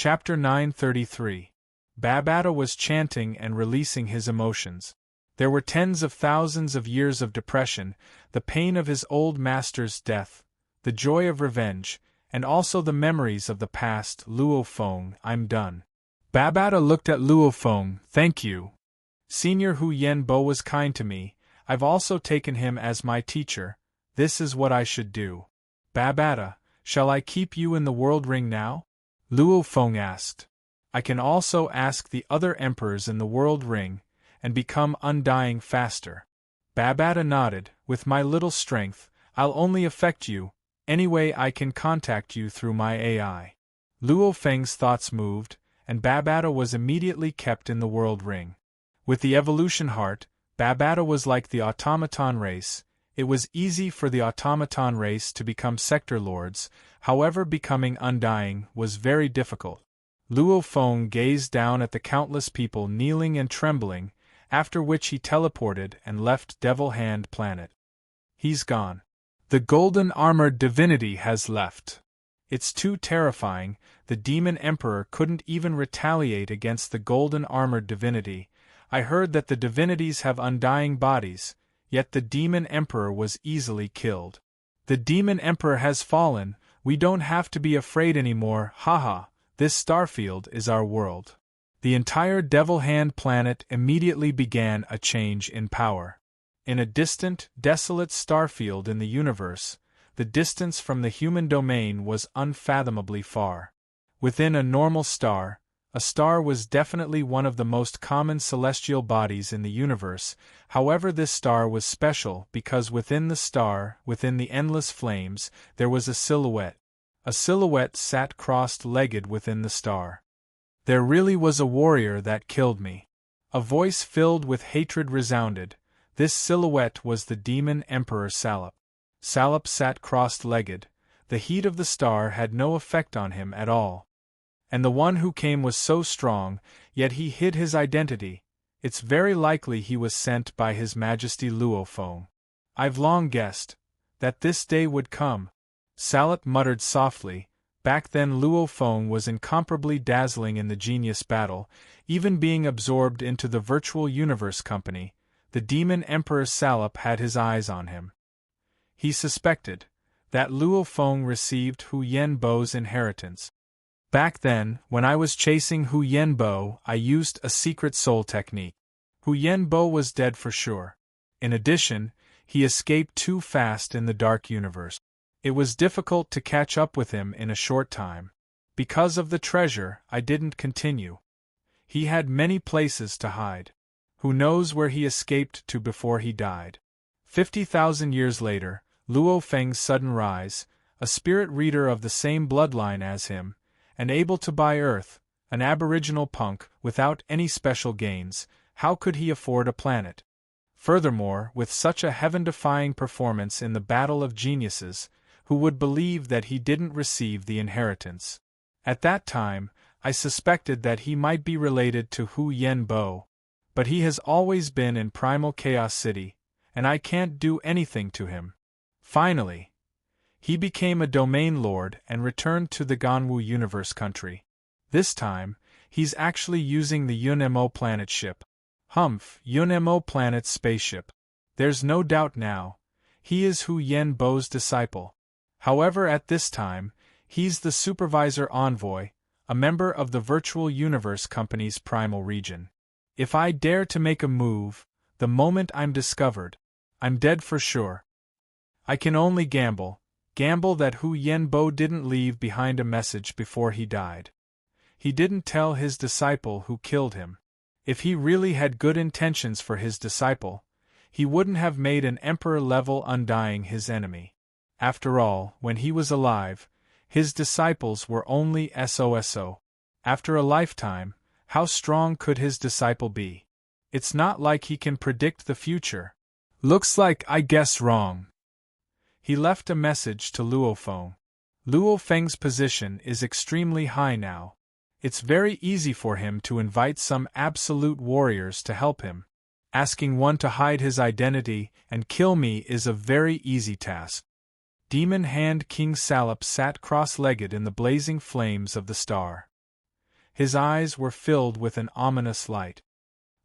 Chapter 933. Babata was chanting and releasing his emotions. There were tens of thousands of years of depression, the pain of his old master's death, the joy of revenge, and also the memories of the past. Luo Feng, I'm done. Babata looked at Luo Feng. Thank you. Senior Hu Yenbo was kind to me. I've also taken him as my teacher. This is what I should do. Babata, shall I keep you in the world ring now? Luo Feng asked. I can also ask the other emperors in the world ring, and become undying faster. Babata nodded. With my little strength, I'll only affect you. Anyway, I can contact you through my AI. Luo Feng's thoughts moved, and Babata was immediately kept in the world ring. With the evolution heart, Babata was like the automaton race. It was easy for the automaton race to become sector lords, however becoming undying was very difficult. Luo Feng gazed down at the countless people kneeling and trembling, after which he teleported and left Devil Hand Planet. He's gone. The golden armored divinity has left. It's too terrifying. The demon emperor couldn't even retaliate against the golden armored divinity. I heard that the divinities have undying bodies, yet the demon emperor was easily killed. The demon emperor has fallen. We don't have to be afraid anymore. Haha, this starfield is our world. The entire Devil Hand Planet immediately began a change in power. In a distant, desolate starfield in the universe, the distance from the human domain was unfathomably far. Within a normal star, a star was definitely one of the most common celestial bodies in the universe. However, this star was special because within the star, within the endless flames, there was a silhouette. A silhouette sat crossed-legged within the star. There really was a warrior that killed me. A voice filled with hatred resounded. This silhouette was the demon emperor Salop. Salop sat crossed-legged. The heat of the star had no effect on him at all. And the one who came was so strong, yet he hid his identity. It's very likely he was sent by His Majesty Luo Feng. I've long guessed that this day would come. Salop muttered softly. Back then Luo Feng was incomparably dazzling in the genius battle, even being absorbed into the virtual universe company. The demon emperor Salop had his eyes on him. He suspected that Luo Feng received Hu Yenbo's inheritance. Back then, when I was chasing Hu Yenbo, I used a secret soul technique. Hu Yenbo was dead for sure. In addition, he escaped too fast in the dark universe. It was difficult to catch up with him in a short time. Because of the treasure, I didn't continue. He had many places to hide. Who knows where he escaped to before he died? 50,000 years later, Luo Feng's sudden rise, a spirit reader of the same bloodline as him, and able to buy Earth, an aboriginal punk, without any special gains, how could he afford a planet? Furthermore, with such a heaven-defying performance in the battle of geniuses, who would believe that he didn't receive the inheritance? At that time, I suspected that he might be related to Hu Yenbo. But he has always been in Primal Chaos City, and I can't do anything to him. Finally, he became a domain lord and returned to the Ganwu universe country. This time, he's actually using the Yunmo planet ship. Humph, Yunmo planet's spaceship. There's no doubt now, he is Hu Yenbo's disciple. However, at this time, he's the supervisor envoy, a member of the virtual universe company's primal region. If I dare to make a move, the moment I'm discovered, I'm dead for sure. I can only gamble that Hu Yenbo didn't leave behind a message before he died. He didn't tell his disciple who killed him. If he really had good intentions for his disciple, he wouldn't have made an emperor-level undying his enemy. After all, when he was alive, his disciples were only SOSO. After a lifetime, how strong could his disciple be? It's not like he can predict the future. Looks like I guessed wrong. He left a message to Luo Feng. Luo Feng's position is extremely high now. It's very easy for him to invite some absolute warriors to help him. Asking one to hide his identity and kill me is a very easy task. Demon Hand King Salop sat cross-legged in the blazing flames of the star. His eyes were filled with an ominous light.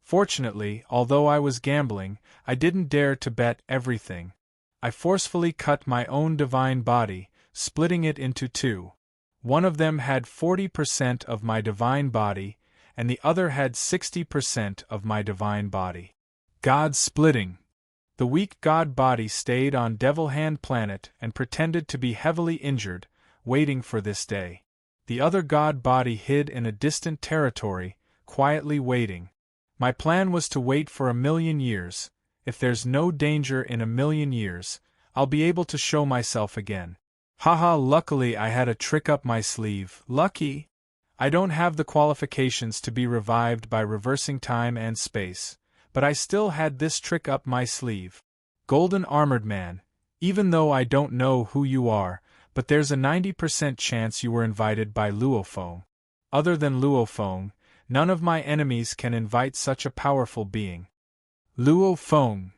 Fortunately, although I was gambling, I didn't dare to bet everything. I forcefully cut my own divine body, splitting it into two. One of them had 40% of my divine body, and the other had 60% of my divine body. God splitting. The weak god body stayed on Devil Hand Planet and pretended to be heavily injured, waiting for this day. The other god body hid in a distant territory, quietly waiting. My plan was to wait for 1,000,000 years. If there's no danger in 1,000,000 years, I'll be able to show myself again. Haha, luckily I had a trick up my sleeve. Lucky! I don't have the qualifications to be revived by reversing time and space, but I still had this trick up my sleeve. Golden Armored Man, even though I don't know who you are, but there's a 90% chance you were invited by Luofeng. Other than Luofeng, none of my enemies can invite such a powerful being. Luofeng.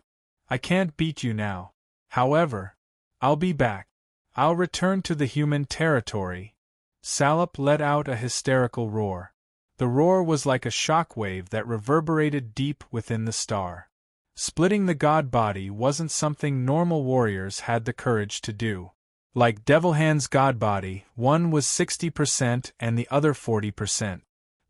I can't beat you now. However, I'll be back. I'll return to the human territory. Salop let out a hysterical roar. The roar was like a shockwave that reverberated deep within the star. Splitting the god body wasn't something normal warriors had the courage to do. Like Devil Hand's god body, one was 60% and the other 40%.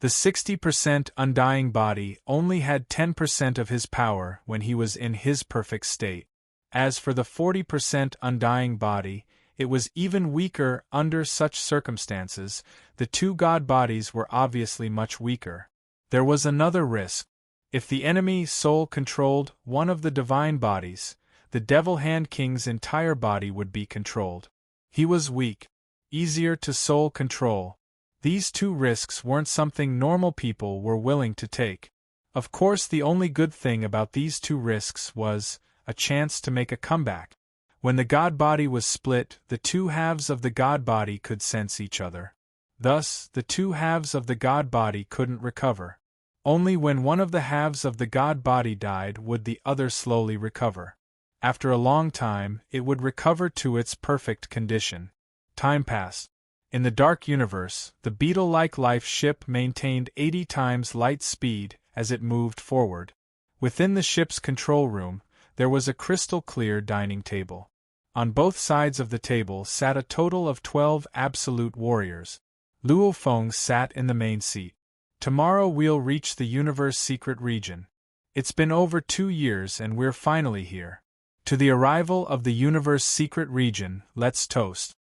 The 60% undying body only had 10% of his power when he was in his perfect state. As for the 40% undying body, it was even weaker under such circumstances. The two god bodies were obviously much weaker. There was another risk. If the enemy soul controlled one of the divine bodies, the Devil Hand King's entire body would be controlled. He was weak, easier to soul control. These two risks weren't something normal people were willing to take. Of course, the only good thing about these two risks was a chance to make a comeback. When the god body was split, the two halves of the god body could sense each other. Thus, the two halves of the god body couldn't recover. Only when one of the halves of the god body died would the other slowly recover. After a long time, it would recover to its perfect condition. Time passed. In the dark universe, the beetle-like life ship maintained 80 times light speed as it moved forward. Within the ship's control room, there was a crystal-clear dining table. On both sides of the table sat a total of 12 absolute warriors. Luofeng sat in the main seat. Tomorrow we'll reach the universe secret region. It's been over 2 years and we're finally here. To the arrival of the universe secret region, let's toast.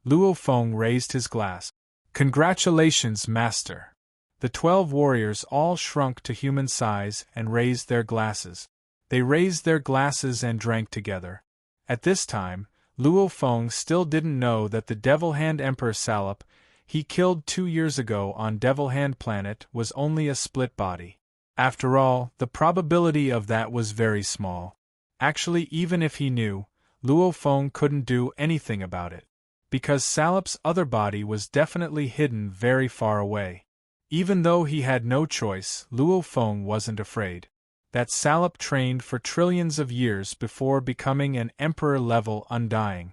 Luofeng raised his glass. Congratulations, Master. The 12 warriors all shrunk to human size and raised their glasses. They raised their glasses and drank together. At this time, Luofeng still didn't know that the Devil Hand Emperor Salop he killed 2 years ago on Devil Hand Planet was only a split body. After all, the probability of that was very small. Actually, even if he knew, Luofeng couldn't do anything about it. Because Salop's other body was definitely hidden very far away. Even though he had no choice, Luofeng wasn't afraid. That Salop trained for trillions of years before becoming an emperor-level undying.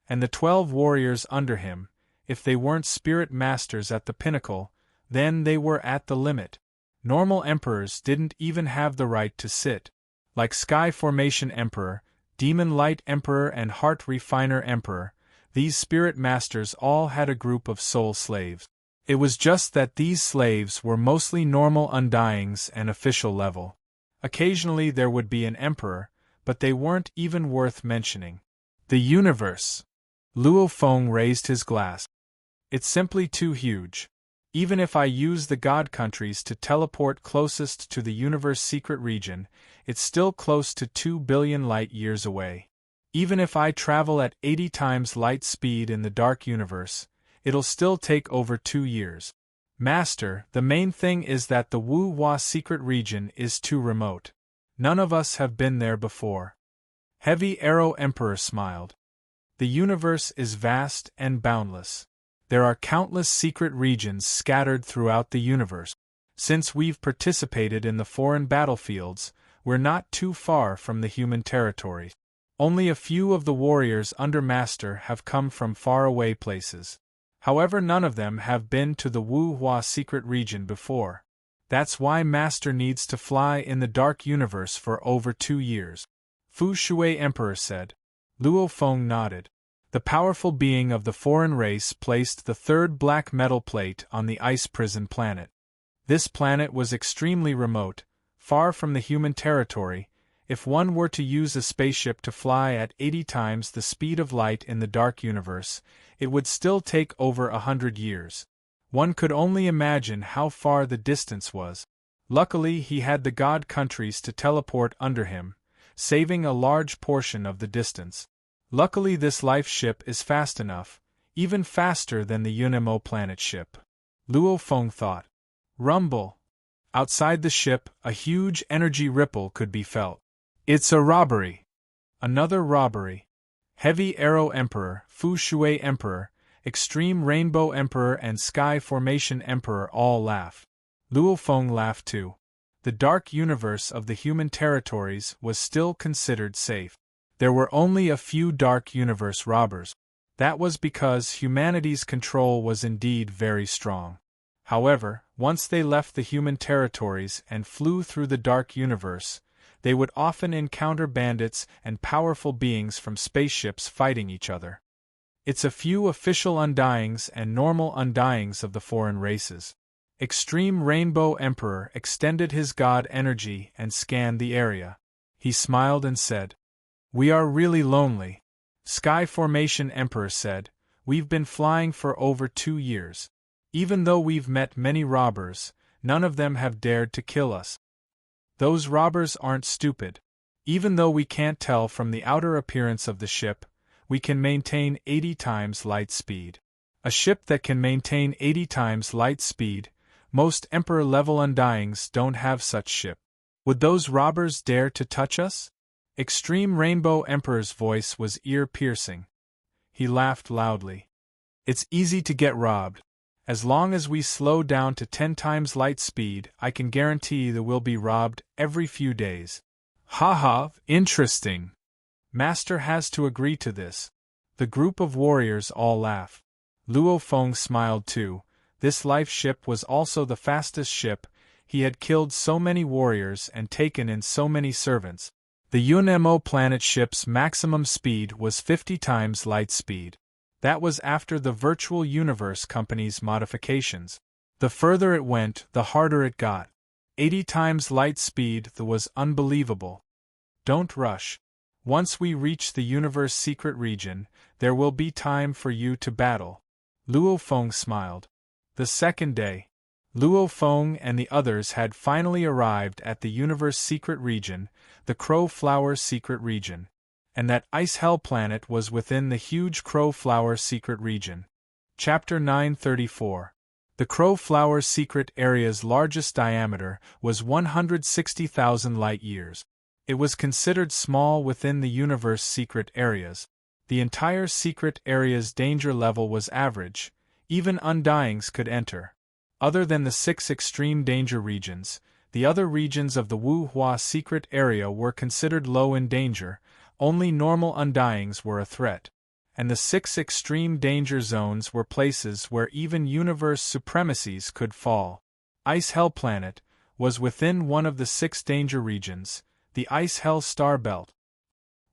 And the 12 warriors under him, if they weren't spirit masters at the pinnacle, then they were at the limit. Normal emperors didn't even have the right to sit. Like Sky Formation Emperor, Demon Light Emperor and Heart Refiner Emperor, these spirit masters all had a group of soul slaves. It was just that these slaves were mostly normal undyings and official level. Occasionally there would be an emperor, but they weren't even worth mentioning. The universe. Luofeng raised his glass. It's simply too huge. Even if I use the god countries to teleport closest to the universe secret region, it's still close to 2 billion light years away. Even if I travel at 80 times light speed in the dark universe, it'll still take over 2 years. Master, the main thing is that the Wu-Hua secret region is too remote. None of us have been there before. Heavy Arrow Emperor smiled. The universe is vast and boundless. There are countless secret regions scattered throughout the universe. Since we've participated in the foreign battlefields, we're not too far from the human territory. Only a few of the warriors under Master have come from faraway places. However, none of them have been to the Wu Hua secret region before. That's why Master needs to fly in the dark universe for over 2 years. Fu Shui Emperor said. Luo Feng nodded. The powerful being of the foreign race placed the third black metal plate on the ice prison planet. This planet was extremely remote, far from the human territory. If one were to use a spaceship to fly at 80 times the speed of light in the dark universe, it would still take over 100 years. One could only imagine how far the distance was. Luckily, he had the god countries to teleport under him, saving a large portion of the distance. Luckily, this life ship is fast enough, even faster than the Unemo planet ship. Luo Feng thought. Rumble. Outside the ship, a huge energy ripple could be felt. It's a robbery. Another robbery. Heavy Arrow Emperor, Fu Shui Emperor, Extreme Rainbow Emperor and Sky Formation Emperor all laugh. Luo Feng laughed too. The dark universe of the human territories was still considered safe. There were only a few dark universe robbers. That was because humanity's control was indeed very strong. However, once they left the human territories and flew through the dark universe, they would often encounter bandits and powerful beings from spaceships fighting each other. It's a few official undyings and normal undyings of the foreign races. Extreme Rainbow Emperor extended his god energy and scanned the area. He smiled and said, "We are really lonely." Sky Formation Emperor said, "We've been flying for over 2 years. Even though we've met many robbers, none of them have dared to kill us. Those robbers aren't stupid. Even though we can't tell from the outer appearance of the ship, we can maintain 80 times light speed. A ship that can maintain 80 times light speed, most Emperor-level undyings don't have such ship. Would those robbers dare to touch us?" Extreme Rainbow Emperor's voice was ear-piercing. He laughed loudly. "It's easy to get robbed. As long as we slow down to 10 times light speed, I can guarantee that we'll be robbed every few days." "Haha, interesting. Master has to agree to this." The group of warriors all laugh. Luo Feng smiled too. This life ship was also the fastest ship. He had killed so many warriors and taken in so many servants. The Unemo planet ship's maximum speed was 50 times light speed. That was after the Virtual Universe Company's modifications. The further it went, the harder it got. 80 times light speed, that was unbelievable. Don't rush. Once we reach the universe secret region, there will be time for you to battle. Luo Feng smiled. The second day, Luo Feng and the others had finally arrived at the universe secret region, the Crow Flower secret region. And that ice hell planet was within the huge Crow Flower secret region. Chapter 934. The Crow Flower secret area's largest diameter was 160,000 light-years. It was considered small within the universe secret areas. The entire secret area's danger level was average. Even undyings could enter. Other than the 6 extreme danger regions, the other regions of the Wu Hua secret area were considered low in danger. Only normal undyings were a threat. And the 6 extreme danger zones were places where even universe supremacies could fall. Ice Hell Planet was within one of the 6 danger regions, the Ice Hell Star Belt.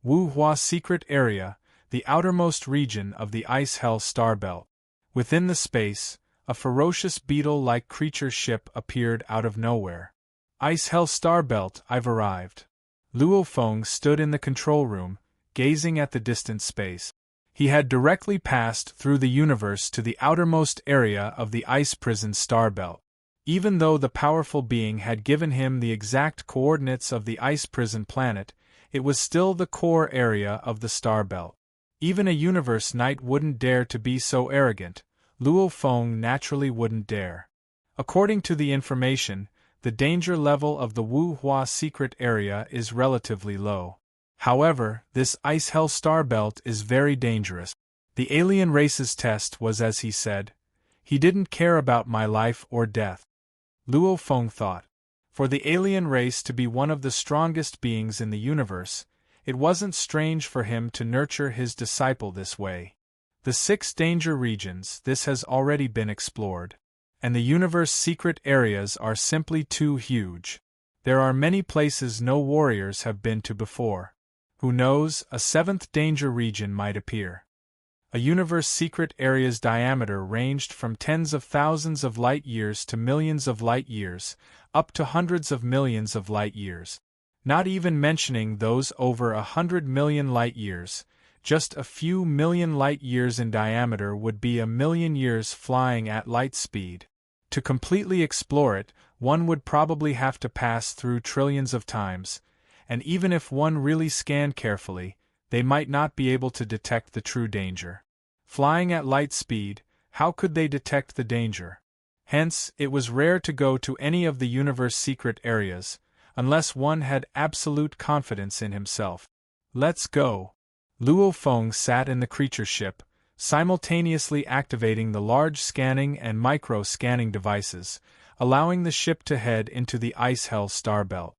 Wu Hua Secret Area, the outermost region of the Ice Hell Star Belt. Within the space, a ferocious beetle-like creature ship appeared out of nowhere. "Ice Hell Star Belt, I've arrived." Luo Feng stood in the control room, gazing at the distant space. He had directly passed through the universe to the outermost area of the ice prison star belt. Even though the powerful being had given him the exact coordinates of the ice prison planet, it was still the core area of the star belt. Even a universe knight wouldn't dare to be so arrogant. Luo Feng naturally wouldn't dare. According to the information, the danger level of the Wu Hua secret area is relatively low. However, this ice hell star belt is very dangerous. The alien race's test was as he said. He didn't care about my life or death. Luo Feng thought. For the alien race to be one of the strongest beings in the universe, it wasn't strange for him to nurture his disciple this way. The 6 danger regions, this has already been explored. And the universe's secret areas are simply too huge. There are many places no warriors have been to before. Who knows, a 7th danger region might appear. A universe's secret area's diameter ranged from tens of thousands of light years to millions of light years, up to hundreds of millions of light years. Not even mentioning those over 100 million light years, just a few million light years in diameter would be a million years flying at light speed. To completely explore it, one would probably have to pass through trillions of times, and even if one really scanned carefully, they might not be able to detect the true danger. Flying at light speed, how could they detect the danger? Hence, it was rare to go to any of the universe's secret areas, unless one had absolute confidence in himself. Let's go. Luo Feng sat in the creature ship, simultaneously activating the large scanning and micro-scanning devices, allowing the ship to head into the Ice Hell Star Belt.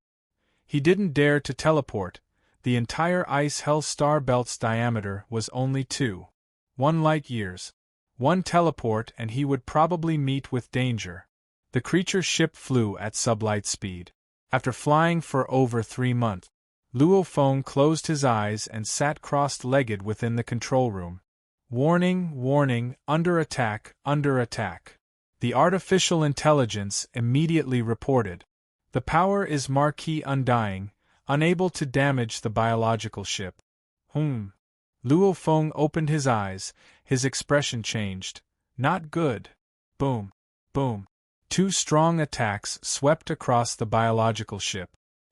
He didn't dare to teleport. The entire Ice Hell Star Belt's diameter was only 1 light years. One teleport and he would probably meet with danger. The creature ship flew at sublight speed. After flying for over 3 months, Luo Feng closed his eyes and sat crossed-legged within the control room. Warning, warning, under attack, under attack. The artificial intelligence immediately reported. The power is Marquis Undying, unable to damage the biological ship. Luo Feng opened his eyes, his expression changed. Not good. Boom. Boom. 2 strong attacks swept across the biological ship.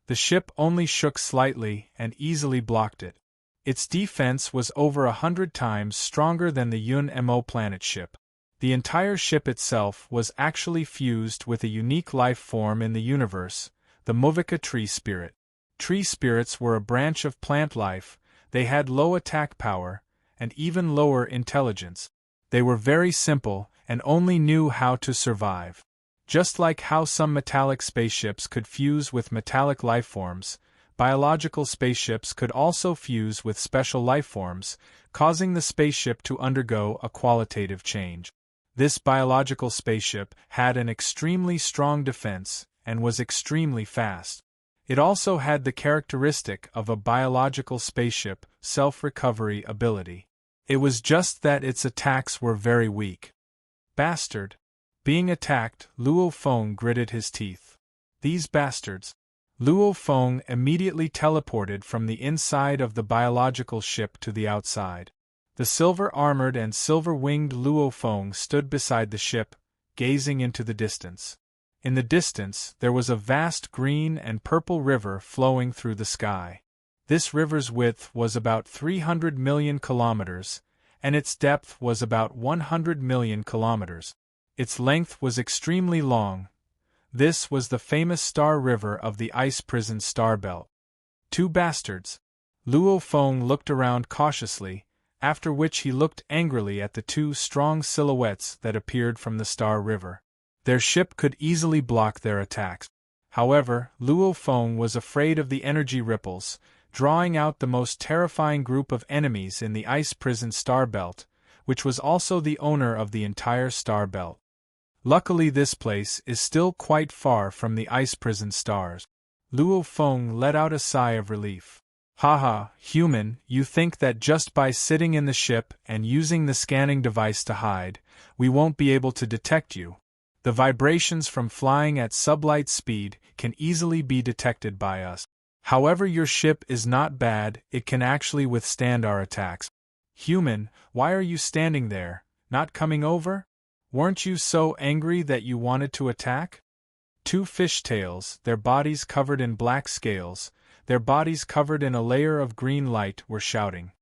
The ship only shook slightly and easily blocked it. Its defense was over 100 times stronger than the Yun-Mo planet ship. The entire ship itself was actually fused with a unique life form in the universe, the Movika tree spirit. Tree spirits were a branch of plant life. They had low attack power, and even lower intelligence. They were very simple, and only knew how to survive. Just like how some metallic spaceships could fuse with metallic lifeforms, biological spaceships could also fuse with special lifeforms, causing the spaceship to undergo a qualitative change. This biological spaceship had an extremely strong defense, and was extremely fast. It also had the characteristic of a biological spaceship, self-recovery ability. It was just that its attacks were very weak. Bastard. Being attacked, Luo Feng gritted his teeth. These bastards. Luo Feng immediately teleported from the inside of the biological ship to the outside. The silver-armored and silver-winged Luo Feng stood beside the ship, gazing into the distance. In the distance, there was a vast green and purple river flowing through the sky. This river's width was about 300 million kilometers, and its depth was about 100 million kilometers. Its length was extremely long. This was the famous Star River of the Ice Prison Star Belt. 2 bastards. Luo Feng looked around cautiously, after which he looked angrily at the 2 strong silhouettes that appeared from the Star River. Their ship could easily block their attacks. However, Luo Feng was afraid of the energy ripples, drawing out the most terrifying group of enemies in the Ice Prison Star Belt, which was also the owner of the entire Star Belt. Luckily this place is still quite far from the Ice Prison stars. Luo Feng let out a sigh of relief. Haha, human, you think that just by sitting in the ship and using the scanning device to hide, we won't be able to detect you. The vibrations from flying at sublight speed can easily be detected by us. However, your ship is not bad, it can actually withstand our attacks. Human, why are you standing there, not coming over? Weren't you so angry that you wanted to attack? 2 fishtails, their bodies covered in black scales, their bodies covered in a layer of green light, were shouting.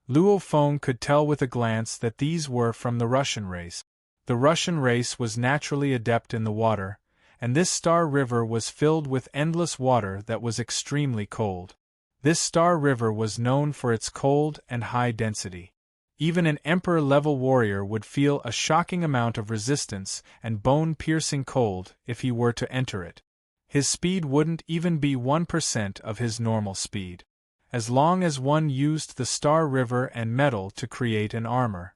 Luo Feng could tell with a glance that these were from the Russian race. The Russian race was naturally adept in the water, and this star river was filled with endless water that was extremely cold. This star river was known for its cold and high density. Even an emperor-level warrior would feel a shocking amount of resistance and bone-piercing cold if he were to enter it. His speed wouldn't even be 1% of his normal speed. As long as one used the Star River and metal to create an armor.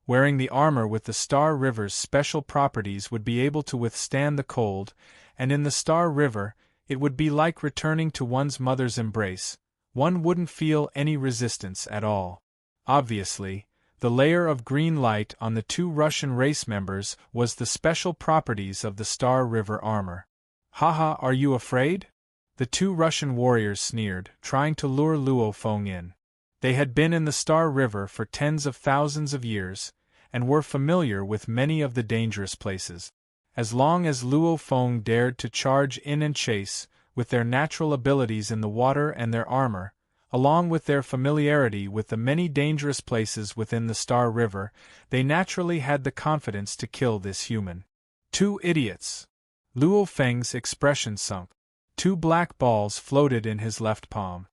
Wearing the armor with the Star River's special properties would be able to withstand the cold, and in the Star River, it would be like returning to one's mother's embrace. One wouldn't feel any resistance at all. Obviously, the layer of green light on the two Russian race members was the special properties of the Star River armor. Haha, are you afraid? The two Russian warriors sneered, trying to lure Luo Feng in. They had been in the Star River for tens of thousands of years, and were familiar with many of the dangerous places. As long as Luo Feng dared to charge in and chase, with their natural abilities in the water and their armor, along with their familiarity with the many dangerous places within the Star River, they naturally had the confidence to kill this human. Two idiots! Luo Feng's expression sunk. Two black balls floated in his left palm.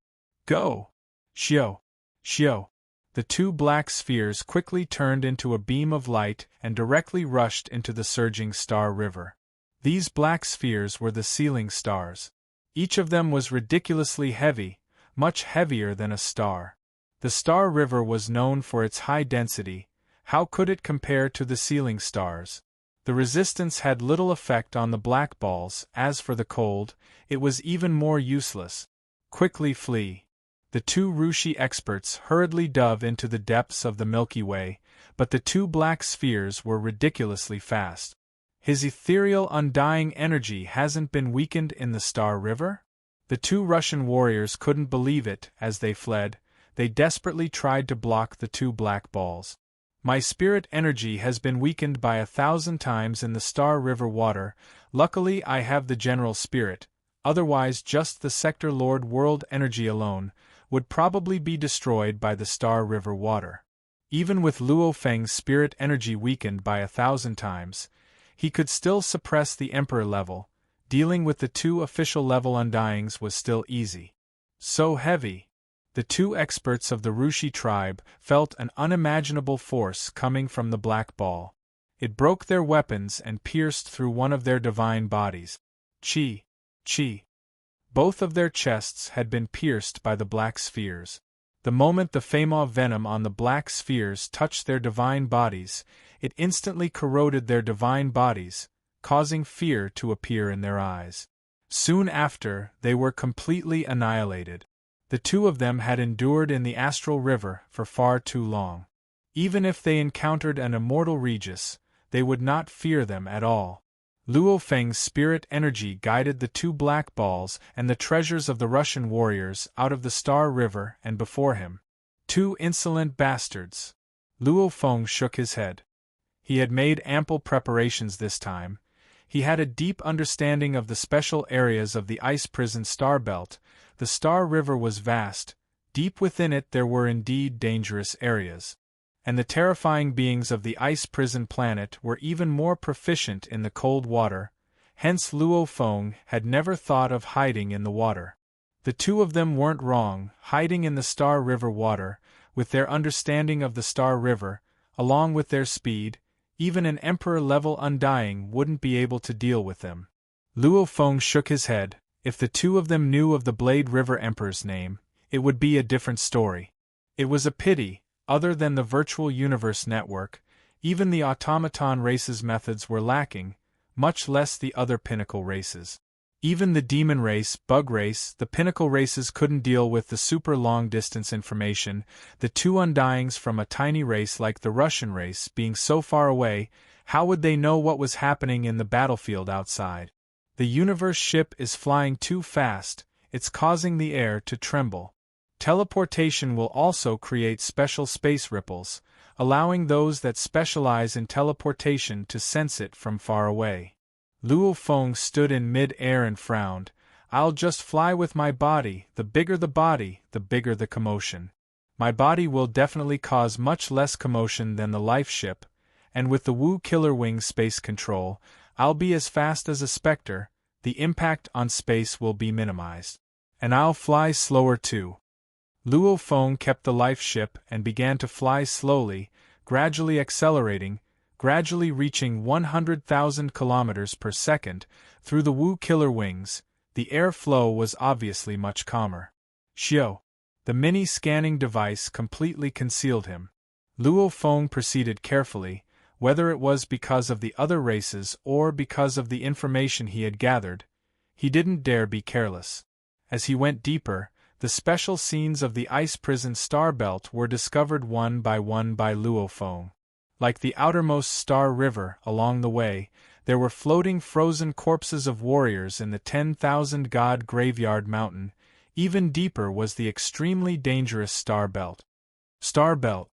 Go! Xiao! Xiao! The two black spheres quickly turned into a beam of light and directly rushed into the surging Star River. These black spheres were the sealing stars. Each of them was ridiculously heavy, much heavier than a star. The Star River was known for its high density. How could it compare to the sealing stars? The resistance had little effect on the black balls. As for the cold, it was even more useless. Quickly flee! The two Rushi experts hurriedly dove into the depths of the Milky Way, but the two black spheres were ridiculously fast. His ethereal undying energy hasn't been weakened in the Star River? The two Russian warriors couldn't believe it. As they fled, they desperately tried to block the two black balls. My spirit energy has been weakened by 1,000 times in the Star River water. Luckily I have the general spirit, otherwise just the Sector Lord world energy alone would probably be destroyed by the Star River water. Even with Luo Feng's spirit energy weakened by 1,000 times, he could still suppress the Emperor level. Dealing with the two official level undyings was still easy. So heavy! The two experts of the Rushi tribe felt an unimaginable force coming from the black ball. It broke their weapons and pierced through one of their divine bodies. Chi! Chi! Both of their chests had been pierced by the black spheres. The moment the Feymaw venom on the black spheres touched their divine bodies, it instantly corroded their divine bodies, causing fear to appear in their eyes. Soon after, they were completely annihilated. The two of them had endured in the Astral River for far too long. Even if they encountered an immortal Regis, they would not fear them at all. Luo Feng's spirit energy guided the two black balls and the treasures of the Russian warriors out of the Star River and before him. Two insolent bastards! Luo Feng shook his head. He had made ample preparations this time. He had a deep understanding of the special areas of the ice prison star belt. The Star River was vast. Deep within it there were indeed dangerous areas. And the terrifying beings of the ice prison planet were even more proficient in the cold water, hence Luo Feng had never thought of hiding in the water. The two of them weren't wrong, hiding in the Star River water, with their understanding of the Star River, along with their speed, even an Emperor-level undying wouldn't be able to deal with them. Luo Feng shook his head. If the two of them knew of the Blade River Emperor's name, it would be a different story. It was a pity. Other than the virtual universe network, even the automaton race's methods were lacking, much less the other pinnacle races. Even the demon race, bug race, the pinnacle races couldn't deal with the super long-distance information. The two undyings from a tiny race like the Russian race being so far away, how would they know what was happening in the battlefield outside? The universe ship is flying too fast, it's causing the air to tremble. Teleportation will also create special space ripples, allowing those that specialize in teleportation to sense it from far away. Luo Feng stood in mid-air and frowned. I'll just fly with my body. The bigger the commotion. My body will definitely cause much less commotion than the life ship, and with the Wu Killer Wing space control, I'll be as fast as a specter. The impact on space will be minimized. And I'll fly slower too. Luo Feng kept the life ship and began to fly slowly, gradually accelerating, gradually reaching 100,000 kilometers per second through the Wu Killer Wings. The air flow was obviously much calmer. Xiao! The mini-scanning device completely concealed him. Luo Feng proceeded carefully, whether it was because of the other races or because of the information he had gathered. He didn't dare be careless. As he went deeper, the special scenes of the ice prison star belt were discovered one by Luo Feng. Like the outermost star river along the way, there were floating frozen corpses of warriors in the 10,000 god graveyard mountain. Even deeper was the extremely dangerous star belt. Star belt.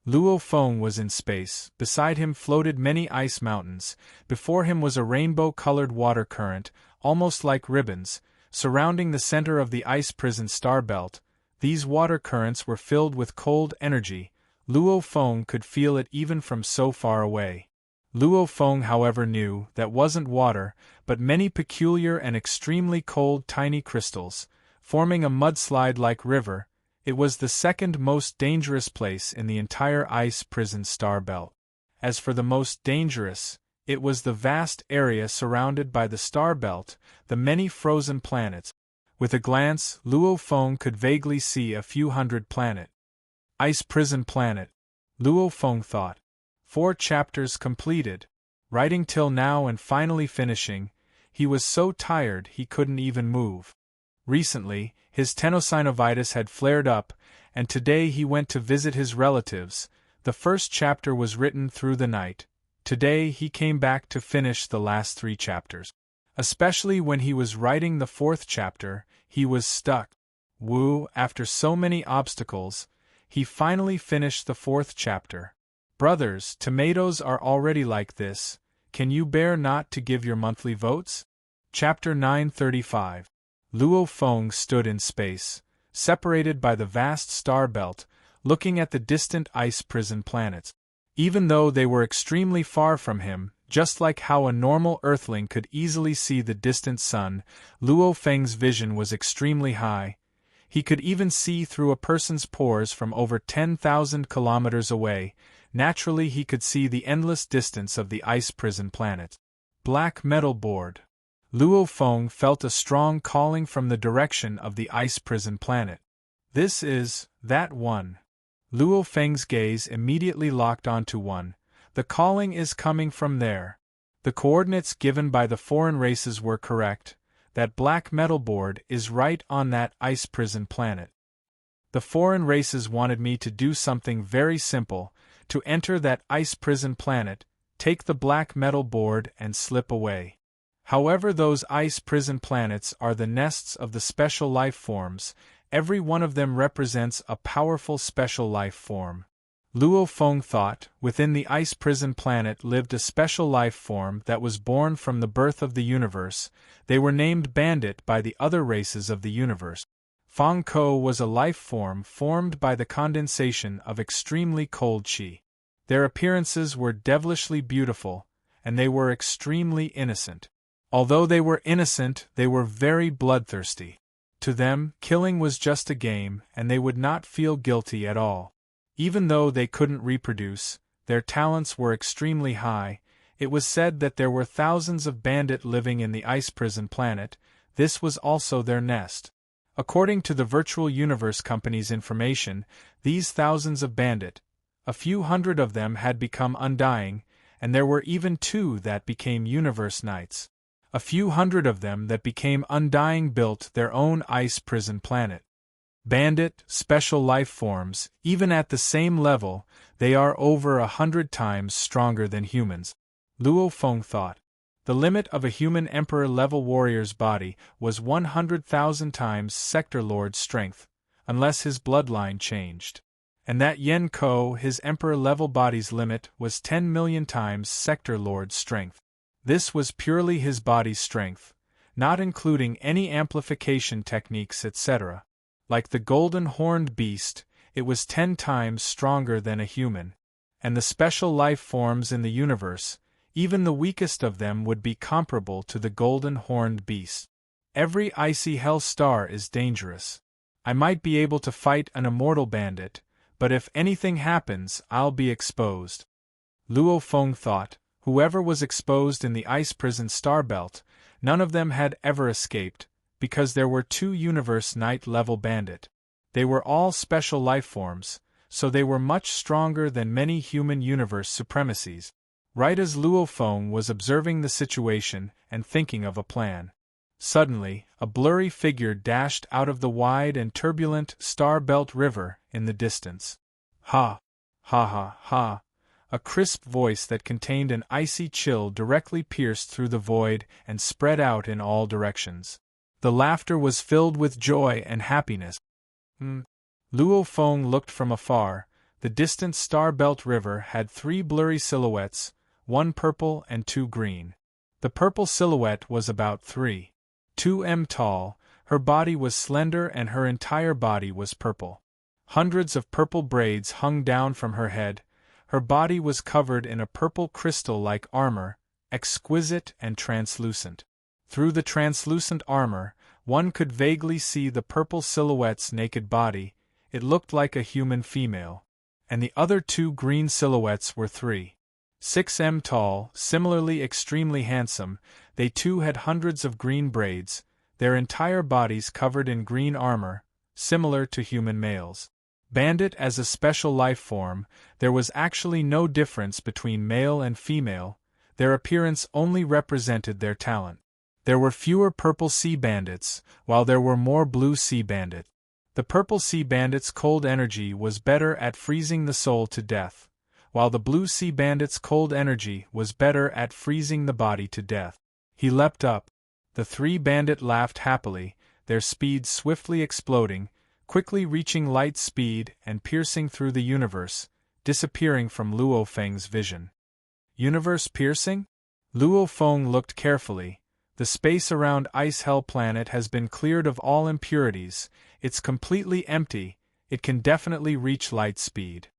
Luo Feng was in space. Beside him floated many ice mountains. Before him was a rainbow-colored water current, almost like ribbons, surrounding the center of the ice prison star belt. These water currents were filled with cold energy. Luo Feng could feel it even from so far away. Luo Feng, however, knew that wasn't water, but many peculiar and extremely cold tiny crystals, forming a mudslide-like river. It was the second most dangerous place in the entire ice prison star belt. As for the most dangerous, it was the vast area surrounded by the star belt, the many frozen planets. With a glance, Luo Feng could vaguely see a few hundred planets. Ice prison planet. Luo Feng thought. 4 chapters completed. Writing till now and finally finishing, he was so tired he couldn't even move. Recently, his tenosynovitis had flared up, and today he went to visit his relatives. The first chapter was written through the night. Today he came back to finish the last 3 chapters. Especially when he was writing the 4th chapter, he was stuck. After so many obstacles, he finally finished the 4th chapter. Brothers, tomatoes are already like this. Can you bear not to give your monthly votes? Chapter 935. Luo Feng stood in space, separated by the vast star belt, looking at the distant ice prison planets. Even though they were extremely far from him, just like how a normal earthling could easily see the distant sun, Luo Feng's vision was extremely high. He could even see through a person's pores from over 10,000 kilometers away. Naturally, he could see the endless distance of the ice prison planet. Black metal board. Luo Feng felt a strong calling from the direction of the ice prison planet. This is that one. Luo Feng's gaze immediately locked onto one. The calling is coming from there. The coordinates given by the foreign races were correct. That black metal board is right on that ice prison planet. The foreign races wanted me to do something very simple, to enter that ice prison planet, take the black metal board and slip away. However, those ice prison planets are the nests of the special life forms. Every one of them represents a powerful special life form. Luo Feng thought, within the ice prison planet lived a special life form that was born from the birth of the universe. They were named Bandit by the other races of the universe. Feng Ko was a life form formed by the condensation of extremely cold qi. Their appearances were devilishly beautiful, and they were extremely innocent. Although they were innocent, they were very bloodthirsty. To them, killing was just a game, and they would not feel guilty at all. Even though they couldn't reproduce, their talents were extremely high. It was said that there were thousands of bandit living in the ice prison planet. This was also their nest. According to the Virtual Universe Company's information, these thousands of bandit, a few hundred of them had become undying, and there were even 2 that became universe knights. A few hundred of them that became undying built their own ice prison planet. Bandit, special life forms, even at the same level, they are over 100 times stronger than humans. Luo Feng thought. The limit of a human emperor-level warrior's body was 100,000 times Sector Lord's strength, unless his bloodline changed. And that Yen Ko, his emperor-level body's limit, was 10 million times Sector Lord's strength. This was purely his body's strength, not including any amplification techniques, etc. Like the golden horned beast, it was 10 times stronger than a human. And the special life forms in the universe, even the weakest of them would be comparable to the golden horned beast. Every icy hell star is dangerous. I might be able to fight an immortal bandit, but if anything happens, I'll be exposed. Luo Feng thought. Whoever was exposed in the ice prison star belt, none of them had ever escaped, because there were 2 universe knight level bandit. They were all special life forms, so they were much stronger than many human universe supremacies. Right as Luo Feng was observing the situation and thinking of a plan, suddenly, a blurry figure dashed out of the wide and turbulent Star Belt River in the distance. Ha! Ha ha ha! A crisp voice that contained an icy chill directly pierced through the void and spread out in all directions. The laughter was filled with joy and happiness. Luo Feng looked from afar. The distant Star Belt River had 3 blurry silhouettes, 1 purple and 2 green. The purple silhouette was about 3.2 m tall, her body was slender and her entire body was purple. Hundreds of purple braids hung down from her head. Her body was covered in a purple crystal-like armor, exquisite and translucent. Through the translucent armor, one could vaguely see the purple silhouette's naked body. It looked like a human female. And the other 2 green silhouettes were 3.6 m tall, similarly extremely handsome. They too had hundreds of green braids, their entire bodies covered in green armor, similar to human males. Bandit as a special life form, there was actually no difference between male and female, their appearance only represented their talent. There were fewer purple sea bandits, while there were more blue sea bandits. The purple sea bandit's cold energy was better at freezing the soul to death, while the blue sea bandit's cold energy was better at freezing the body to death. He leapt up. The 3 bandit laughed happily, their speed swiftly exploding, quickly reaching light speed and piercing through the universe, disappearing from Luo Feng's vision. Universe piercing? Luo Feng looked carefully. The space around Ice Hell Planet has been cleared of all impurities, it's completely empty, it can definitely reach light speed.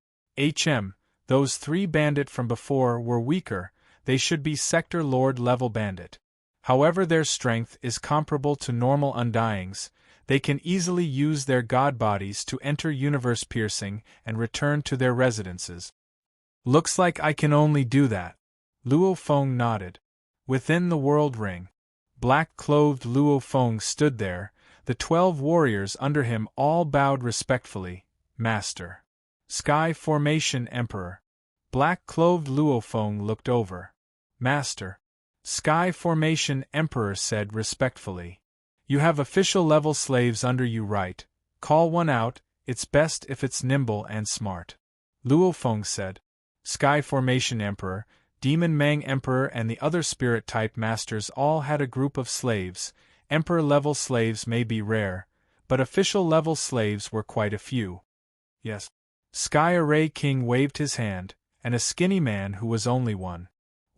Those 3 bandit from before were weaker, they should be Sector Lord level bandit. However, their strength is comparable to normal Undyings. They can easily use their god bodies to enter universe piercing and return to their residences. Looks like I can only do that. Luo Feng nodded. Within the world ring, black-clothed Luo Feng stood there, the 12 warriors under him all bowed respectfully. Master. Sky Formation Emperor. Black-clothed Luo Feng looked over. Master. Sky Formation Emperor said respectfully. You have official-level slaves under you, right? Call one out, it's best if it's nimble and smart. Luo Feng said. Sky Formation Emperor, Demon Mang Emperor and the other spirit-type masters all had a group of slaves. Emperor-level slaves may be rare, but official-level slaves were quite a few. Yes. Sky Array King waved his hand, and a skinny man who was only 1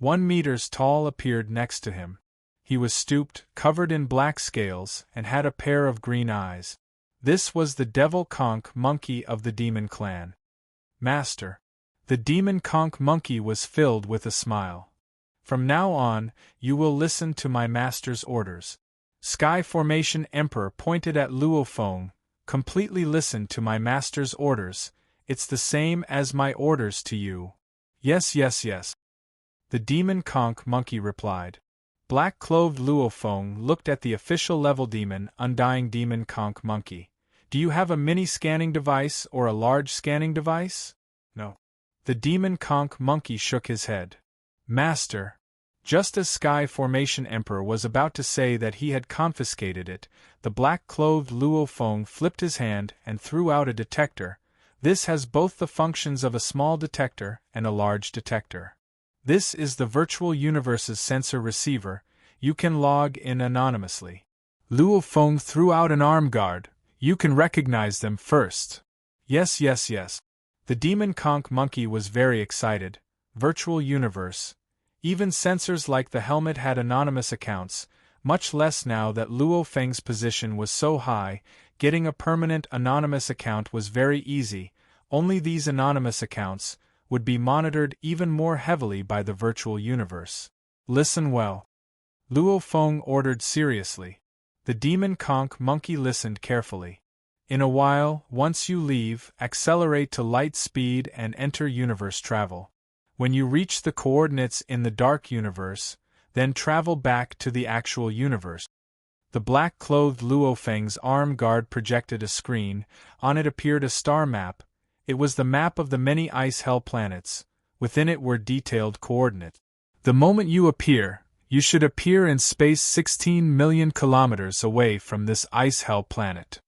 meter tall appeared next to him. He was stooped, covered in black scales, and had a pair of green eyes. This was the Devil Conch Monkey of the Demon Clan. Master. The Demon Conch Monkey was filled with a smile. From now on, you will listen to my master's orders. Sky Formation Emperor pointed at Luo Feng. Completely listen to my master's orders. It's the same as my orders to you. Yes, yes, yes. The Demon Conch Monkey replied. Black-clothed Luo Feng looked at the official-level demon, Undying Demon Conch Monkey. Do you have a mini-scanning device or a large scanning device? No. The Demon Conch Monkey shook his head. Master. Just as Sky Formation Emperor was about to say that he had confiscated it, the black-clothed Luo Feng flipped his hand and threw out a detector. This has both the functions of a small detector and a large detector. This is the virtual universe's sensor receiver. You can log in anonymously. Luo Feng threw out an arm guard. You can recognize them first. Yes, yes, yes. The Demon Conch Monkey was very excited. Virtual universe. Even sensors like the helmet had anonymous accounts, much less now that Luo Feng's position was so high. Getting a permanent anonymous account was very easy. Only these anonymous accounts would be monitored even more heavily by the virtual universe. Listen well. Luo Feng ordered seriously. The Demon Conch Monkey listened carefully. In a while, once you leave, accelerate to light speed and enter universe travel. When you reach the coordinates in the dark universe, then travel back to the actual universe. The black-clothed Luo Feng's arm guard projected a screen. On it appeared a star map. It was the map of the many ice hell planets. Within it were detailed coordinates. The moment you appear, you should appear in space 16 million kilometers away from this ice hell planet.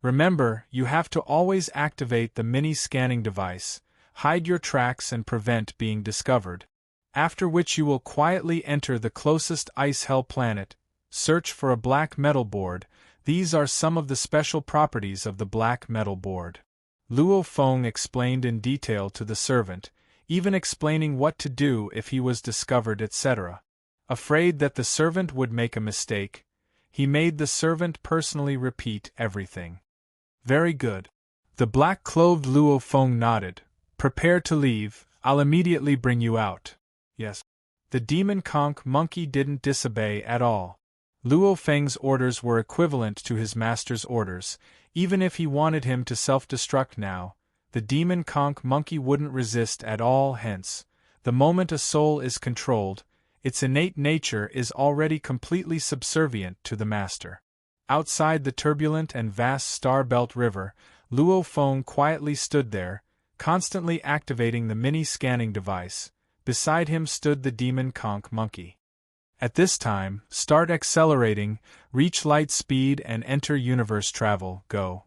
Remember, you have to always activate the mini scanning device, hide your tracks and prevent being discovered. After which you will quietly enter the closest ice hell planet, search for a black metal board. These are some of the special properties of the black metal board. Luo Feng explained in detail to the servant, even explaining what to do if he was discovered, etc. Afraid that the servant would make a mistake, he made the servant personally repeat everything. Very good. The black-clothed Luo Feng nodded. Prepare to leave, I'll immediately bring you out. Yes. The demon conch monkey didn't disobey at all. Luo Feng's orders were equivalent to his master's orders. Even if he wanted him to self-destruct now, the demon conch monkey wouldn't resist at all. Hence, the moment a soul is controlled, its innate nature is already completely subservient to the master. Outside the turbulent and vast Star Belt River, Luo Feng quietly stood there, constantly activating the mini-scanning device. Beside him stood the demon conch monkey. At this time, start accelerating, reach light speed and enter universe travel, go.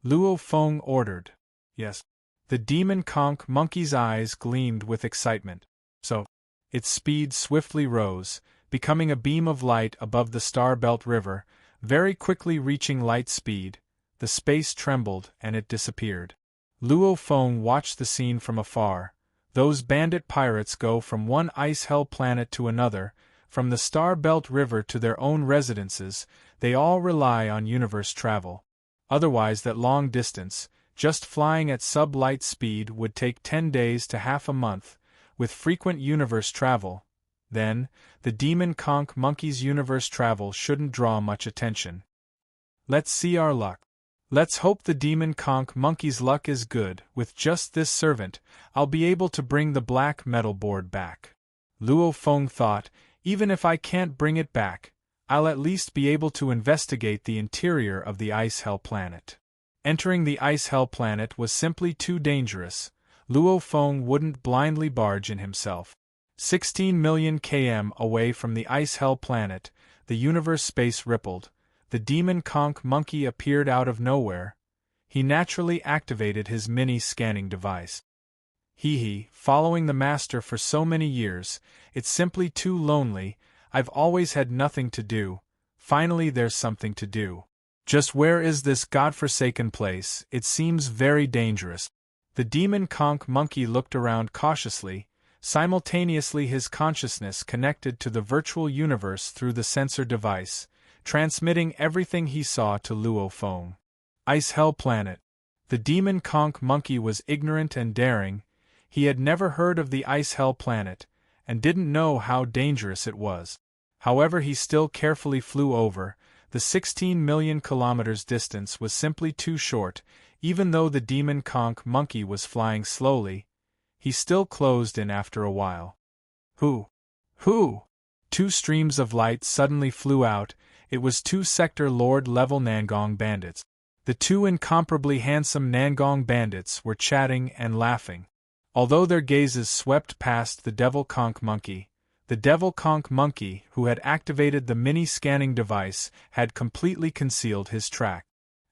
Luo Feng ordered. Yes. The demon conch monkey's eyes gleamed with excitement. So, its speed swiftly rose, becoming a beam of light above the Star Belt River, very quickly reaching light speed. The space trembled and it disappeared. Luo Feng watched the scene from afar. Those bandit pirates go from one ice hell planet to another, from the Star Belt River to their own residences. They all rely on universe travel. Otherwise, that long distance, just flying at sub-light speed, would take 10 days to half a month. With frequent universe travel, then, the demon conch monkey's universe travel shouldn't draw much attention. Let's see our luck. Let's hope the demon conch monkey's luck is good. With just this servant, I'll be able to bring the black metal board back. Luo Feng thought, even if I can't bring it back, I'll at least be able to investigate the interior of the ice hell planet. Entering the ice hell planet was simply too dangerous. Luo Feng wouldn't blindly barge in himself. 16 million km away from the ice hell planet, the universe space rippled. The demon conch monkey appeared out of nowhere. He naturally activated his mini-scanning device. Following the master for so many years, it's simply too lonely. I've always had nothing to do. Finally there's something to do. Just where is this godforsaken place? It seems very dangerous. The demon conch monkey looked around cautiously. Simultaneously his consciousness connected to the virtual universe through the sensor device, transmitting everything he saw to Luo Feng. Ice hell planet. The demon conch monkey was ignorant and daring. He had never heard of the ice hell planet, and didn't know how dangerous it was. However, he still carefully flew over. The 16 million kilometers distance was simply too short. Even though the demon conch monkey was flying slowly, he still closed in after a while. Who? 2 streams of light suddenly flew out. It was 2 Sector Lord level Nangong bandits. The 2 incomparably handsome Nangong bandits were chatting and laughing. Although their gazes swept past the devil conch monkey, the devil conch monkey, who had activated the mini-scanning device, had completely concealed his track.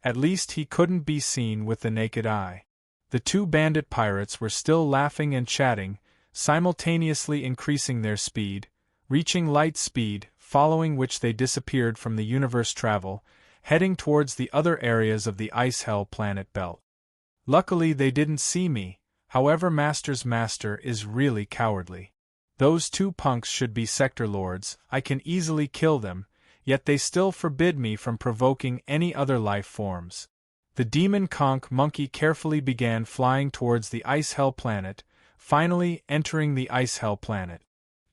At least he couldn't be seen with the naked eye. The 2 bandit pirates were still laughing and chatting, simultaneously increasing their speed, reaching light speed, following which they disappeared from the universe travel, heading towards the other areas of the ice hell planet belt. Luckily they didn't see me. However, Master's master is really cowardly. Those 2 punks should be sector lords. I can easily kill them, yet they still forbid me from provoking any other life forms. The demon conch monkey carefully began flying towards the ice hell planet, finally entering the ice hell planet.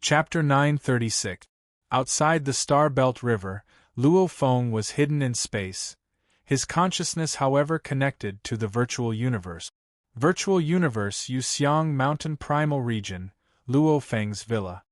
Chapter 936. Outside the Star Belt River, Luo Feng was hidden in space. His consciousness, however, connected to the virtual universe. Virtual universe, Yuxiang Mountain Primal Region, Luo Feng's villa.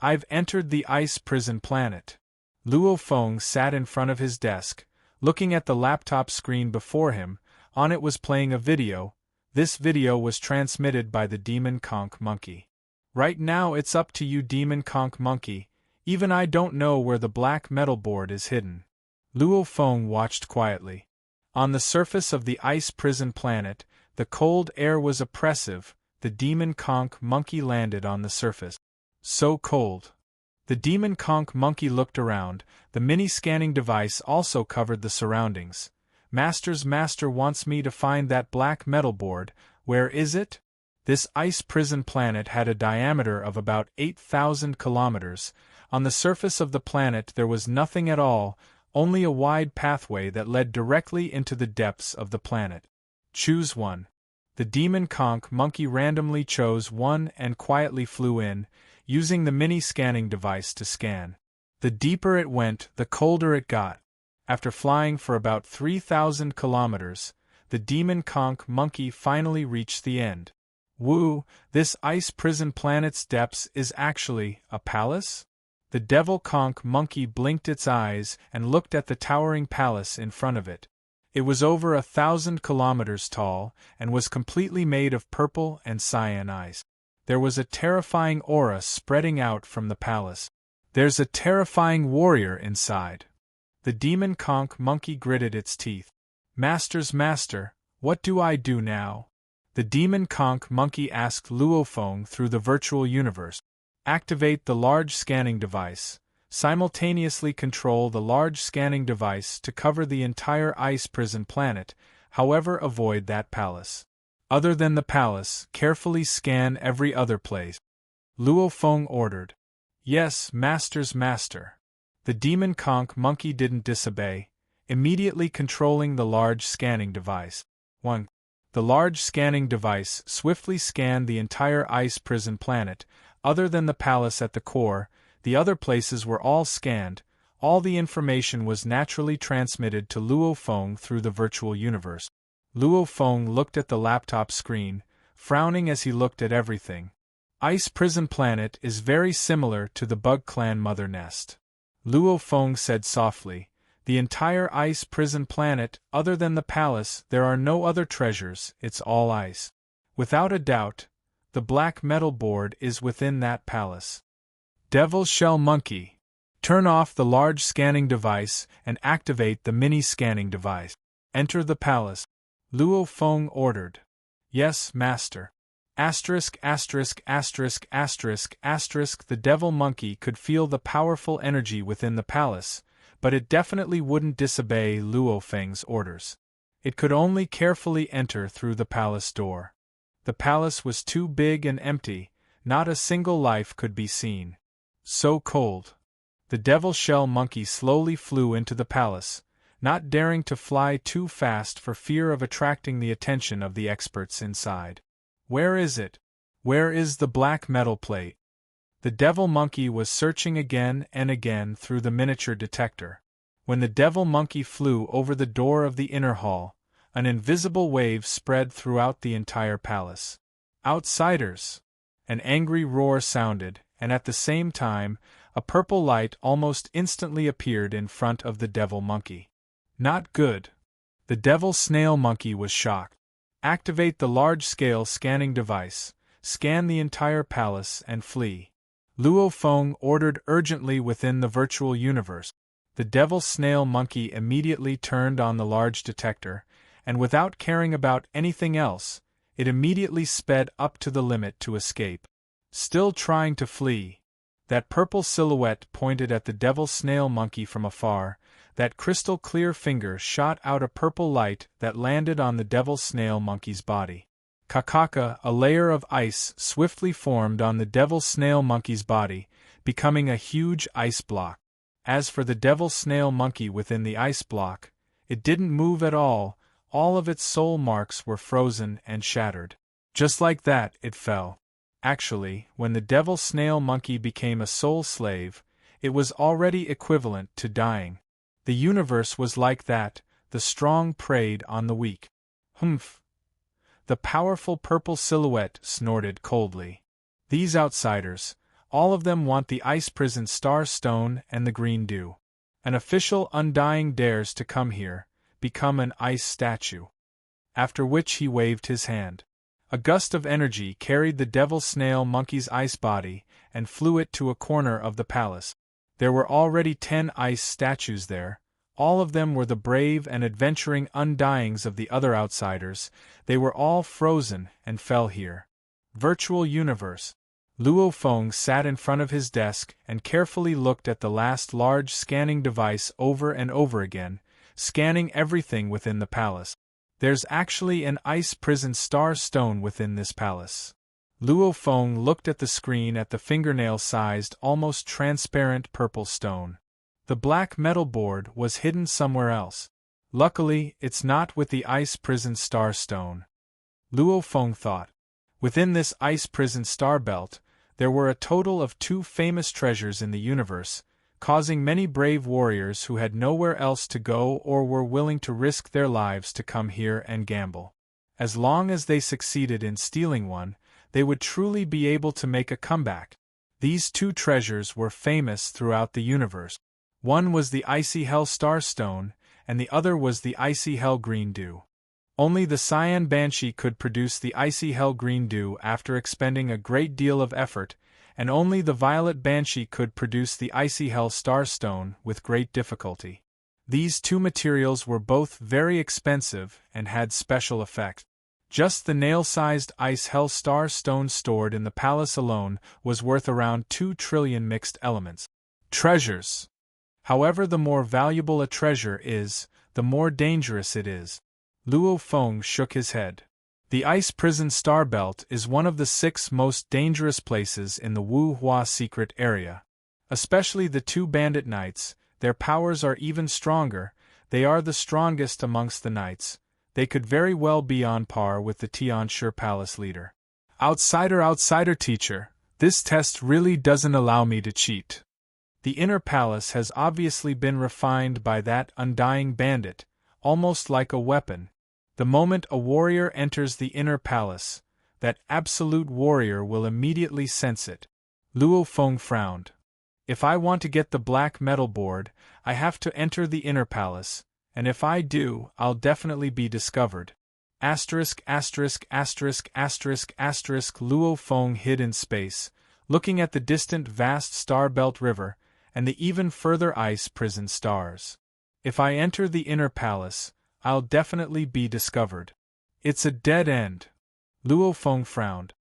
I've entered the ice prison planet. Luo Feng sat in front of his desk, looking at the laptop screen before him. On it was playing a video. This video was transmitted by the Demon Conch Monkey. Right now it's up to you, Demon Conch Monkey. Even I don't know where the black metal board is hidden. Luo Feng watched quietly. On the surface of the ice prison planet, the cold air was oppressive. The Demon Conch Monkey landed on the surface. So cold. The Demon Conch Monkey looked around. The mini-scanning device also covered the surroundings. Master's master wants me to find that black metal board. Where is it? This ice prison planet had a diameter of about 8,000 kilometers. On the surface of the planet there was nothing at all, only a wide pathway that led directly into the depths of the planet. Choose one. The Demon Conch Monkey randomly chose one and quietly flew in, using the mini-scanning device to scan. The deeper it went, the colder it got. After flying for about 3,000 kilometers, the Demon Conch Monkey finally reached the end. Woo, this ice prison planet's depths is actually a palace? The Devil Conch Monkey blinked its eyes and looked at the towering palace in front of it. It was over 1,000 kilometers tall and was completely made of purple and cyan ice. There was a terrifying aura spreading out from the palace. There's a terrifying warrior inside. The Demon Conch Monkey gritted its teeth. Master's master, what do I do now? The Demon Conch Monkey asked Luo Feng through the virtual universe. Activate the large scanning device. Simultaneously control the large scanning device to cover the entire ice prison planet, however avoid that palace. Other than the palace, carefully scan every other place. Luo Feng ordered. Yes, master's master. The Demon Conch Monkey didn't disobey, immediately controlling the large scanning device. 1. The large scanning device swiftly scanned the entire ice prison planet. Other than the palace at the core, the other places were all scanned. All the information was naturally transmitted to Luo Feng through the virtual universe. Luo Feng looked at the laptop screen, frowning as he looked at everything. Ice prison planet is very similar to the Bug Clan mother nest. Luo Feng said softly, the entire ice prison planet, other than the palace, there are no other treasures, it's all ice. Without a doubt, the black metal board is within that palace. Devil Shell Monkey. Turn off the large scanning device and activate the mini-scanning device. Enter the palace. Luo Feng ordered. Yes, master. Asterisk, asterisk, asterisk, asterisk, asterisk. The devil monkey could feel the powerful energy within the palace, but it definitely wouldn't disobey Luo Feng's orders. It could only carefully enter through the palace door. The palace was too big and empty, not a single life could be seen. So cold. The devil shell monkey slowly flew into the palace, not daring to fly too fast for fear of attracting the attention of the experts inside. Where is it? Where is the black metal plate? The devil monkey was searching again and again through the miniature detector. When the devil monkey flew over the door of the inner hall, an invisible wave spread throughout the entire palace. Outsiders! An angry roar sounded, and at the same time, a purple light almost instantly appeared in front of the devil monkey. Not good. The devil snail monkey was shocked. Activate the large-scale scanning device, scan the entire palace and flee. Luo Feng ordered urgently within the virtual universe. The devil snail monkey immediately turned on the large detector, and without caring about anything else, it immediately sped up to the limit to escape. Still trying to flee. That purple silhouette pointed at the devil snail monkey from afar. That crystal-clear finger shot out a purple light that landed on the devil snail monkey's body. Kakaka, a layer of ice swiftly formed on the devil snail monkey's body, becoming a huge ice block. As for the devil snail monkey within the ice block, it didn't move at all of its soul marks were frozen and shattered. Just like that, it fell. Actually, when the devil snail monkey became a soul slave, it was already equivalent to dying. The universe was like that, the strong preyed on the weak. Humph! The powerful purple silhouette snorted coldly. These outsiders, all of them want the ice prison star stone and the green dew. An official undying dares to come here, become an ice statue. after which he waved his hand. A gust of energy carried the devil snail monkey's ice body and flew it to a corner of the palace. There were already 10 ice statues there. All of them were the brave and adventuring undyings of the other outsiders. They were all frozen and fell here. Virtual universe. Luo Feng sat in front of his desk and carefully looked at the last large scanning device over and over again, scanning everything within the palace. There's actually an ice prison star stone within this palace. Luo Feng looked at the screen at the fingernail-sized, almost transparent purple stone. The black metal board was hidden somewhere else. Luckily, it's not with the ice prison star stone. Luo Feng thought. Within this ice prison star belt, there were a total of 2 famous treasures in the universe, causing many brave warriors who had nowhere else to go or were willing to risk their lives to come here and gamble. As long as they succeeded in stealing one, they would truly be able to make a comeback. These 2 treasures were famous throughout the universe. One was the Icy Hell Star Stone, and the other was the Icy Hell Green Dew. Only the Cyan Banshee could produce the Icy Hell Green Dew after expending a great deal of effort, and only the Violet Banshee could produce the Icy Hell Star Stone with great difficulty. These 2 materials were both very expensive and had special effect. Just the nail-sized Ice Hell Star Stone stored in the palace alone was worth around 2 trillion mixed elements. Treasures. However, the more valuable a treasure is, the more dangerous it is. Luo Feng shook his head. The ice prison star belt is one of the 6 most dangerous places in the Wu Hua secret area. Especially the 2 bandit knights, their powers are even stronger. They are the strongest amongst the knights. They could very well be on par with the Tianshi Palace leader. Outsider teacher, this test really doesn't allow me to cheat. The inner palace has obviously been refined by that undying bandit, almost like a weapon. The moment a warrior enters the inner palace, that absolute warrior will immediately sense it. Luo Feng frowned. If I want to get the black metal board, I have to enter the inner palace, and if I do, I'll definitely be discovered. Luo Feng hid in space, looking at the distant vast star belt river, and the even further ice prison stars. If I enter the inner palace, I'll definitely be discovered. It's a dead end. Luo Feng frowned.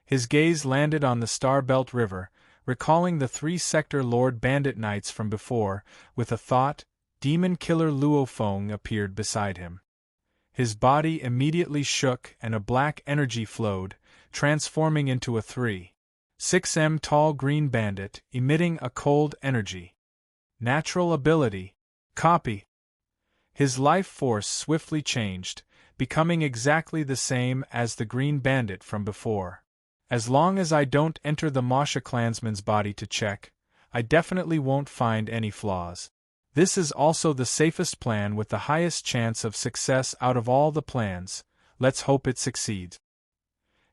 His gaze landed on the Star Belt River, recalling the 3-sector Lord Bandit Knights from before. With a thought, Demon Killer Luo Feng appeared beside him. His body immediately shook and a black energy flowed, transforming into a 3.6 tall green bandit, emitting a cold energy. Natural ability. Copy. His life force swiftly changed, becoming exactly the same as the Green Bandit from before. As long as I don't enter the Masha clansman's body to check, I definitely won't find any flaws. This is also the safest plan with the highest chance of success out of all the plans. Let's hope it succeeds.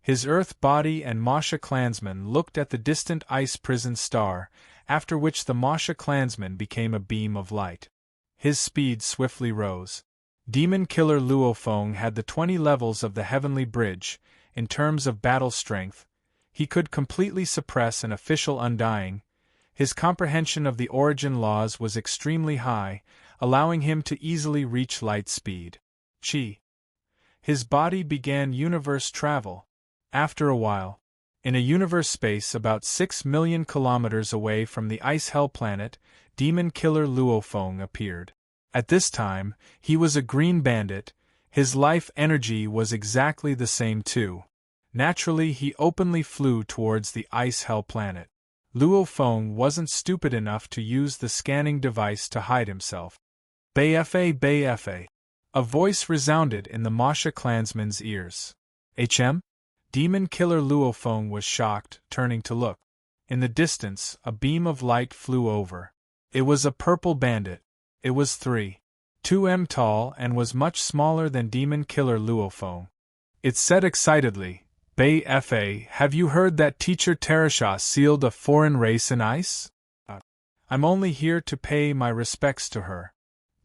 His Earth body and Masha clansman looked at the distant ice prison star, after which the Masha clansman became a beam of light. His speed swiftly rose. Demon Killer Luo Feng had the 20 levels of the Heavenly Bridge. In terms of battle strength, he could completely suppress an official undying. His comprehension of the origin laws was extremely high, allowing him to easily reach light speed. His body began universe travel. After a while, in a universe space about 6 million kilometers away from the Ice Hell planet, Demon Killer Luo Feng appeared. At this time, he was a green bandit. His life energy was exactly the same too. Naturally, he openly flew towards the Ice Hell planet. Luo Feng wasn't stupid enough to use the scanning device to hide himself. Bfa. A voice resounded in the Masha clansman's ears. HM? Demon Killer Luo Feng was shocked, turning to look. In the distance, a beam of light flew over. It was a purple bandit. It was 3.2 tall and was much smaller than Demon Killer Luo Feng. It said excitedly, Bfa, have you heard that teacher Terasha sealed a foreign race in ice? I'm only here to pay my respects to her.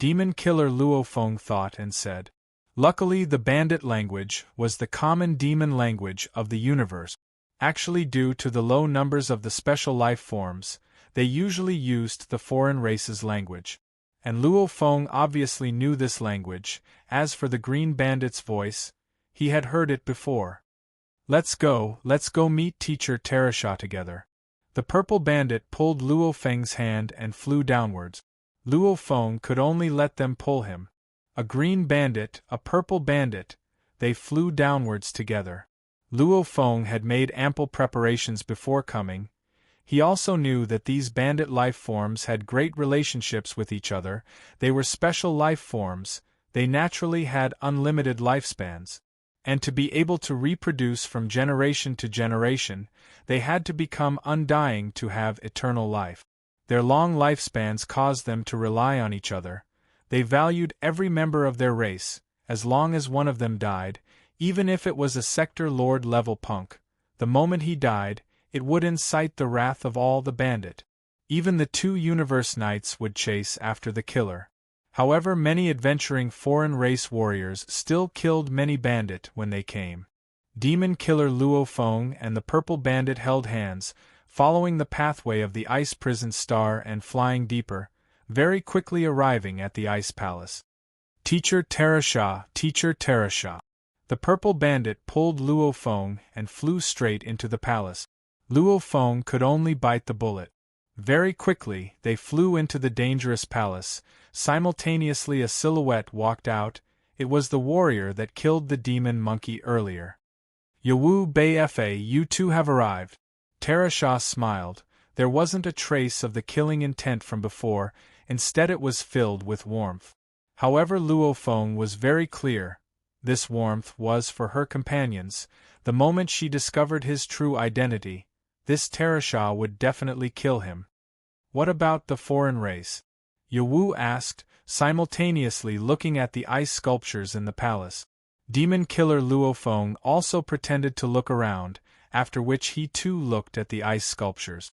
Demon Killer Luo Feng thought and said. Luckily, the bandit language was the common demon language of the universe. Actually, due to the low numbers of the special life forms, they usually used the foreign race's language. And Luo Feng obviously knew this language. As for the green bandit's voice, he had heard it before. Let's go meet Teacher Terasha together. The purple bandit pulled Luo Feng's hand and flew downwards. Luo Feng could only let them pull him. A green bandit, a purple bandit, they flew downwards together. Luo Feng had made ample preparations before coming. He also knew that these bandit life forms had great relationships with each other. They were special life forms, they naturally had unlimited lifespans. And to be able to reproduce from generation to generation, they had to become undying to have eternal life. Their long lifespans caused them to rely on each other. They valued every member of their race, as long as one of them died, even if it was a sector lord level punk. The moment he died, it would incite the wrath of all the bandit. Even the 2 universe knights would chase after the killer. However, many adventuring foreign race warriors still killed many bandit when they came. Demon killer Luo Feng and the purple bandit held hands, following the pathway of the ice prison star and flying deeper, very quickly arriving at the ice palace. Teacher Terasha, Teacher Terasha. The purple bandit pulled Luo Feng and flew straight into the palace. Luo Feng could only bite the bullet. Very quickly, they flew into the dangerous palace. Simultaneously, a silhouette walked out. It was the warrior that killed the demon monkey earlier. Yawu Bei Fa, you two have arrived. Terasha smiled. There wasn't a trace of the killing intent from before, instead it was filled with warmth. However, Luo Feng was very clear. This warmth was for her companions. The moment she discovered his true identity, this Terasha would definitely kill him. What about the foreign race? Yawu asked, simultaneously looking at the ice sculptures in the palace. Demon killer Luo Feng also pretended to look around, after which he too looked at the ice sculptures.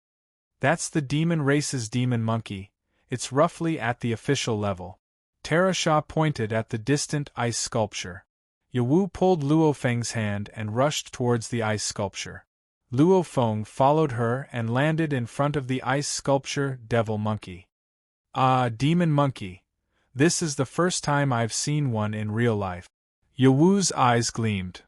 That's the demon race's demon monkey. It's roughly at the official level. Terasha pointed at the distant ice sculpture. Yawu pulled Luo Feng's hand and rushed towards the ice sculpture. Luo Feng followed her and landed in front of the ice sculpture devil monkey. Ah, demon monkey. This is the first time I've seen one in real life. Yawu's eyes gleamed.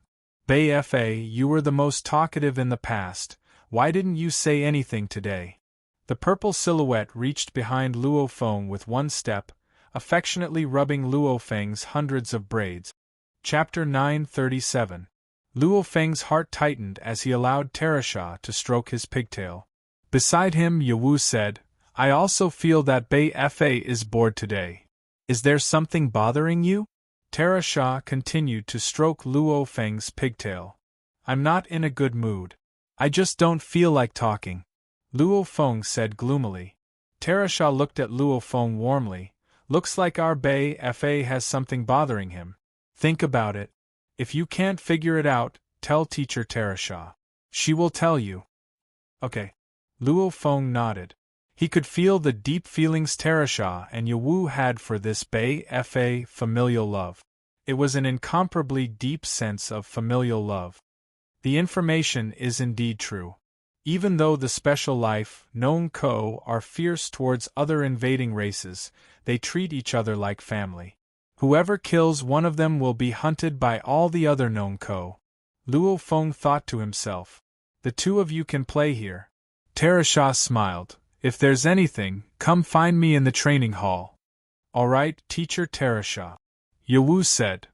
Bei Fa, you were the most talkative in the past. Why didn't you say anything today? The purple silhouette reached behind Luo Feng with one step, affectionately rubbing Luo Feng's hundreds of braids. Chapter 937. Luo Feng's heart tightened as he allowed Terasha to stroke his pigtail. Beside him, Yawu said, I also feel that Bei Fa is bored today. Is there something bothering you? Terasha continued to stroke Luo Feng's pigtail. I'm not in a good mood. I just don't feel like talking. Luo Feng said gloomily. Terasha looked at Luo Feng warmly. Looks like our Bei Fa has something bothering him. Think about it. If you can't figure it out, tell Teacher Terasha. She will tell you. Okay. Luo Feng nodded. He could feel the deep feelings Terasha and Yawu had for this Bei Fa familial love. It was an incomparably deep sense of familial love. The information is indeed true. Even though the special life, known Ko, are fierce towards other invading races, they treat each other like family. Whoever kills one of them will be hunted by all the other known Ko. Luo Feng thought to himself. The two of you can play here. Terasha smiled. If there's anything, come find me in the training hall. All right, Teacher Terasha. Yawu said.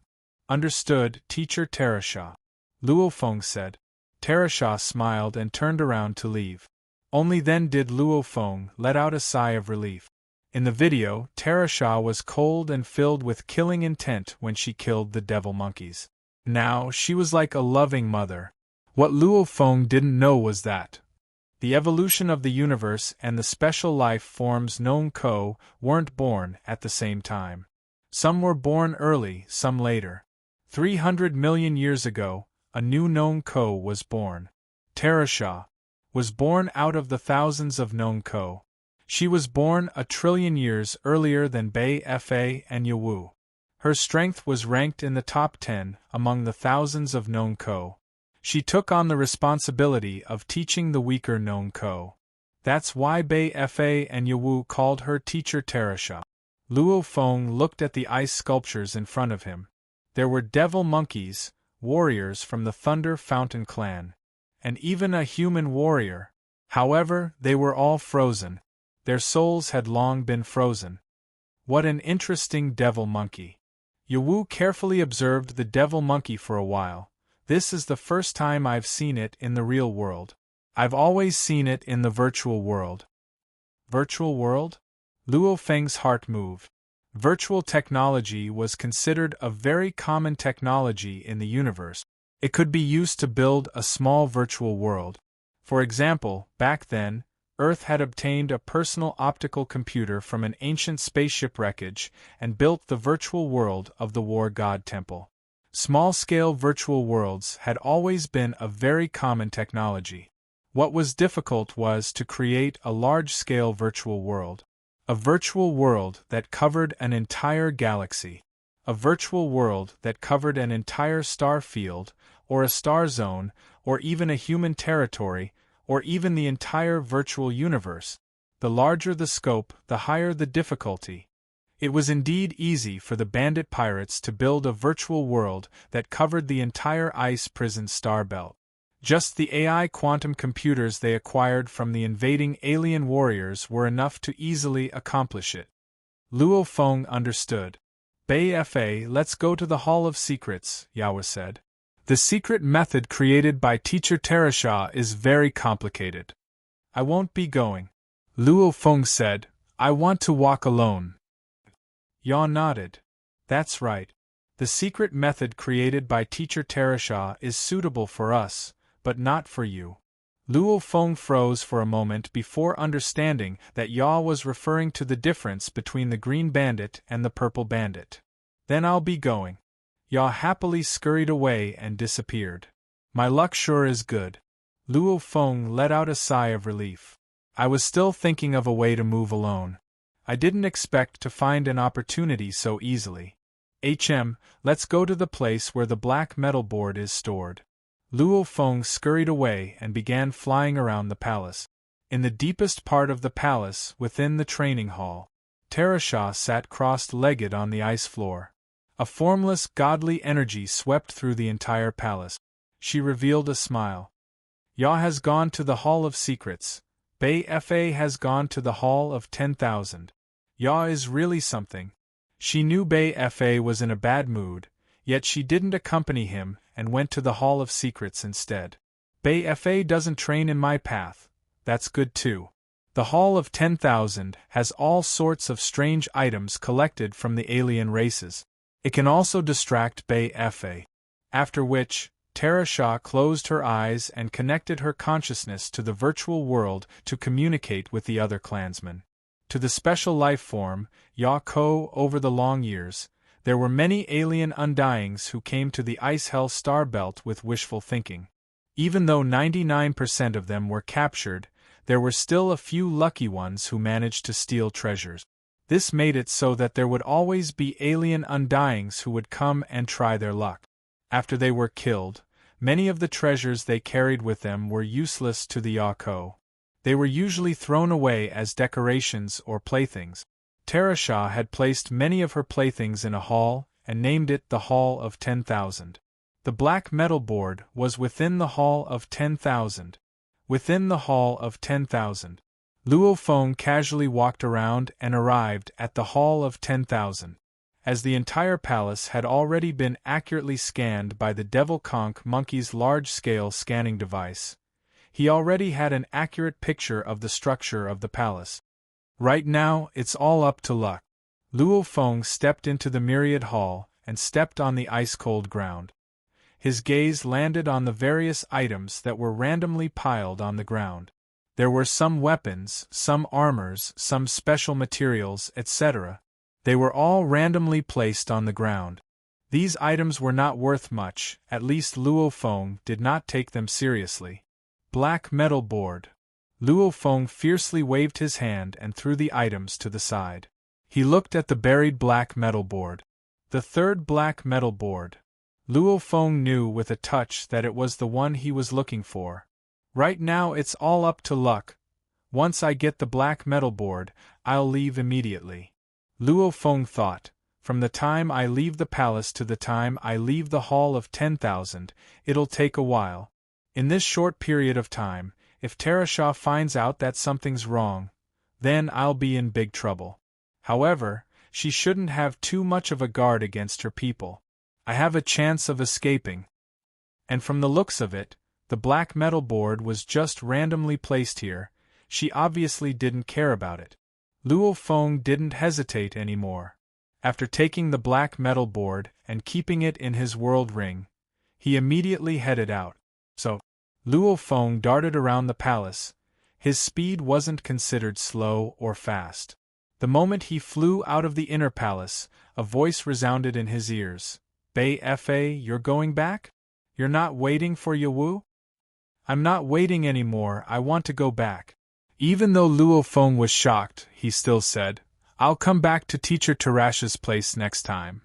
Understood, Teacher Terasha. Luo Feng said. Terasha smiled and turned around to leave. Only then did Luo Feng let out a sigh of relief. In the video, Terasha was cold and filled with killing intent when she killed the devil monkeys. Now, she was like a loving mother. What Luo Feng didn't know was that the evolution of the universe and the special life forms known Ko weren't born at the same time. Some were born early, some later. 300 million years ago, a new known Ko was born. Terasha was born out of the thousands of known Ko. She was born 1 trillion years earlier than Bei Fa and Yawu. Her strength was ranked in the top 10 among the thousands of known ko. She took on the responsibility of teaching the weaker known ko. That's why Bei Fa and Yawu called her Teacher Terasha. Luo Feng looked at the ice sculptures in front of him. There were devil monkeys, warriors from the Thunder Fountain clan, and even a human warrior. However, they were all frozen. Their souls had long been frozen. What an interesting devil monkey. Yawu carefully observed the devil monkey for a while. This is the first time I've seen it in the real world. I've always seen it in the virtual world. Virtual world? Luo Feng's heart moved. Virtual technology was considered a very common technology in the universe. It could be used to build a small virtual world. For example, back then, Earth had obtained a personal optical computer from an ancient spaceship wreckage and built the virtual world of the War God Temple. Small-scale virtual worlds had always been a very common technology. What was difficult was to create a large-scale virtual world. A virtual world that covered an entire galaxy. A virtual world that covered an entire star field, or a star zone, or even a human territory, or even the entire virtual universe. The larger the scope, the higher the difficulty. It was indeed easy for the bandit pirates to build a virtual world that covered the entire ice prison star belt. Just the AI quantum computers they acquired from the invading alien warriors were enough to easily accomplish it. Luo Feng understood. Bei Fa, let's go to the Hall of Secrets, Yawa said. The secret method created by Teacher Terasha is very complicated. I won't be going. Luo Feng said, I want to walk alone. Ya nodded. That's right. The secret method created by Teacher Terasha is suitable for us, but not for you. Luo Feng froze for a moment before understanding that Ya was referring to the difference between the green bandit and the purple bandit. Then I'll be going. Ya happily scurried away and disappeared. My luck sure is good. Luo Feng let out a sigh of relief. I was still thinking of a way to move alone. I didn't expect to find an opportunity so easily. Let's go to the place where the black metal board is stored. Luo Feng scurried away and began flying around the palace. In the deepest part of the palace, within the training hall, Terasha sat crossed-legged on the ice floor. A formless, godly energy swept through the entire palace. She revealed a smile. Ya has gone to the Hall of Secrets. Bei Fa has gone to the Hall of 10,000. Ya is really something. She knew Bei Fa was in a bad mood, yet she didn't accompany him and went to the Hall of Secrets instead. Bei Fa doesn't train in my path. That's good too. The Hall of 10,000 has all sorts of strange items collected from the alien races. It can also distract Bei Fa. After which, Terasha closed her eyes and connected her consciousness to the virtual world to communicate with the other clansmen. To the special life form, Ya-Ko, over the long years, there were many alien undyings who came to the Ice Hell Star Belt with wishful thinking. Even though 99% of them were captured, there were still a few lucky ones who managed to steal treasures. This made it so that there would always be alien undyings who would come and try their luck. After they were killed, many of the treasures they carried with them were useless to the Ya-Ko. They were usually thrown away as decorations or playthings. Terasha had placed many of her playthings in a hall and named it the Hall of 10,000. The black metal board was within the Hall of 10,000. Within the Hall of 10,000. Luo Feng casually walked around and arrived at the Hall of 10,000. As the entire palace had already been accurately scanned by the Devil Conch Monkey's large-scale scanning device, he already had an accurate picture of the structure of the palace. Right now, it's all up to luck. Luo Feng stepped into the myriad hall and stepped on the ice-cold ground. His gaze landed on the various items that were randomly piled on the ground. There were some weapons, some armors, some special materials, etc. They were all randomly placed on the ground. These items were not worth much, at least Luo Feng did not take them seriously. Black metal board. Luo Feng fiercely waved his hand and threw the items to the side. He looked at the buried black metal board. The third black metal board. Luo Feng knew with a touch that it was the one he was looking for. Right now it's all up to luck. Once I get the black metal board, I'll leave immediately. Luo Feng thought, from the time I leave the palace to the time I leave the Hall of 10,000, it'll take a while. In this short period of time, if Terasha finds out that something's wrong, then I'll be in big trouble. However, she shouldn't have too much of a guard against her people. I have a chance of escaping. And from the looks of it, the black metal board was just randomly placed here. She obviously didn't care about it. Luo Feng didn't hesitate anymore. After taking the black metal board and keeping it in his world ring, he immediately headed out. So, Luo Feng darted around the palace. His speed wasn't considered slow or fast. The moment he flew out of the inner palace, a voice resounded in his ears. Bei Fa, you're going back? You're not waiting for Yawu? I'm not waiting anymore, I want to go back. Even though Luo Feng was shocked, he still said, I'll come back to Teacher Tarash's place next time.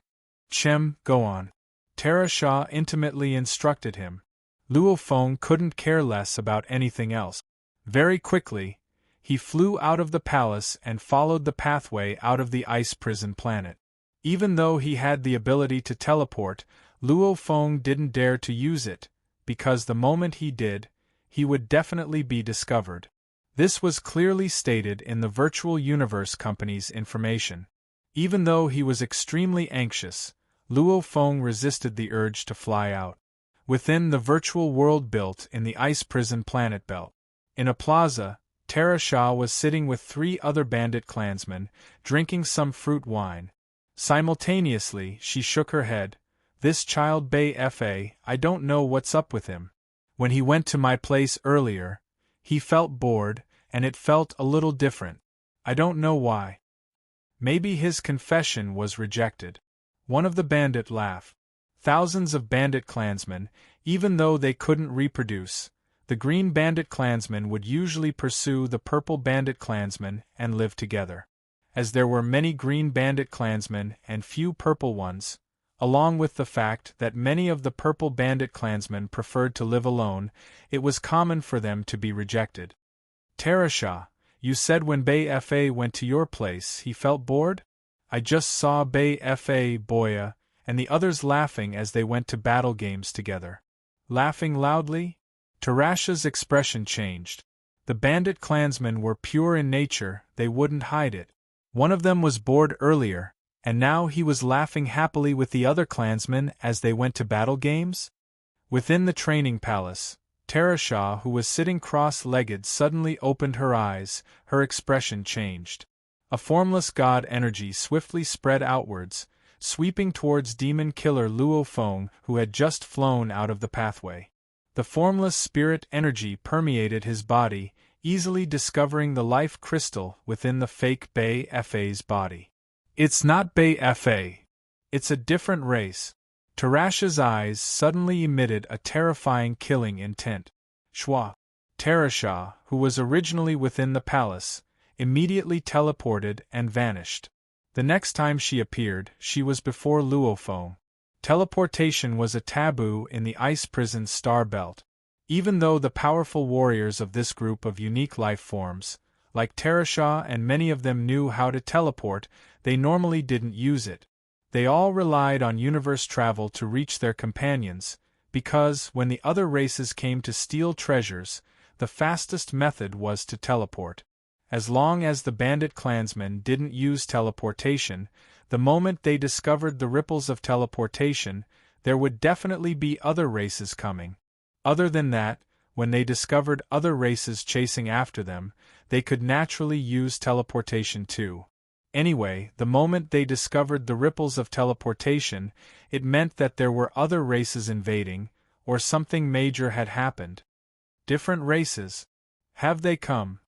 Chem, go on. Tarasha intimately instructed him. Luo Feng couldn't care less about anything else. Very quickly, he flew out of the palace and followed the pathway out of the ice prison planet. Even though he had the ability to teleport, Luo Feng didn't dare to use it, because the moment he did, he would definitely be discovered. This was clearly stated in the Virtual Universe Company's information. Even though he was extremely anxious, Luo Feng resisted the urge to fly out. Within the virtual world built in the ice prison planet belt, in a plaza, Terasha was sitting with 3 other bandit clansmen, drinking some fruit wine. Simultaneously, she shook her head. This child Bei Fa, I don't know what's up with him. When he went to my place earlier, he felt bored, and it felt a little different. I don't know why. Maybe his confession was rejected. One of the bandit laughed. Thousands of bandit clansmen, even though they couldn't reproduce, the green bandit clansmen would usually pursue the purple bandit clansmen and live together. As there were many green bandit clansmen and few purple ones, along with the fact that many of the purple bandit clansmen preferred to live alone, it was common for them to be rejected. Terasha, you said when Bei Fa went to your place he felt bored? I just saw Bei Fa, Boya, and the others laughing as they went to battle games together. Laughing loudly? Tarasha's expression changed. The bandit clansmen were pure in nature, they wouldn't hide it. One of them was bored earlier, and now he was laughing happily with the other clansmen as they went to battle games? Within the training palace, Tarasha, who was sitting cross-legged, suddenly opened her eyes, her expression changed. A formless god energy swiftly spread outwards, sweeping towards demon killer Luo Feng, who had just flown out of the pathway. The formless spirit energy permeated his body, easily discovering the life crystal within the fake Bei Fa's body. It's not Bei Fa. It's a different race. Tarasha's eyes suddenly emitted a terrifying killing intent. Shwa. Tarasha, who was originally within the palace, immediately teleported and vanished. The next time she appeared, she was before Luo Feng. Teleportation was a taboo in the ice prison star belt. Even though the powerful warriors of this group of unique life forms, like Tarasha and many of them knew how to teleport, they normally didn't use it. They all relied on universe travel to reach their companions, because when the other races came to steal treasures, the fastest method was to teleport. As long as the bandit clansmen didn't use teleportation, the moment they discovered the ripples of teleportation, there would definitely be other races coming. Other than that, when they discovered other races chasing after them, they could naturally use teleportation too. Anyway, the moment they discovered the ripples of teleportation, it meant that there were other races invading, or something major had happened. Different races. Have they come?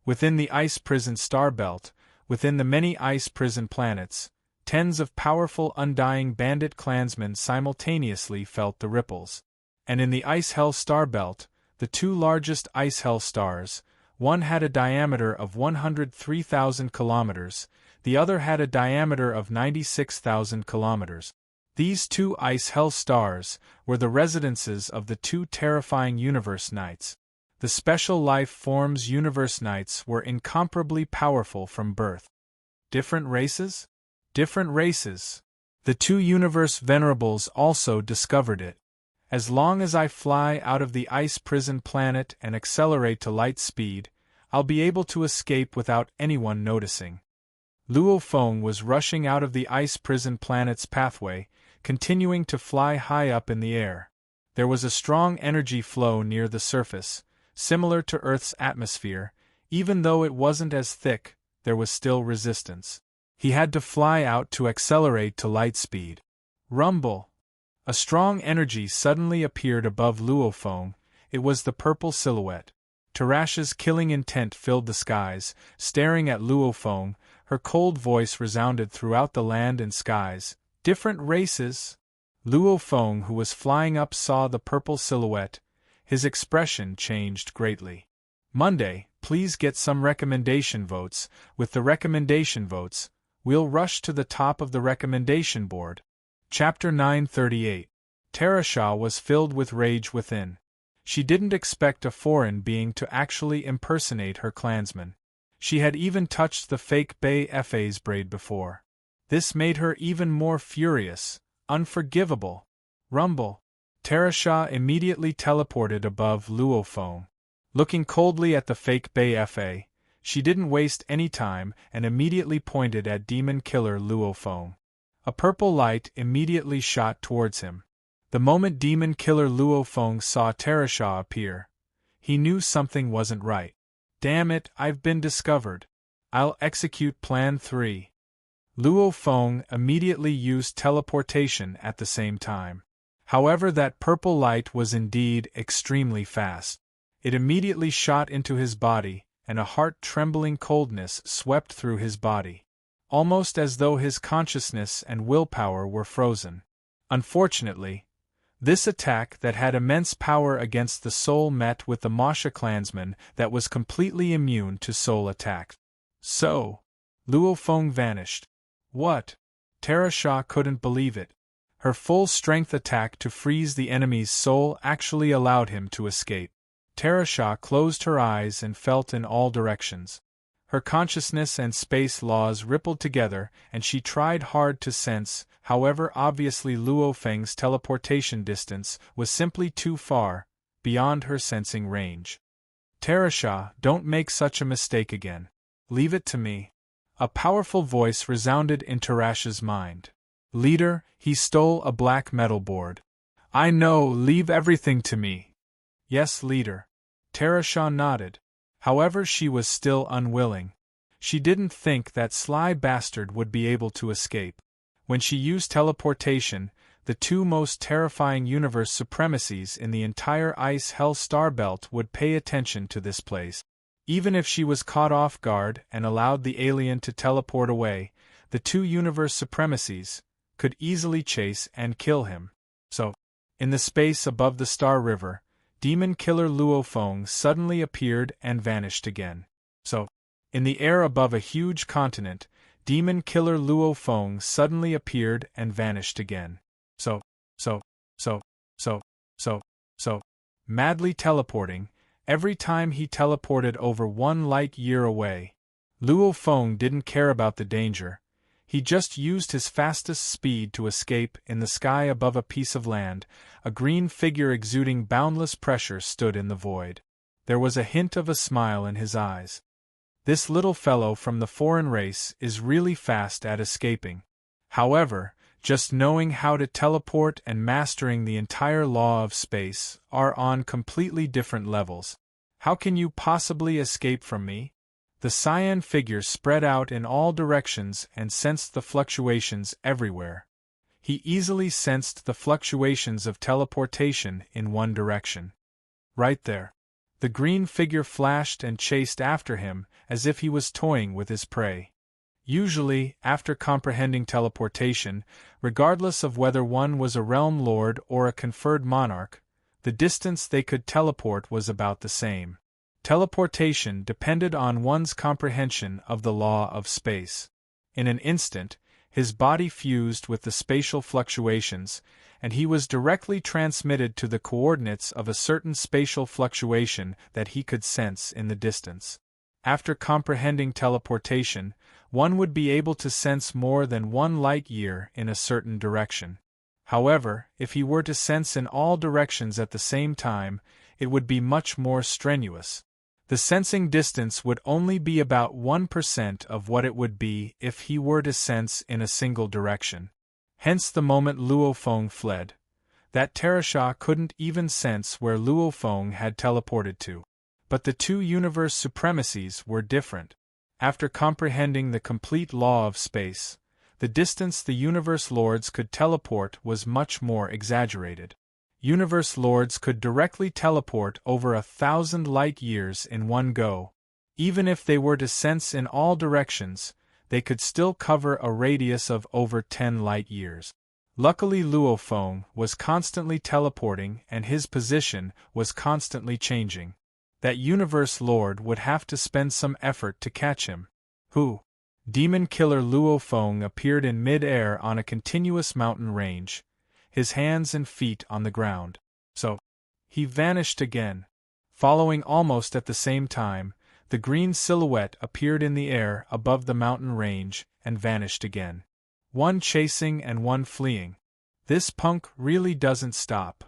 Within the ice prison star belt, within the many ice prison planets, tens of powerful undying bandit clansmen simultaneously felt the ripples. And in the ice hell star belt, the 2 largest ice hell stars, one had a diameter of 103,000 kilometers, the other had a diameter of 96,000 kilometers. These two ice hell stars were the residences of the two terrifying universe knights. The special life forms universe knights were incomparably powerful from birth. Different races? Different races. The two universe venerables also discovered it. As long as I fly out of the ice prison planet and accelerate to light speed, I'll be able to escape without anyone noticing. Luo Feng was rushing out of the ice prison planet's pathway, continuing to fly high up in the air. There was a strong energy flow near the surface, similar to Earth's atmosphere. Even though it wasn't as thick, there was still resistance. He had to fly out to accelerate to light speed. Rumble! A strong energy suddenly appeared above Luo Feng. It was the purple silhouette. Tarasha's killing intent filled the skies. Staring at Luo Feng, her cold voice resounded throughout the land and skies. Different races? Luo Feng, who was flying up, saw the purple silhouette. His expression changed greatly. Monday, please get some recommendation votes. With the recommendation votes, we'll rush to the top of the recommendation board. Chapter 938. Tarasha was filled with rage within. She didn't expect a foreign being to actually impersonate her clansman. She had even touched the fake Bei Fa's braid before. This made her even more furious, unforgivable. Rumble! Tarasha immediately teleported above Luo Feng. Looking coldly at the fake Bei Fa, she didn't waste any time and immediately pointed at demon killer Luo Feng. A purple light immediately shot towards him. The moment demon killer Luo Feng saw Tarasha appear, he knew something wasn't right. Damn it, I've been discovered. I'll execute Plan 3. Luo Feng immediately used teleportation at the same time. However, that purple light was indeed extremely fast. It immediately shot into his body, and a heart-trembling coldness swept through his body, almost as though his consciousness and willpower were frozen. Unfortunately, this attack that had immense power against the soul met with the Masha clansman that was completely immune to soul attack. So, Luo Feng vanished. What? Tarasha couldn't believe it. Her full-strength attack to freeze the enemy's soul actually allowed him to escape. Tarasha closed her eyes and felt in all directions. Her consciousness and space laws rippled together, and she tried hard to sense. However, obviously Luo Feng's teleportation distance was simply too far, beyond her sensing range. Tarasha, don't make such a mistake again. Leave it to me. A powerful voice resounded in Tarasha's mind. Leader, he stole a black metal board. I know, leave everything to me. Yes, leader. Tarasha nodded. However, she was still unwilling. She didn't think that sly bastard would be able to escape. When she used teleportation, the two most terrifying universe supremacies in the entire ice hell star belt would pay attention to this place. Even if she was caught off guard and allowed the alien to teleport away, the two universe supremacies could easily chase and kill him. So, in the space above the Star River, demon killer Luo Feng suddenly appeared and vanished again. So, in the air above a huge continent, demon killer Luo Feng suddenly appeared and vanished again. So, madly teleporting, every time he teleported over 1 light-year away. Luo Feng didn't care about the danger. He just used his fastest speed to escape. In the sky above a piece of land, a green figure exuding boundless pressure stood in the void. There was a hint of a smile in his eyes. This little fellow from the foreign race is really fast at escaping. However, just knowing how to teleport and mastering the entire law of space are on completely different levels. How can you possibly escape from me? The cyan figure spread out in all directions and sensed the fluctuations everywhere. He easily sensed the fluctuations of teleportation in one direction. Right there. The green figure flashed and chased after him as if he was toying with his prey. Usually, after comprehending teleportation, regardless of whether one was a realm lord or a conferred monarch, the distance they could teleport was about the same. Teleportation depended on one's comprehension of the law of space. In an instant, his body fused with the spatial fluctuations, and he was directly transmitted to the coordinates of a certain spatial fluctuation that he could sense in the distance. After comprehending teleportation, one would be able to sense more than 1 light-year in a certain direction. However, if he were to sense in all directions at the same time, it would be much more strenuous. The sensing distance would only be about 1% of what it would be if he were to sense in a single direction. Hence the moment Luo Feng fled, that Terasha couldn't even sense where Luo Feng had teleported to. But the two universe supremacies were different. After comprehending the complete law of space, the distance the universe lords could teleport was much more exaggerated. Universe lords could directly teleport over 1,000 light-years in one go. Even if they were to sense in all directions, they could still cover a radius of over 10 light-years. Luckily Luo Feng was constantly teleporting and his position was constantly changing. That universe lord would have to spend some effort to catch him. Who? Demon killer Luo Feng appeared in mid-air on a continuous mountain range, his hands and feet on the ground. So, he vanished again. Following almost at the same time, the green silhouette appeared in the air above the mountain range and vanished again. One chasing and one fleeing. This punk really doesn't stop.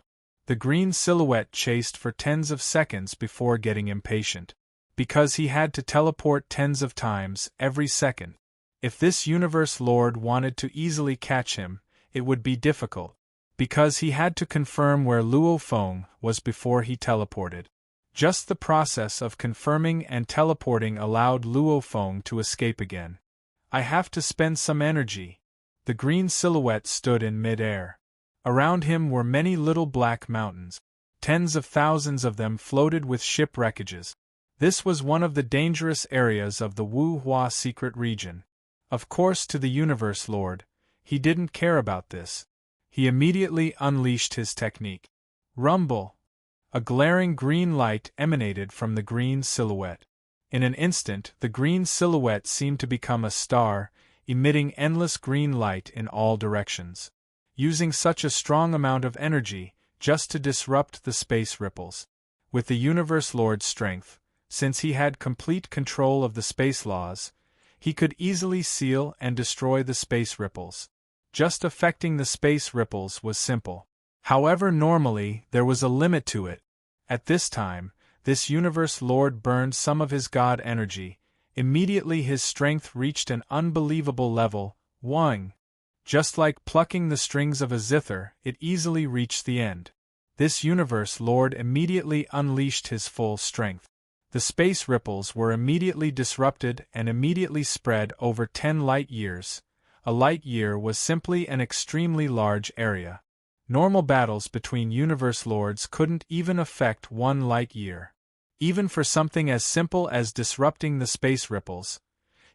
The green silhouette chased for tens of seconds before getting impatient. Because he had to teleport tens of times every second. If this universe lord wanted to easily catch him, it would be difficult. Because he had to confirm where Luo Feng was before he teleported. Just the process of confirming and teleporting allowed Luo Feng to escape again. I have to spend some energy. The green silhouette stood in mid-air. Around him were many little black mountains. Tens of thousands of them floated with ship wreckages. This was one of the dangerous areas of the Wu Hua secret region. Of course, to the Universe Lord, he didn't care about this. He immediately unleashed his technique. Rumble! A glaring green light emanated from the green silhouette. In an instant, the green silhouette seemed to become a star, emitting endless green light in all directions. Using such a strong amount of energy, just to disrupt the space ripples. With the Universe Lord's strength, since he had complete control of the space laws, he could easily seal and destroy the space ripples. Just affecting the space ripples was simple. However, normally, there was a limit to it. At this time, this Universe Lord burned some of his god energy. Immediately his strength reached an unbelievable level, wang. Just like plucking the strings of a zither, it easily reached the end. This Universe Lord immediately unleashed his full strength. The space ripples were immediately disrupted and immediately spread over 10 light-years. A light-year was simply an extremely large area. Normal battles between Universe Lords couldn't even affect 1 light-year. Even for something as simple as disrupting the space ripples,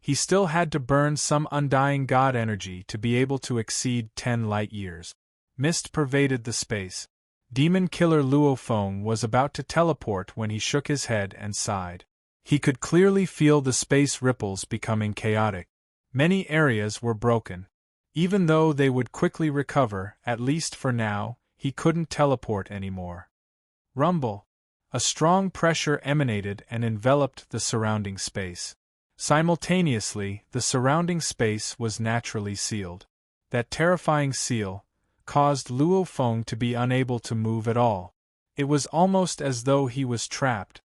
he still had to burn some undying god energy to be able to exceed 10 light-years. Mist pervaded the space. Demon killer Luo Feng was about to teleport when he shook his head and sighed. He could clearly feel the space ripples becoming chaotic. Many areas were broken. Even though they would quickly recover, at least for now, he couldn't teleport anymore. Rumble! A strong pressure emanated and enveloped the surrounding space. Simultaneously, the surrounding space was naturally sealed. That terrifying seal caused Luo Feng to be unable to move at all. It was almost as though he was trapped.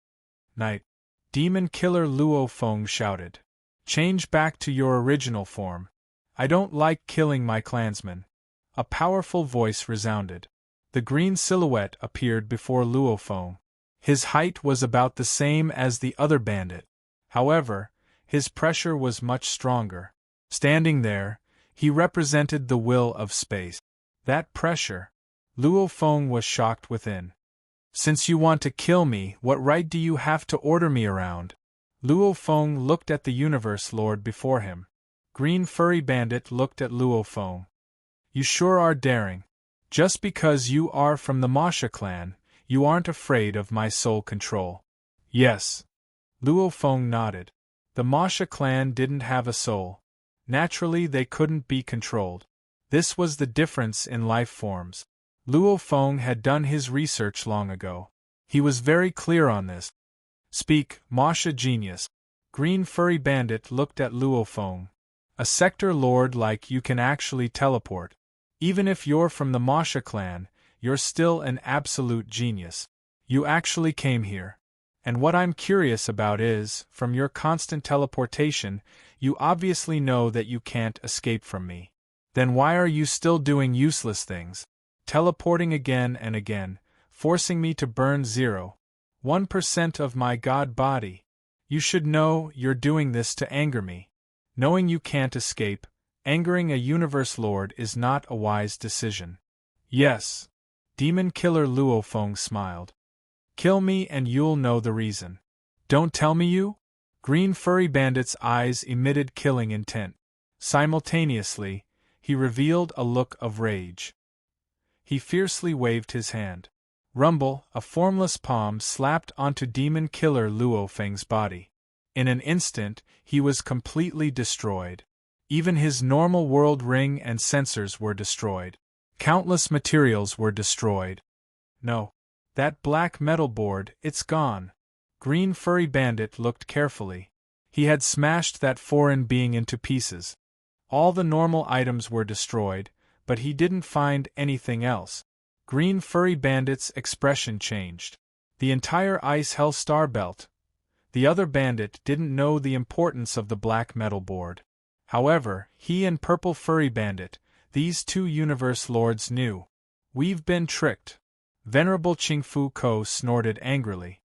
Night! Demon killer Luo Feng shouted. Change back to your original form. I don't like killing my clansmen. A powerful voice resounded. The green silhouette appeared before Luo Feng. His height was about the same as the other bandit. However, his pressure was much stronger. Standing there, he represented the will of space. That pressure. Luo Feng was shocked within. Since you want to kill me, what right do you have to order me around? Luo Feng looked at the Universe Lord before him. Green Furry Bandit looked at Luo Feng. You sure are daring. Just because you are from the Masha clan, you aren't afraid of my soul control. Yes. Luo Feng nodded. The Masha clan didn't have a soul. Naturally, they couldn't be controlled. This was the difference in life forms. Luo Feng had done his research long ago. He was very clear on this. Speak, Masha genius. Green Furry Bandit looked at Luo Feng. A sector lord like you can actually teleport. Even if you're from the Masha clan, you're still an absolute genius. You actually came here. And what I'm curious about is, from your constant teleportation, you obviously know that you can't escape from me. Then why are you still doing useless things? Teleporting again and again, forcing me to burn 0.1% of my god body. You should know you're doing this to anger me. Knowing you can't escape, angering a universe lord is not a wise decision. Yes. Demon Killer Luo Feng smiled. Kill me and you'll know the reason. Don't tell me you? Green Furry Bandit's eyes emitted killing intent. Simultaneously, he revealed a look of rage. He fiercely waved his hand. Rumble, a formless palm slapped onto Demon Killer Luo Feng's body. In an instant, he was completely destroyed. Even his normal world ring and sensors were destroyed. Countless materials were destroyed. No. That black metal board, it's gone. Green Furry Bandit looked carefully. He had smashed that foreign being into pieces. All the normal items were destroyed, but he didn't find anything else. Green Furry Bandit's expression changed. The entire Ice Hell Star Belt. The other bandit didn't know the importance of the black metal board. However, he and Purple Furry Bandit, these two universe lords, knew. We've been tricked. Venerable Qingfu Ko snorted angrily.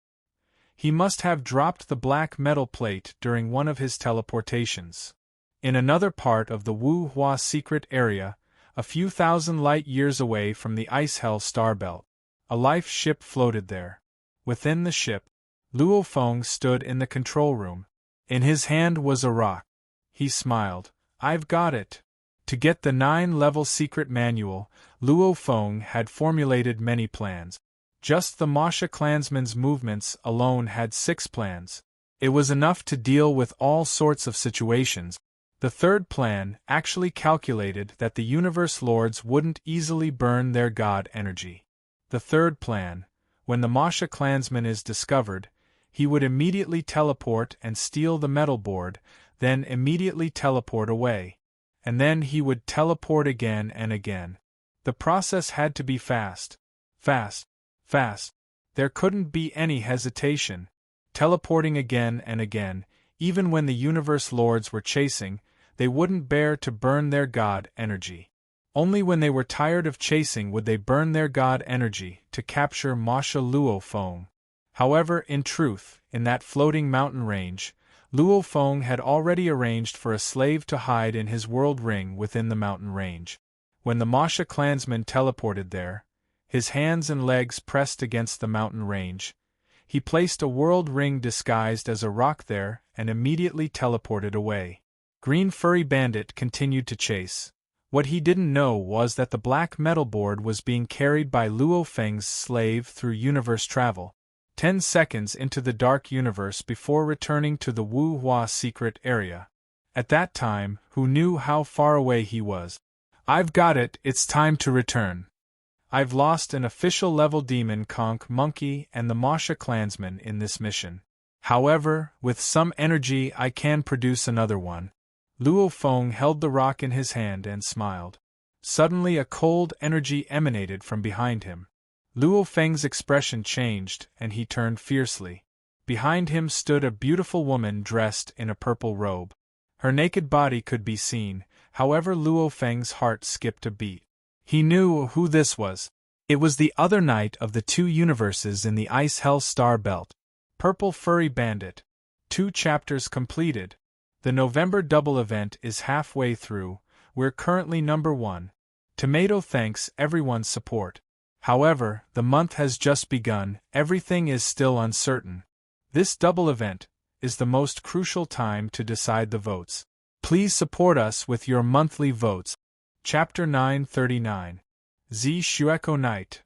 He must have dropped the black metal plate during one of his teleportations. In another part of the Wu Hua secret area, a few thousand light years away from the Ice Hell Star Belt, a life ship floated there. Within the ship, Luo Feng stood in the control room. In his hand was a rock. He smiled. I've got it. To get the 9-level secret manual, Luo Feng had formulated many plans. Just the Masha clansman's movements alone had 6 plans. It was enough to deal with all sorts of situations. The third plan actually calculated that the universe lords wouldn't easily burn their god energy. The third plan, when the Masha clansman is discovered, he would immediately teleport and steal the metal board, then immediately teleport away. And then he would teleport again and again. The process had to be fast. Fast. Fast. There couldn't be any hesitation. Teleporting again and again, even when the universe lords were chasing, they wouldn't bear to burn their god energy. Only when they were tired of chasing would they burn their god energy to capture Masha Luo Feng. However, in truth, in that floating mountain range, Luo Feng had already arranged for a slave to hide in his world ring within the mountain range. When the Masha clansman teleported there, his hands and legs pressed against the mountain range, he placed a world ring disguised as a rock there and immediately teleported away. Green Furry Bandit continued to chase. What he didn't know was that the black metal board was being carried by Luo Feng's slave through universe travel, 10 seconds into the dark universe before returning to the Wu Hua secret area. At that time, who knew how far away he was? I've got it, it's time to return. I've lost an official level demon conch monkey and the Masha clansman in this mission. However, with some energy I can produce another one. Luo Feng held the rock in his hand and smiled. Suddenly a cold energy emanated from behind him. Luo Feng's expression changed and he turned fiercely. Behind him stood a beautiful woman dressed in a purple robe. Her naked body could be seen, however Luo Feng's heart skipped a beat. He knew who this was. It was the other knight of the 2 universes in the Ice Hell Star Belt. Purple Furry Bandit. 2 chapters completed. The November double event is halfway through, we're currently number 1. Tomato thanks everyone's support. However, the month has just begun, everything is still uncertain. This double event is the most crucial time to decide the votes. Please support us with your monthly votes. Chapter 939. Zi Shueko Night.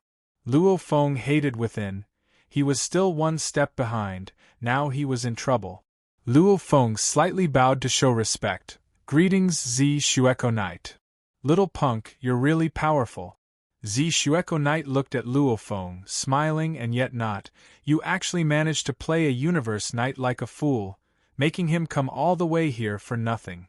Luo Feng hated within. He was still 1 step behind, now he was in trouble. Luo Feng slightly bowed to show respect. Greetings, Z Shueko Knight. Little punk, you're really powerful. Z Shueko Knight looked at Luo Feng, smiling and yet not. You actually managed to play a universe knight like a fool, making him come all the way here for nothing.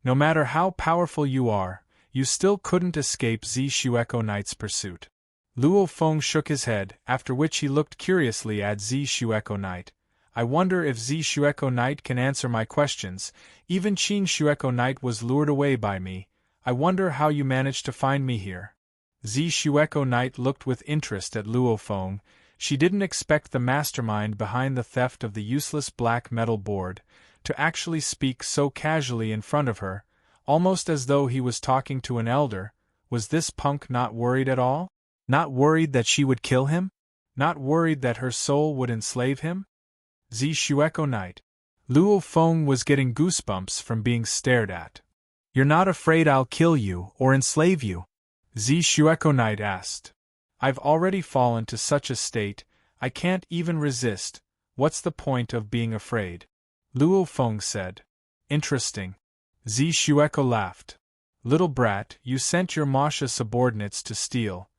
No matter how powerful you are, you still couldn't escape Z Shueko Knight's pursuit. Luo Feng shook his head, after which he looked curiously at Z Shueko Knight. I wonder if Z Shueko Knight can answer my questions. Even Qin Shueko Knight was lured away by me. I wonder how you managed to find me here. Z Shueko Knight looked with interest at Luo Feng. She didn't expect the mastermind behind the theft of the useless black metal board to actually speak so casually in front of her, almost as though he was talking to an elder. Was this punk not worried at all? Not worried that she would kill him? Not worried that her soul would enslave him? Z Shueko Knight. Luo Feng was getting goosebumps from being stared at. You're not afraid I'll kill you or enslave you? Z Shueko Knight asked. I've already fallen to such a state, I can't even resist. What's the point of being afraid? Luo Feng said. Interesting. Z Shueko laughed. Little brat, you sent your Masha subordinates to steal.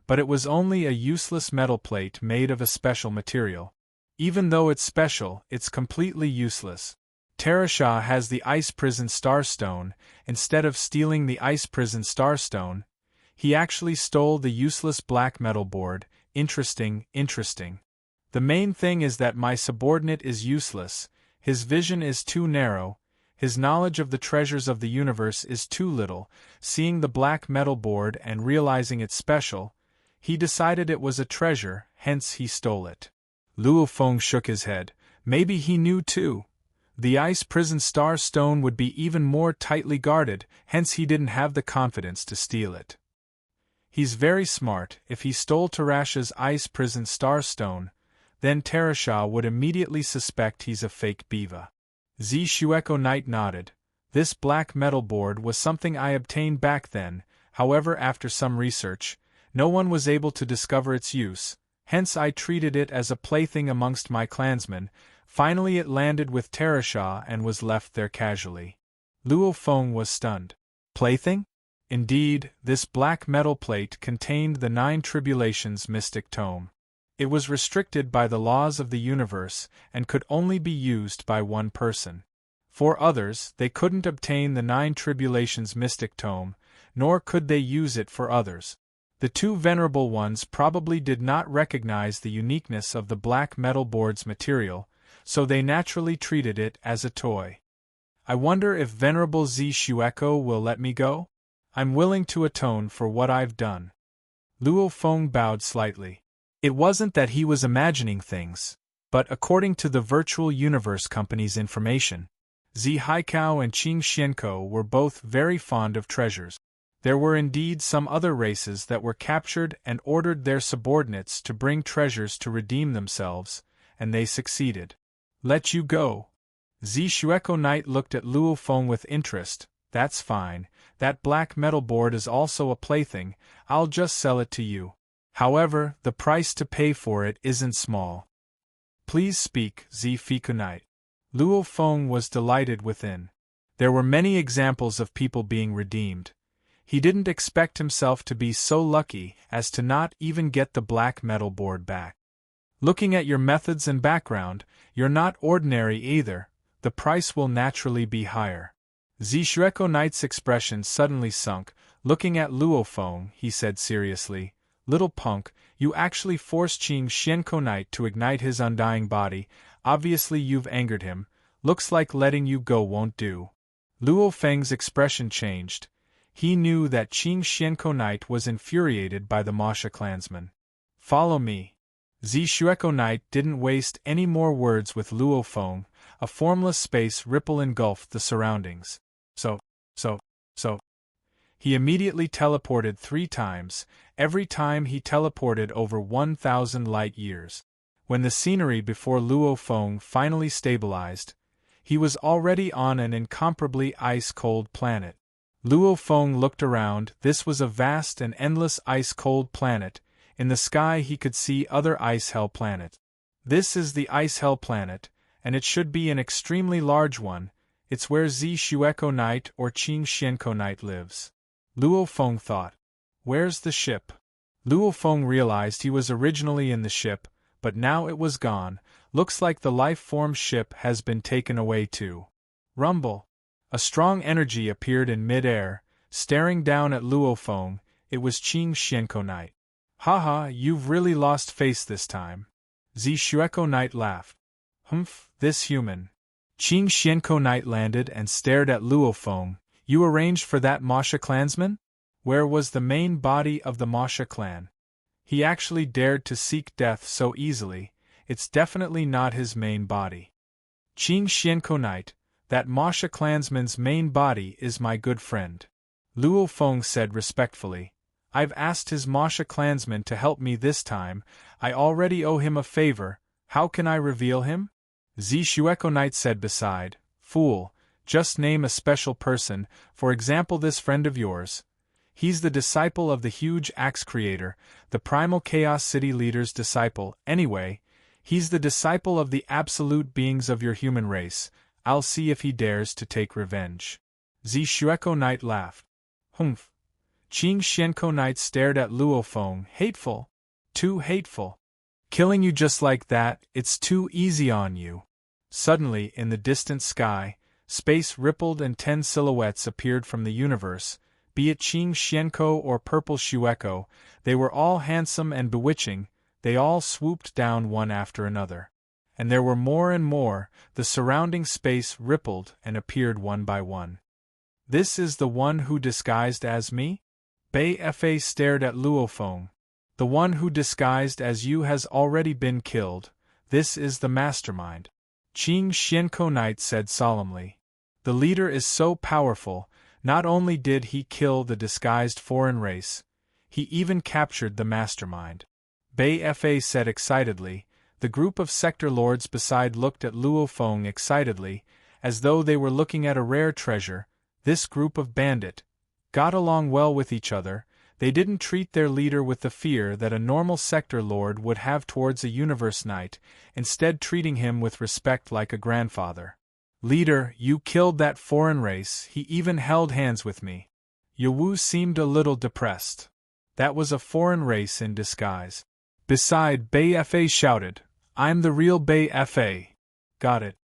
But it was only a useless metal plate made of a special material. Even though it's special, it's completely useless. Terasha has the Ice Prison Starstone. Instead of stealing the Ice Prison Starstone, he actually stole the useless black metal board. Interesting. The main thing is that my subordinate is useless, his vision is too narrow, his knowledge of the treasures of the universe is too little. Seeing the black metal board and realizing it's special, he decided it was a treasure, hence he stole it. Luo Feng shook his head. Maybe he knew too. The Ice Prison Star Stone would be even more tightly guarded, hence he didn't have the confidence to steal it. He's very smart. If he stole Terasha's Ice Prison Star Stone, then Terasha would immediately suspect he's a fake Biva. Z Shueko Knight nodded. This black metal board was something I obtained back then, however after some research, no one was able to discover its use. Hence I treated it as a plaything amongst my clansmen. Finally it landed with Terasha and was left there casually. Luo Feng was stunned. Plaything? Indeed, this black metal plate contained the 9 Tribulations mystic tome. It was restricted by the laws of the universe and could only be used by one person. For others, they couldn't obtain the 9 Tribulations mystic tome, nor could they use it for others. The 2 venerable ones probably did not recognize the uniqueness of the black metal board's material, so they naturally treated it as a toy. I wonder if Venerable Z Shueko will let me go? I'm willing to atone for what I've done. Luo Feng bowed slightly. It wasn't that he was imagining things, but according to the Virtual Universe Company's information, Z Haikao and Qing Xianko were both very fond of treasures. There were indeed some other races that were captured and ordered their subordinates to bring treasures to redeem themselves, and they succeeded. Let you go. Z Shueko Knight looked at Luo Feng with interest. That's fine, that black metal board is also a plaything, I'll just sell it to you. However, the price to pay for it isn't small. Please speak, Z Fiku Knight. Luo Feng was delighted within. There were many examples of people being redeemed. He didn't expect himself to be so lucky as to not even get the black metal board back. Looking at your methods and background, you're not ordinary either, the price will naturally be higher. Z Shueko Knight's expression suddenly sunk. Looking at Luo Feng, he said seriously, Little punk, you actually forced Qing Xianko Knight to ignite his undying body, obviously you've angered him, looks like letting you go won't do. Luo Feng's expression changed. He knew that Qing Xianko Knight was infuriated by the Masha clansman. Follow me. Z Shueko Knight didn't waste any more words with Luo Feng. A formless space ripple engulfed the surroundings. So. He immediately teleported 3 times, every time he teleported over 1,000 light years. When the scenery before Luo Feng finally stabilized, he was already on an incomparably ice-cold planet. Luo Feng looked around. This was a vast and endless ice-cold planet. In the sky he could see other ice-hell planets. This is the ice-hell planet, and it should be an extremely large one. It's where Zi Xueko Knight or Qing Xianko Knight lives. Luo Feng thought. Where's the ship? Luo Feng realized he was originally in the ship, but now it was gone. Looks like the life-form ship has been taken away too. Rumble. A strong energy appeared in mid-air, staring down at Luo Feng. It was Qing Xianko Knight. Haha, you've really lost face this time. Zi Xueko Knight laughed. Humph, this human. Qing Xianko Knight landed and stared at Luo Feng. You arranged for that Masha clansman? Where was the main body of the Masha clan? He actually dared to seek death so easily. It's definitely not his main body. Qing Xianko Knight, that Masha clansman's main body is my good friend. Luo Feng said respectfully. I've asked his Masha clansman to help me this time. I already owe him a favor. How can I reveal him? Zi Xueko Knight said beside. Fool, just name a special person, for example this friend of yours. He's the disciple of the huge axe creator, the primal chaos city leader's disciple. Anyway, he's the disciple of the absolute beings of your human race. I'll see if he dares to take revenge. Zi Xueko Knight laughed. Humph. Qing Xianko Knight stared at Luo Feng. Hateful. Too hateful. Killing you just like that, it's too easy on you. Suddenly, in the distant sky, space rippled and 10 silhouettes appeared from the universe. Be it Qing Xianko or Purple Xueko, they were all handsome and bewitching. They all swooped down one after another. And there were more and more. The surrounding space rippled and appeared one by one. This is the one who disguised as me? Bei Fa stared at Luo Feng. The one who disguised as you has already been killed. This is the mastermind. Qing Xianko Knight said solemnly. The leader is so powerful, not only did he kill the disguised foreign race, he even captured the mastermind. Bei Fa said excitedly. The group of sector lords beside looked at Luo Feng excitedly, as though they were looking at a rare treasure. This group of bandit got along well with each other. They didn't treat their leader with the fear that a normal sector lord would have towards a universe knight, instead treating him with respect like a grandfather. Leader, you killed that foreign race. He even held hands with me. Yawu seemed a little depressed. That was a foreign race in disguise. Beside, Bei Fa shouted, I'm the real Bei Fa. Got it.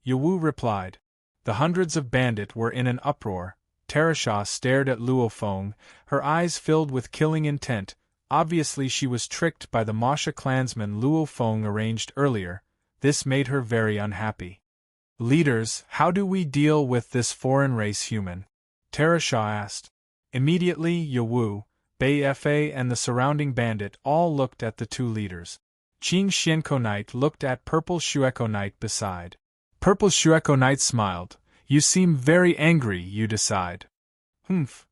Yawu replied. The hundreds of bandit were in an uproar. Terasha stared at Luo Feng, her eyes filled with killing intent. Obviously she was tricked by the Masha clansman Luo Feng arranged earlier. This made her very unhappy. Leaders, how do we deal with this foreign race human? Terasha asked. Immediately Yawu, Bei Fa and the surrounding bandit all looked at the two leaders. Qing Xianko Knight looked at Purple Xueko Knight beside. Purple Xueko Knight smiled. You seem very angry, you decide. Humph.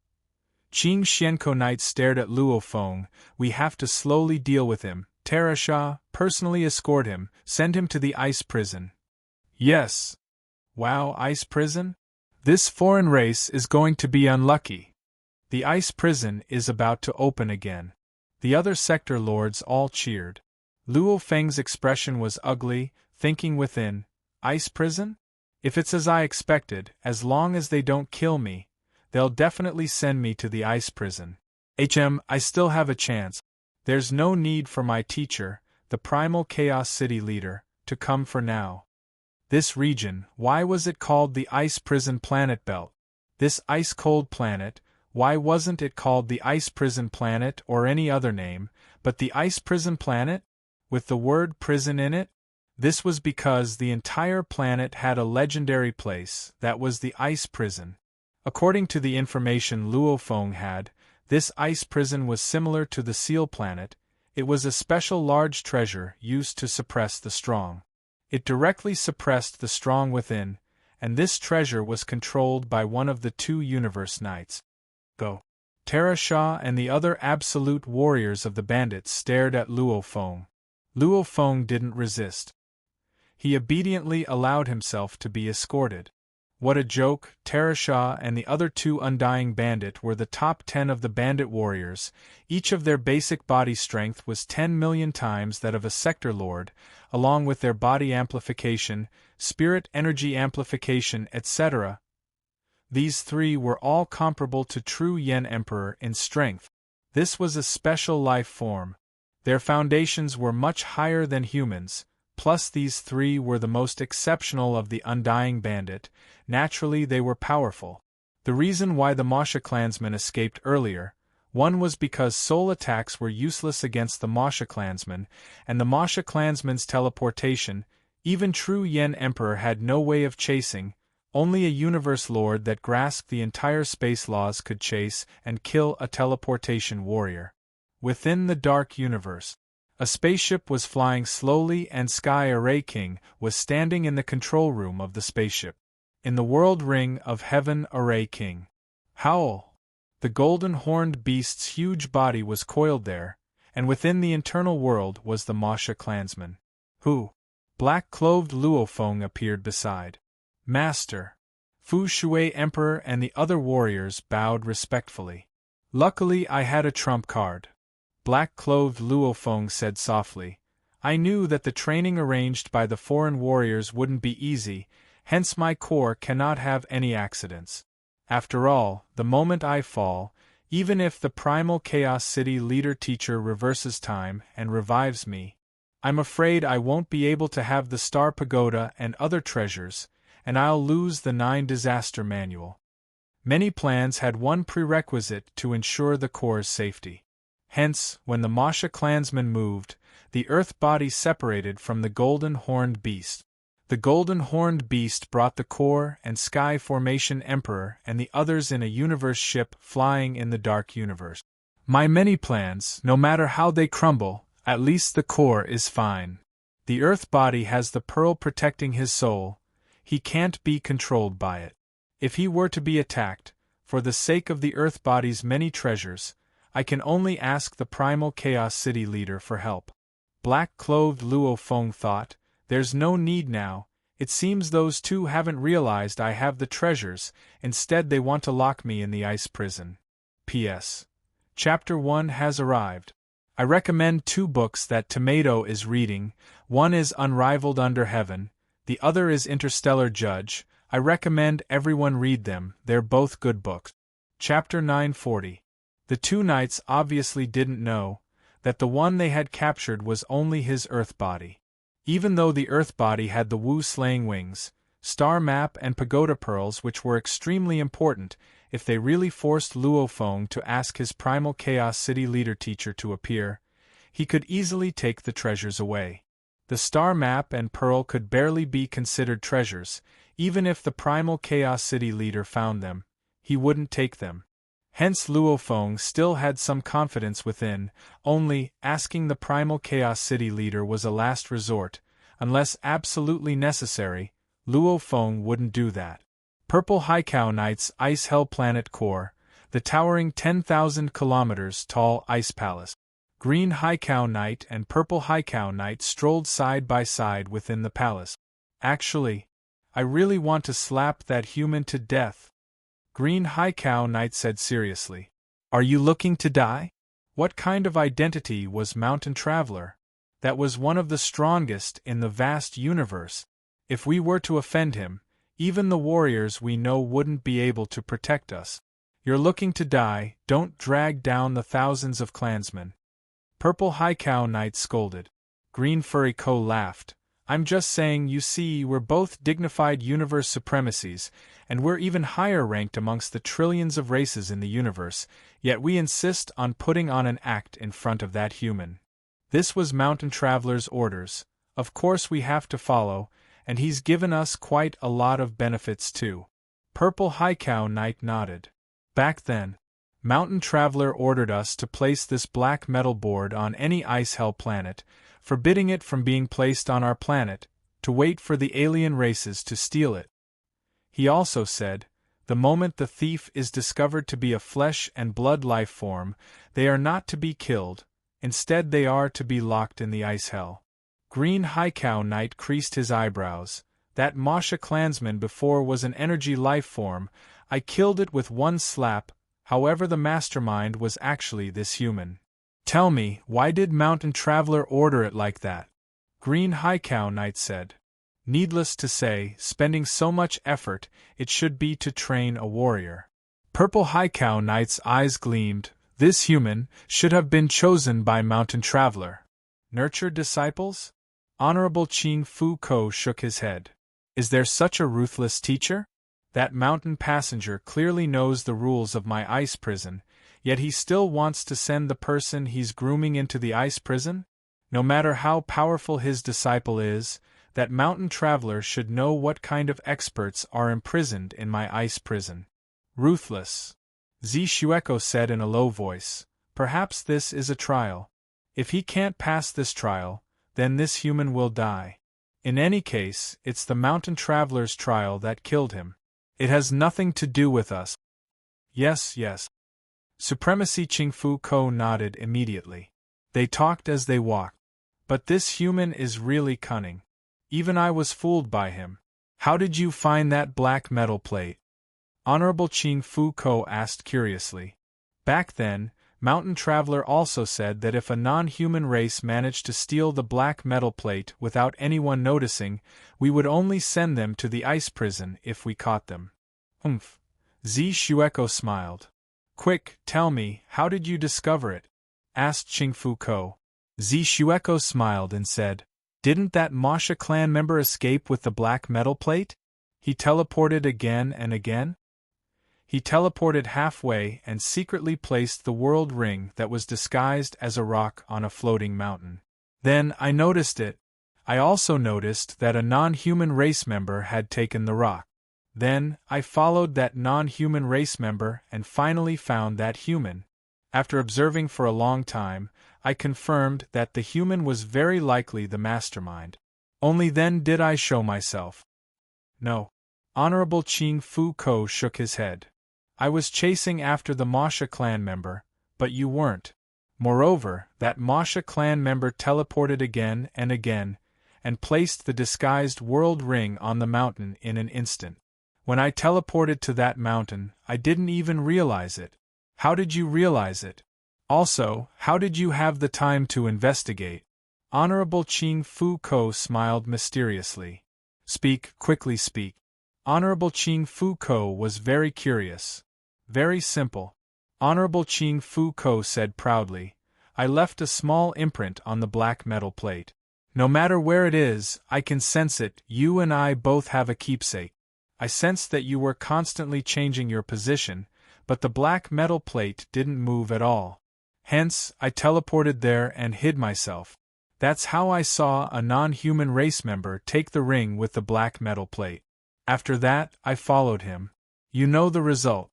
Qing Xianko Knight stared at Luo Feng. We have to slowly deal with him. Terasha, personally escort him, send him to the ice prison. Yes. Wow, ice prison? This foreign race is going to be unlucky. The ice prison is about to open again. The other sector lords all cheered. Luo Feng's expression was ugly, thinking within, ice prison? If it's as I expected, as long as they don't kill me, they'll definitely send me to the ice prison. I still have a chance. There's no need for my teacher, the primal chaos city leader, to come for now. This region, why was it called the ice prison planet belt? This ice-cold planet, why wasn't it called the ice prison planet or any other name, but the ice prison planet? With the word prison in it? This was because the entire planet had a legendary place, that was the ice prison. According to the information Luo Feng had, this ice prison was similar to the seal planet. It was a special large treasure used to suppress the strong. It directly suppressed the strong within, and this treasure was controlled by one of the two universe knights. Go. Terasha and the other absolute warriors of the bandits stared at Luo Feng. Luo Feng didn't resist. He obediently allowed himself to be escorted. What a joke! Terashaw and the other two Undying Bandit were the top 10 of the bandit warriors. Each of their basic body strength was 10 million times that of a sector lord, along with their body amplification, spirit energy amplification, etc. These three were all comparable to true Yen Emperor in strength. This was a special life form. Their foundations were much higher than humans. Plus these three were the most exceptional of the Undying Bandit. Naturally they were powerful. The reason why the Masha clansmen escaped earlier, one was because soul attacks were useless against the Masha clansmen, and the Masha clansmen's teleportation, even true Yen Emperor had no way of chasing, only a universe lord that grasped the entire space laws could chase and kill a teleportation warrior. Within the dark universe, a spaceship was flying slowly and Sky Array King was standing in the control room of the spaceship. In the world ring of heaven, Array King. Howl! The golden-horned beast's huge body was coiled there, and within the internal world was the Masha clansman. Who? Black-clothed Luofeng appeared beside. Master. Fu Shui Emperor and the other warriors bowed respectfully. Luckily I had a trump card. Black-clothed Luofeng said softly. I knew that the training arranged by the foreign warriors wouldn't be easy, hence my core cannot have any accidents. After all, the moment I fall, even if the primal Chaos City leader-teacher reverses time and revives me, I'm afraid I won't be able to have the Star Pagoda and other treasures, and I'll lose the 9 Disaster Manual. Many plans had one prerequisite to ensure the core's safety. Hence, when the Masha clansmen moved, the Earth body separated from the golden-horned beast. The golden-horned beast brought the core and Sky Formation Emperor and the others in a universe ship flying in the dark universe. My many plans, no matter how they crumble, at least the core is fine. The Earth body has the pearl protecting his soul. He can't be controlled by it. If he were to be attacked, for the sake of the Earth body's many treasures, I can only ask the primal Chaos City leader for help. Black-clothed Luofeng thought, there's no need now, it seems those two haven't realized I have the treasures, instead they want to lock me in the ice prison. P.S. Chapter 1 has arrived. I recommend 2 books that Tomato is reading, one is Unrivaled Under Heaven, the other is Interstellar Judge. I recommend everyone read them, they're both good books. Chapter 940. The 2 knights obviously didn't know that the one they had captured was only his Earth body. Even though the Earth body had the Wu-slaying wings, star map and pagoda pearls which were extremely important if they really forced Luofeng to ask his primal Chaos City leader-teacher to appear, he could easily take the treasures away. The star map and pearl could barely be considered treasures, even if the primal Chaos City leader found them, he wouldn't take them. Hence Luofeng still had some confidence within, only, asking the primal Chaos City leader was a last resort, unless absolutely necessary, Luofeng wouldn't do that. Purple Haikau Knight's Ice Hell Planet Core, the towering 10,000 kilometers tall Ice Palace. Green Haikau Knight and Purple Haikau Knight strolled side by side within the palace. Actually, I really want to slap that human to death. Green Haikau Knight said seriously. Are you looking to die? What kind of identity was Mountain Traveler? That was one of the strongest in the vast universe. If we were to offend him, even the warriors we know wouldn't be able to protect us. You're looking to die, don't drag down the thousands of clansmen. Purple Haikau Knight scolded. Green Furry Co laughed. I'm just saying, you see, we're both dignified universe supremacies, and we're even higher ranked amongst the trillions of races in the universe, yet we insist on putting on an act in front of that human. This was Mountain Traveler's orders, of course we have to follow, and he's given us quite a lot of benefits too. Purple Haikau Knight nodded. Back then, Mountain Traveler ordered us to place this black metal board on any ice hell planet, forbidding it from being placed on our planet, to wait for the alien races to steal it. He also said, the moment the thief is discovered to be a flesh and blood life form, they are not to be killed, instead they are to be locked in the ice hell. Green Haikau Knight creased his eyebrows. That Masha clansman before was an energy life form, I killed it with one slap, however the mastermind was actually this human. Tell me, why did Mountain Traveler order it like that? Green Highcow Knight said. Needless to say, spending so much effort, it should be to train a warrior. Purple Highcow Knight's eyes gleamed. This human should have been chosen by Mountain Traveler. Nurture disciples? Honorable Qing Fu Ko shook his head. Is there such a ruthless teacher? That mountain passenger clearly knows the rules of my ice prison, yet he still wants to send the person he's grooming into the ice prison? No matter how powerful his disciple is, that mountain traveler should know what kind of experts are imprisoned in my ice prison. Ruthless. Zi Shueko said in a low voice. Perhaps this is a trial. If he can't pass this trial, then this human will die. In any case, it's the mountain traveler's trial that killed him. It has nothing to do with us. Yes, yes. Supremacy Qing Fu Ko nodded immediately. They talked as they walked. But this human is really cunning. Even I was fooled by him. How did you find that black metal plate? Honorable Qing Fu Ko asked curiously. Back then, Mountain Traveler also said that if a non-human race managed to steal the black metal plate without anyone noticing, we would only send them to the ice prison if we caught them. Humph. Zi Shueko smiled. Quick, tell me, how did you discover it? Asked Qing Fu Ko. Zi Shueko smiled and said, Didn't that Masha clan member escape with the black metal plate? He teleported again and again? He teleported halfway and secretly placed the world ring that was disguised as a rock on a floating mountain. Then I noticed it. I also noticed that a non-human race member had taken the rock. Then I followed that non-human race member and finally found that human. After observing for a long time, I confirmed that the human was very likely the mastermind. Only then did I show myself. No. Honorable Qing Fu Ko shook his head. I was chasing after the Masha clan member, but you weren't. Moreover, that Masha clan member teleported again and placed the disguised world ring on the mountain in an instant. When I teleported to that mountain, I didn't even realize it. How did you realize it? Also, how did you have the time to investigate? Honorable Qing Fu Ko smiled mysteriously. Speak, quickly speak. Honorable Qing Fu Ko was very curious. Very simple. Honorable Qing Fu Ko said proudly, I left a small imprint on the black metal plate. No matter where it is, I can sense it. You and I both have a keepsake. I sensed that you were constantly changing your position, but the black metal plate didn't move at all. Hence, I teleported there and hid myself. That's how I saw a non-human race member take the ring with the black metal plate. After that, I followed him. You know the result.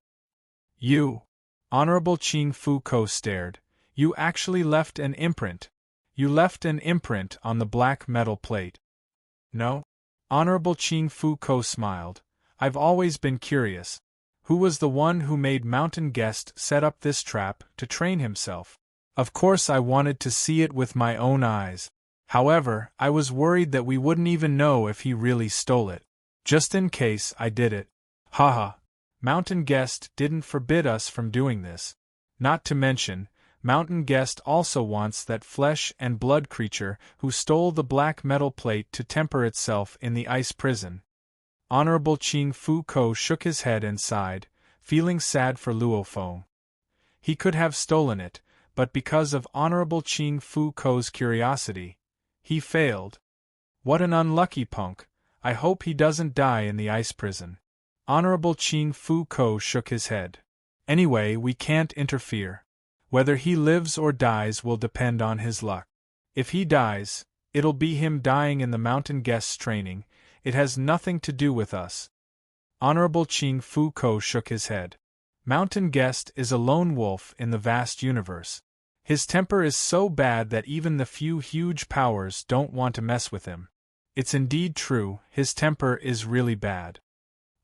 You. Honorable Qing Fu Ko stared. You actually left an imprint. You left an imprint on the black metal plate. No? Honorable Qing Fu Ko smiled. I've always been curious. Who was the one who made Mountain Guest set up this trap to train himself? Of course I wanted to see it with my own eyes. However, I was worried that we wouldn't even know if he really stole it. Just in case I did it. Haha. Mountain Guest didn't forbid us from doing this. Not to mention, Mountain Guest also wants that flesh and blood creature who stole the black metal plate to temper itself in the ice prison. Honorable Qing Fu Ko shook his head and sighed, feeling sad for Luo Feng. He could have stolen it, but because of Honorable Qing Fu Ko's curiosity, he failed. What an unlucky punk. I hope he doesn't die in the ice prison. Honorable Qing Fu Ko shook his head. Anyway, we can't interfere. Whether he lives or dies will depend on his luck. If he dies, it'll be him dying in the Mountain Guest's training. It has nothing to do with us. Honorable Qing Fu Ko shook his head. Mountain Guest is a lone wolf in the vast universe. His temper is so bad that even the few huge powers don't want to mess with him. It's indeed true, his temper is really bad.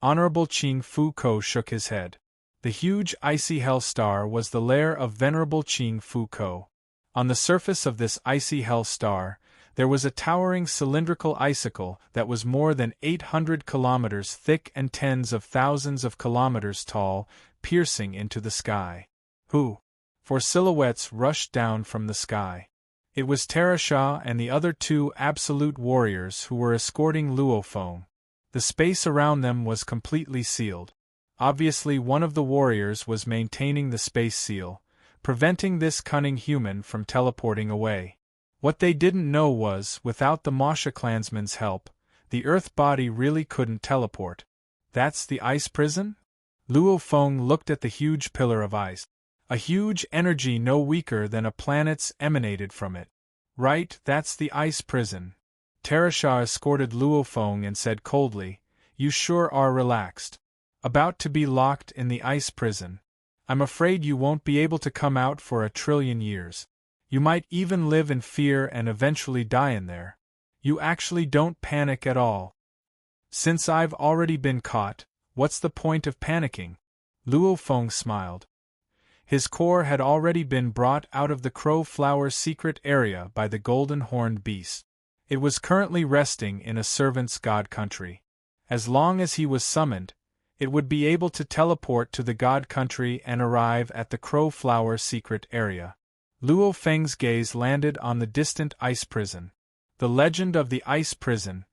Honorable Qing Fu Ko shook his head. The huge icy hell star was the lair of Venerable Qing Fu Ko. On the surface of this icy hell star, There was a towering cylindrical icicle that was more than 800 kilometers thick and tens of thousands of kilometers tall, piercing into the sky. Who? Four silhouettes rushed down from the sky. It was Terasha and the other two absolute warriors who were escorting Luo Feng. The space around them was completely sealed. Obviously, one of the warriors was maintaining the space seal, preventing this cunning human from teleporting away. What they didn't know was, without the Masha clansman's help, the Earth body really couldn't teleport. That's the ice prison? Luo Feng looked at the huge pillar of ice. A huge energy no weaker than a planet's emanated from it. Right, that's the ice prison. Terasha escorted Luo Feng and said coldly, "You sure are relaxed. About to be locked in the ice prison. I'm afraid you won't be able to come out for 1,000,000,000,000 years. You might even live in fear and eventually die in there. You actually don't panic at all." "Since I've already been caught, what's the point of panicking?" Luo Feng smiled. His core had already been brought out of the Crow Flower secret area by the golden-horned beast. It was currently resting in a servant's god country. As long as he was summoned, it would be able to teleport to the god country and arrive at the Crow Flower secret area. Luo Feng's gaze landed on the distant ice prison. The legend of the ice prison.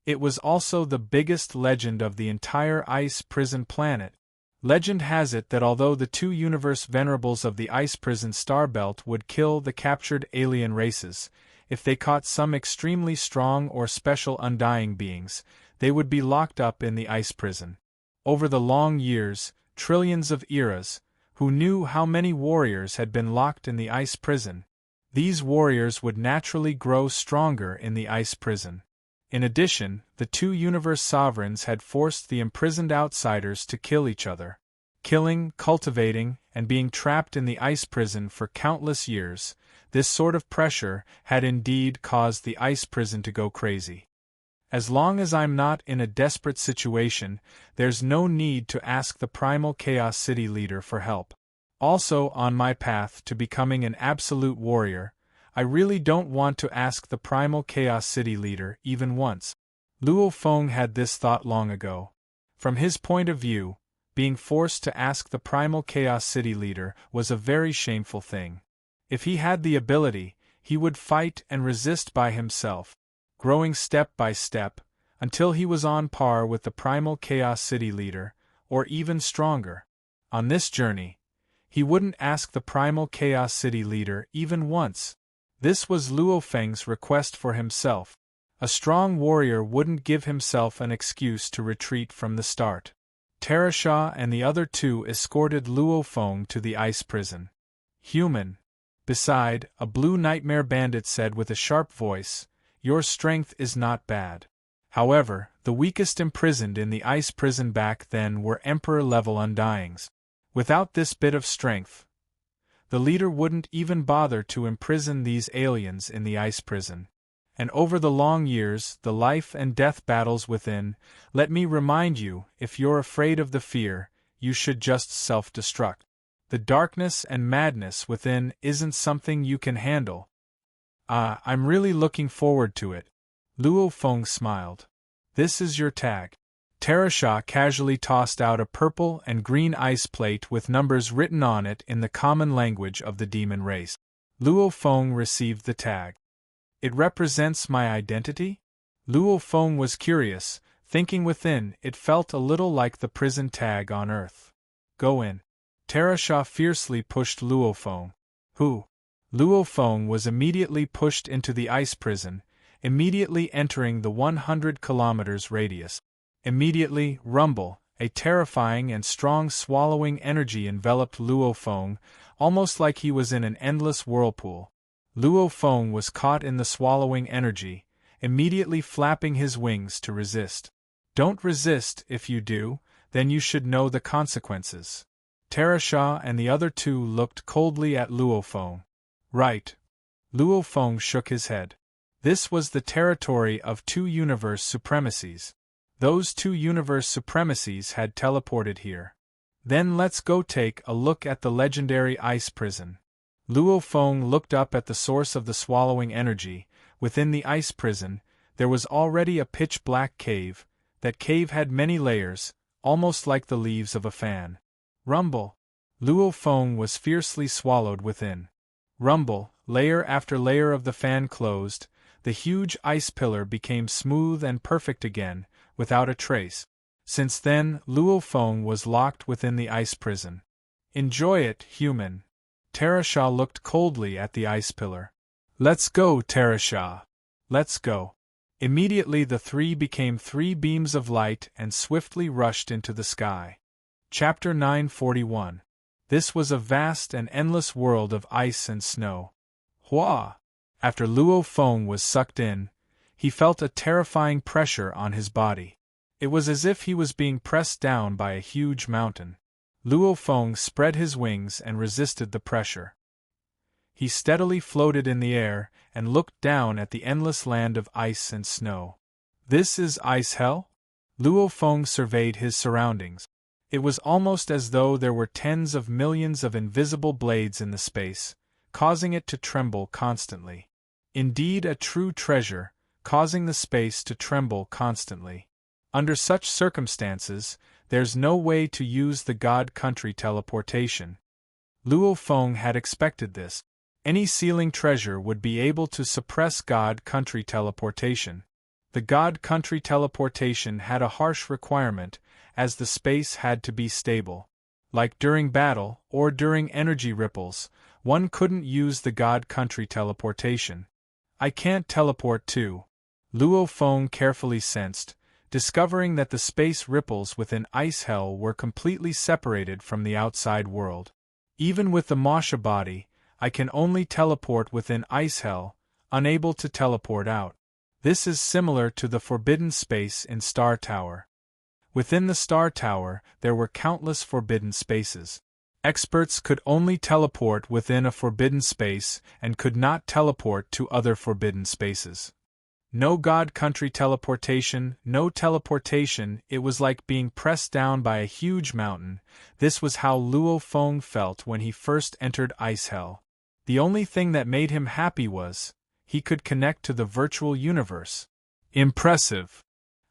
It was also the biggest legend of the entire ice prison planet. Legend has it that although the two universe venerables of the ice prison star belt would kill the captured alien races, if they caught some extremely strong or special undying beings, they would be locked up in the ice prison. Over the long years, trillions of eras, who knew how many warriors had been locked in the ice prison? These warriors would naturally grow stronger in the ice prison. In addition, the two universe sovereigns had forced the imprisoned outsiders to kill each other. Killing, cultivating, and being trapped in the ice prison for countless years, this sort of pressure had indeed caused the ice prison to go crazy. As long as I'm not in a desperate situation, there's no need to ask the Primal Chaos City leader for help. Also, on my path to becoming an absolute warrior, I really don't want to ask the Primal Chaos City leader even once. Luo Feng had this thought long ago. From his point of view, being forced to ask the Primal Chaos City leader was a very shameful thing. If he had the ability, he would fight and resist by himself, growing step by step, until he was on par with the Primal Chaos City leader, or even stronger. On this journey, he wouldn't ask the Primal Chaos City leader even once. This was Luo Feng's request for himself. A strong warrior wouldn't give himself an excuse to retreat from the start. Terasha and the other two escorted Luo Feng to the ice prison. "Human." Beside, a blue nightmare bandit said with a sharp voice, "Your strength is not bad." However, the weakest imprisoned in the ice prison back then were Emperor-level Undyings. Without this bit of strength, the leader wouldn't even bother to imprison these aliens in the ice prison. And over the long years, the life and death battles within, let me remind you, if you're afraid of the fear, you should just self-destruct. The darkness and madness within isn't something you can handle. I'm really looking forward to it. Luo Feng smiled. "This is your tag." Terasha casually tossed out a purple and green ice plate with numbers written on it in the common language of the demon race. Luo Feng received the tag. "It represents my identity?" Luo Feng was curious, thinking within it felt a little like the prison tag on Earth. "Go in." Terasha fiercely pushed Luo Feng. "Who?" Luo Feng was immediately pushed into the ice prison, immediately entering the 100 kilometers radius. Immediately, rumble, a terrifying and strong swallowing energy enveloped Luo Feng, almost like he was in an endless whirlpool. Luo Feng was caught in the swallowing energy, immediately flapping his wings to resist. "Don't resist. If you do, then you should know the consequences." Terasha and the other two looked coldly at Luo Feng. "Right." Luo Feng shook his head. This was the territory of two universe supremacies. Those two universe supremacies had teleported here. "Then let's go take a look at the legendary ice prison." Luo Feng looked up at the source of the swallowing energy, within the ice prison, there was already a pitch-black cave. That cave had many layers, almost like the leaves of a fan. Rumble! Luo Feng was fiercely swallowed within. Rumble, layer after layer of the fan closed, the huge ice pillar became smooth and perfect again, without a trace. Since then, Luo Feng was locked within the ice prison. Enjoy it, human. Terasha looked coldly at the ice pillar. Let's go, Terasha. Let's go. Immediately the three became three beams of light and swiftly rushed into the sky. Chapter 941. This was a vast and endless world of ice and snow. Hua! After Luo Feng was sucked in, he felt a terrifying pressure on his body. It was as if he was being pressed down by a huge mountain. Luo Feng spread his wings and resisted the pressure. He steadily floated in the air and looked down at the endless land of ice and snow. This is ice hell? Luo Feng surveyed his surroundings. It was almost as though there were tens of millions of invisible blades in the space, causing it to tremble constantly. Indeed, a true treasure, causing the space to tremble constantly. Under such circumstances, there's no way to use the God Country teleportation. Luo Feng had expected this. Any sealing treasure would be able to suppress God Country teleportation. The God Country teleportation had a harsh requirement, as the space had to be stable. Like during battle, or during energy ripples, one couldn't use the God Country teleportation. I can't teleport too. Luo Feng carefully sensed, discovering that the space ripples within Ice Hell were completely separated from the outside world. Even with the Masha body, I can only teleport within Ice Hell, unable to teleport out. This is similar to the forbidden space in Star Tower. Within the Star Tower, there were countless forbidden spaces. Experts could only teleport within a forbidden space and could not teleport to other forbidden spaces. No God Country teleportation, no teleportation, it was like being pressed down by a huge mountain. This was how Luo Feng felt when he first entered Ice Hell. The only thing that made him happy was, he could connect to the virtual universe. Impressive!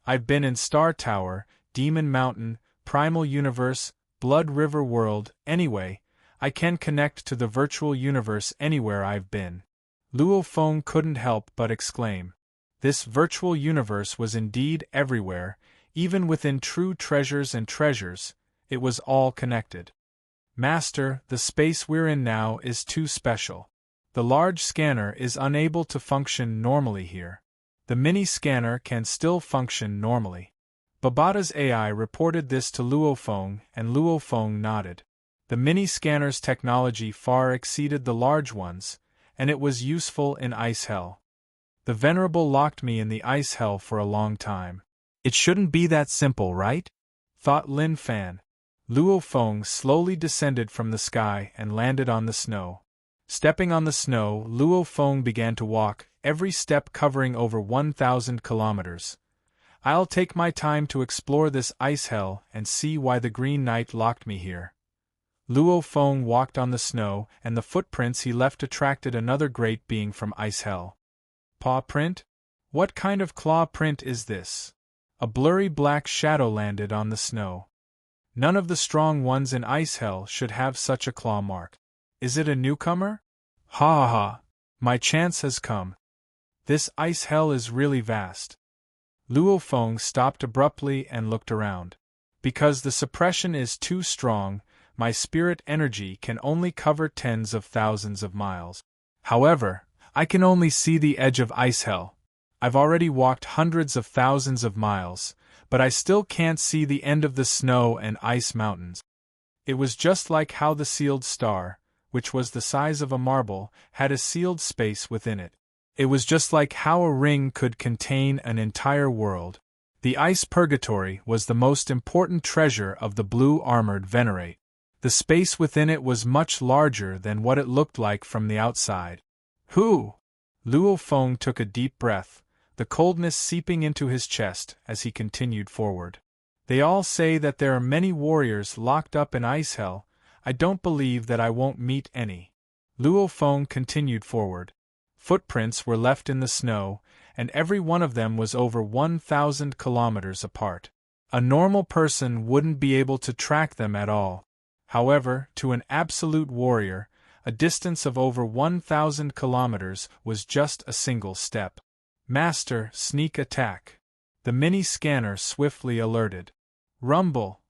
I've been in Star Tower, Demon Mountain, Primal Universe, Blood River World, anyway, I can connect to the virtual universe anywhere I've been. Luo Feng couldn't help but exclaim. This virtual universe was indeed everywhere, even within true treasures and treasures, it was all connected. Master, the space we're in now is too special. The large scanner is unable to function normally here. The mini scanner can still function normally. Babata's AI reported this to Luo Feng, and Luo Feng nodded. The mini scanner's technology far exceeded the large ones, and it was useful in Ice Hell. The Venerable locked me in the Ice Hell for a long time. It shouldn't be that simple, right? Thought Lin Fan. Luo Feng slowly descended from the sky and landed on the snow. Stepping on the snow, Luo Feng began to walk, every step covering over 1,000 kilometers. I'll take my time to explore this Ice Hell and see why the Green Knight locked me here. Luo Feng walked on the snow, and the footprints he left attracted another great being from Ice Hell. Paw print? What kind of claw print is this? A blurry black shadow landed on the snow. None of the strong ones in Ice Hell should have such a claw mark. Is it a newcomer? Ha ha ha! My chance has come. This Ice Hell is really vast. Luo Feng stopped abruptly and looked around. Because the suppression is too strong, my spirit energy can only cover tens of thousands of miles. However, I can only see the edge of Ice Hell. I've already walked hundreds of thousands of miles, but I still can't see the end of the snow and ice mountains. It was just like how the sealed star, which was the size of a marble, had a sealed space within it. It was just like how a ring could contain an entire world. The ice purgatory was the most important treasure of the blue-armored Venerate. The space within it was much larger than what it looked like from the outside. Who? Luo Feng took a deep breath, the coldness seeping into his chest as he continued forward. They all say that there are many warriors locked up in Ice Hell. I don't believe that I won't meet any. Luo Feng continued forward. Footprints were left in the snow, and every one of them was over 1,000 kilometers apart. A normal person wouldn't be able to track them at all. However, to an absolute warrior, a distance of over 1,000 kilometers was just a single step. Master, sneak attack. The mini-scanner swiftly alerted. Rumble!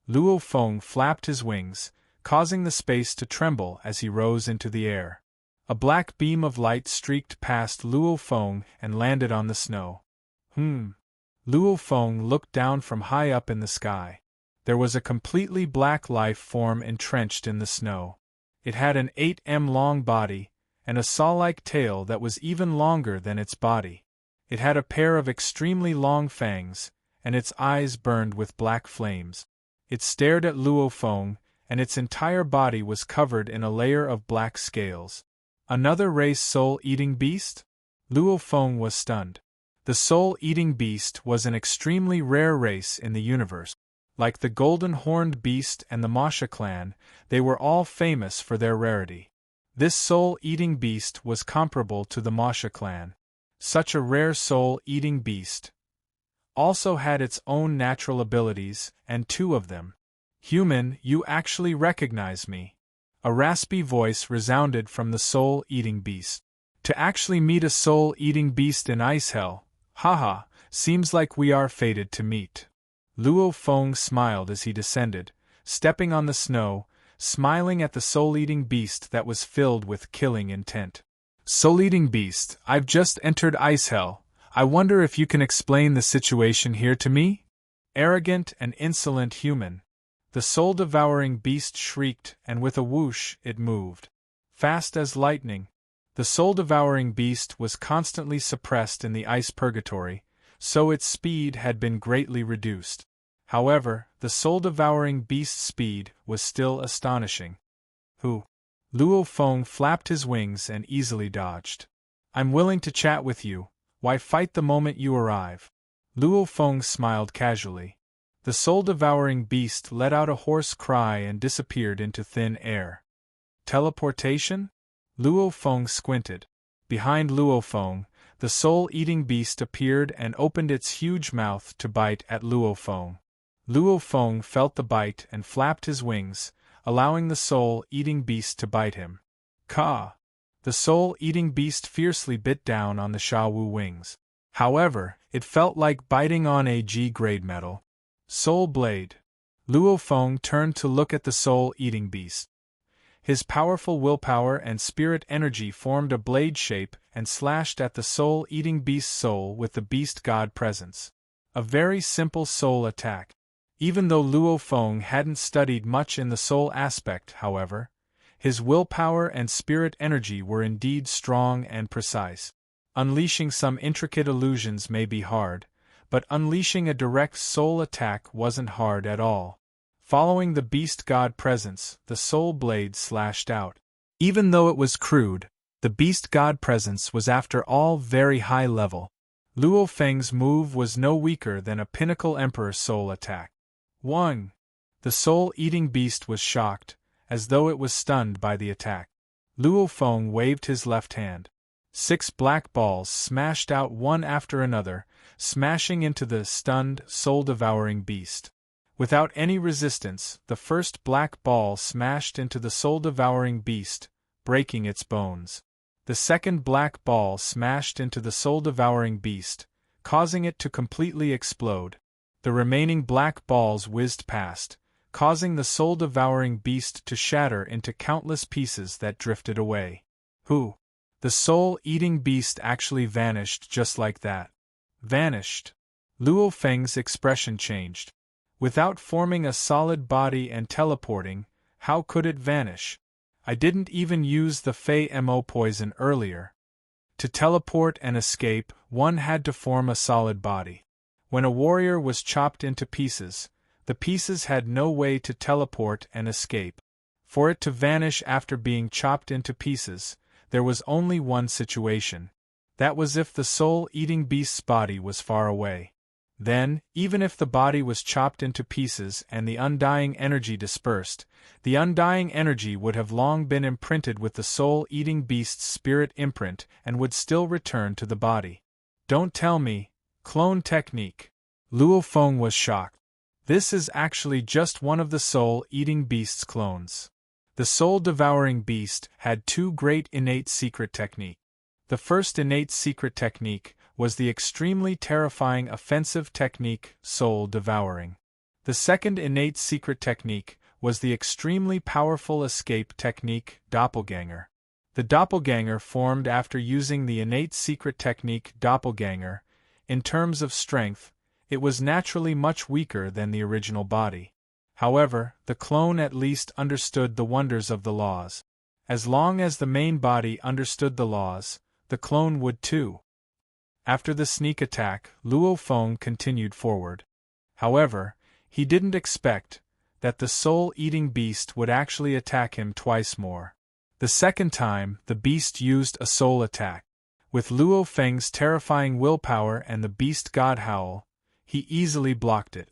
Luo Feng flapped his wings, causing the space to tremble as he rose into the air. A black beam of light streaked past Luo Feng and landed on the snow. Luo Feng looked down from high up in the sky. There was a completely black life form entrenched in the snow. It had an 8 m long body, and a saw-like tail that was even longer than its body. It had a pair of extremely long fangs, and its eyes burned with black flames. It stared at Luo Feng, and its entire body was covered in a layer of black scales. Another race soul-eating beast? Luo Feng was stunned. The soul-eating beast was an extremely rare race in the universe. Like the golden-horned beast and the Masha clan, they were all famous for their rarity. This soul-eating beast was comparable to the Masha clan. Such a rare soul-eating beast also had its own natural abilities, and 2 of them. Human, you actually recognize me. A raspy voice resounded from the soul-eating beast. To actually meet a soul-eating beast in Ice Hell, haha, seems like we are fated to meet. Luo Feng smiled as he descended, stepping on the snow, smiling at the soul-eating beast that was filled with killing intent. Soul-eating beast, I've just entered Ice Hell. I wonder if you can explain the situation here to me? Arrogant and insolent human. The soul-devouring beast shrieked, and with a whoosh, it moved. Fast as lightning. The soul-devouring beast was constantly suppressed in the ice purgatory, so its speed had been greatly reduced. However, the soul-devouring beast's speed was still astonishing. Luo Feng flapped his wings and easily dodged. I'm willing to chat with you. Why fight the moment you arrive? Luo Feng smiled casually. The soul-devouring beast let out a hoarse cry and disappeared into thin air. Teleportation? Luo Feng squinted. Behind Luo Feng, the soul-eating beast appeared and opened its huge mouth to bite at Luo Feng. Luo Feng felt the bite and flapped his wings, allowing the soul-eating beast to bite him. Ka! The soul-eating beast fiercely bit down on the Shawu wings. However, it felt like biting on a G-grade metal. Soul Blade. Luo Feng turned to look at the soul-eating beast. His powerful willpower and spirit energy formed a blade shape and slashed at the soul-eating beast's soul with the beast god presence. A very simple soul attack. Even though Luo Feng hadn't studied much in the soul aspect, however, his willpower and spirit energy were indeed strong and precise. Unleashing some intricate illusions may be hard, but unleashing a direct soul attack wasn't hard at all. Following the beast god presence, the soul blade slashed out. Even though it was crude, the beast god presence was after all very high level. Luo Feng's move was no weaker than a pinnacle emperor soul attack. 1. The soul-eating beast was shocked, as though it was stunned by the attack. Luo Feng waved his left hand. 6 black balls smashed out one after another, smashing into the stunned, soul-devouring beast. Without any resistance, the first black ball smashed into the soul-devouring beast, breaking its bones. The second black ball smashed into the soul-devouring beast, causing it to completely explode. The remaining black balls whizzed past, causing the soul-devouring beast to shatter into countless pieces that drifted away. The soul-eating beast actually vanished just like that. Vanished. Luo Feng's expression changed. Without forming a solid body and teleporting, how could it vanish? I didn't even use the Fei Mo poison earlier. To teleport and escape, one had to form a solid body. When a warrior was chopped into pieces, the pieces had no way to teleport and escape. For it to vanish after being chopped into pieces, there was only one situation. That was if the soul-eating beast's body was far away. Then, even if the body was chopped into pieces and the undying energy dispersed, the undying energy would have long been imprinted with the soul-eating beast's spirit imprint and would still return to the body. Don't tell me, clone technique. Luo Feng was shocked. This is actually just one of the soul-eating beast's clones. The soul-devouring beast had two great innate secret techniques. The first innate secret technique was the extremely terrifying offensive technique, soul-devouring. The second innate secret technique was the extremely powerful escape technique, doppelganger. The doppelganger formed after using the innate secret technique doppelganger. In terms of strength, it was naturally much weaker than the original body. However, the clone at least understood the wonders of the laws. As long as the main body understood the laws, the clone would too. After the sneak attack, Luo Feng continued forward. However, he didn't expect that the soul-eating beast would actually attack him twice more. The second time, the beast used a soul attack. With Luo Feng's terrifying willpower and the beast god howl, he easily blocked it.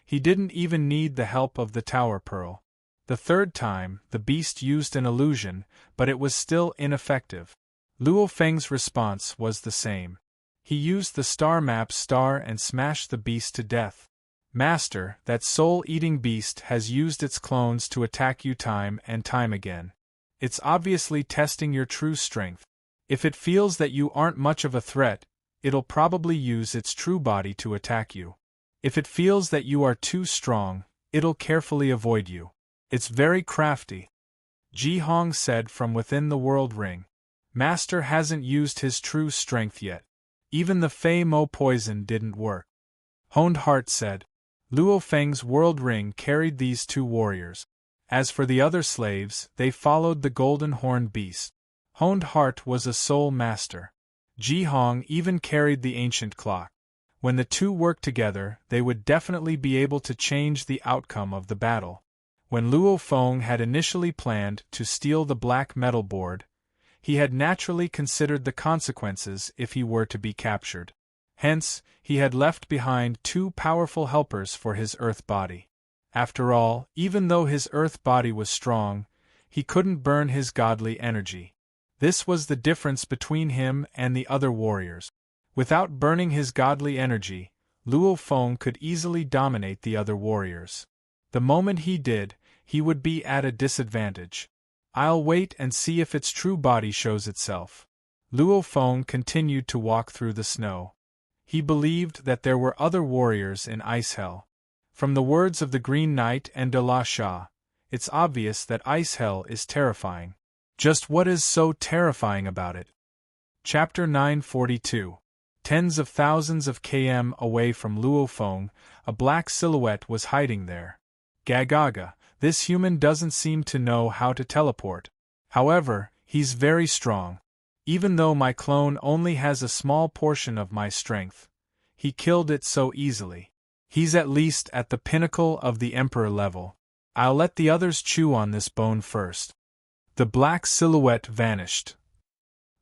He didn't even need the help of the Tower Pearl. The third time, the beast used an illusion, but it was still ineffective. Luo Feng's response was the same. He used the star map star and smashed the beast to death. Master, that soul-eating beast has used its clones to attack you time and time again. It's obviously testing your true strength. If it feels that you aren't much of a threat, it'll probably use its true body to attack you. If it feels that you are too strong, it'll carefully avoid you. It's very crafty. Ji Hong said from within the world ring. Master hasn't used his true strength yet. Even the Fei Mo poison didn't work. Honed Heart said. Luo Feng's world ring carried these two warriors. As for the other slaves, they followed the golden horned beast. Honed Heart was a soul master. Ji Hong even carried the ancient clock. When the two worked together, they would definitely be able to change the outcome of the battle. When Luo Feng had initially planned to steal the black metal board, he had naturally considered the consequences if he were to be captured. Hence, he had left behind two powerful helpers for his earth body. After all, even though his earth body was strong, he couldn't burn his godly energy. This was the difference between him and the other warriors. Without burning his godly energy, Luo Feng could easily dominate the other warriors. The moment he did, he would be at a disadvantage. I'll wait and see if its true body shows itself. Luo Feng continued to walk through the snow. He believed that there were other warriors in Ice Hell. From the words of the Green Knight and De La Shah, it's obvious that Ice Hell is terrifying. Just what is so terrifying about it? Chapter 942. Tens of thousands of km away from Luo Feng, a black silhouette was hiding there. Gagaga, this human doesn't seem to know how to teleport. However, he's very strong. Even though my clone only has a small portion of my strength, he killed it so easily. He's at least at the pinnacle of the Emperor level. I'll let the others chew on this bone first. The black silhouette vanished.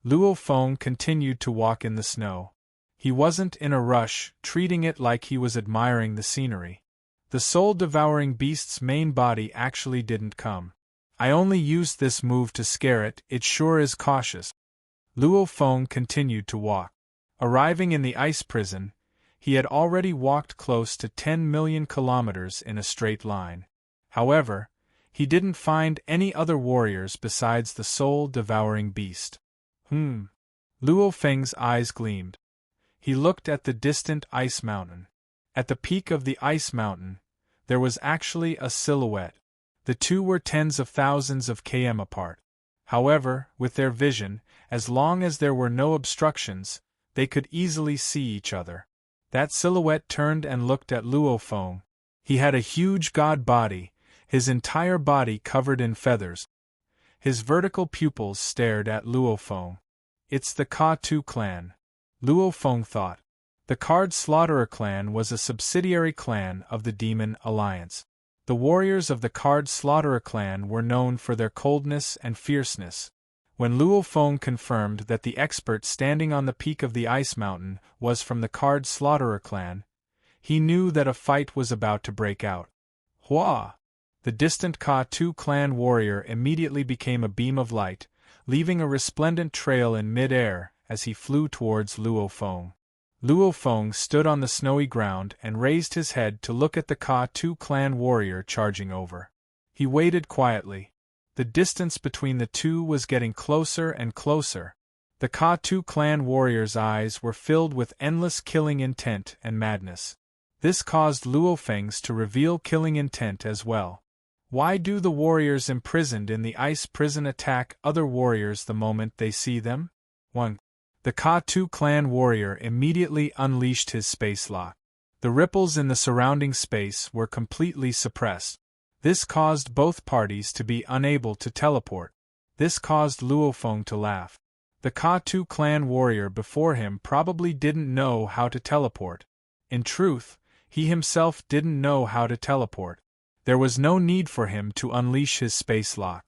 Luo Feng continued to walk in the snow. He wasn't in a rush, treating it like he was admiring the scenery. The soul-devouring beast's main body actually didn't come. I only used this move to scare it, it sure is cautious. Luo Feng continued to walk. Arriving in the ice prison, he had already walked close to 10 million kilometers in a straight line. However, he didn't find any other warriors besides the soul-devouring beast. Luo Feng's eyes gleamed. He looked at the distant ice mountain. At the peak of the ice mountain, there was actually a silhouette. The two were tens of thousands of km apart. However, with their vision, as long as there were no obstructions, they could easily see each other. That silhouette turned and looked at Luo Feng. He had a huge god body, his entire body covered in feathers. His vertical pupils stared at Luo Feng. It's the Ka-Tu clan, Luo Feng thought. The Card Slaughterer clan was a subsidiary clan of the Demon Alliance. The warriors of the Card Slaughterer clan were known for their coldness and fierceness. When Luo Feng confirmed that the expert standing on the peak of the ice mountain was from the Card Slaughterer clan, He knew that a fight was about to break out. Hua! The distant Ka-Tu clan warrior immediately became a beam of light, leaving a resplendent trail in mid-air as he flew towards Luo Feng. Luo Feng stood on the snowy ground and raised his head to look at the Ka-Tu clan warrior charging over. He waited quietly. The distance between the two was getting closer and closer. The Ka-Tu clan warrior's eyes were filled with endless killing intent and madness. This caused Luo Feng's to reveal killing intent as well. Why do the warriors imprisoned in the ice prison attack other warriors the moment they see them? 1. The Ka-Tu clan warrior immediately unleashed his space lock. The ripples in the surrounding space were completely suppressed. This caused both parties to be unable to teleport. This caused Luo Feng to laugh. The Ka-Tu clan warrior before him probably didn't know how to teleport. In truth, he himself didn't know how to teleport. There was no need for him to unleash his space lock.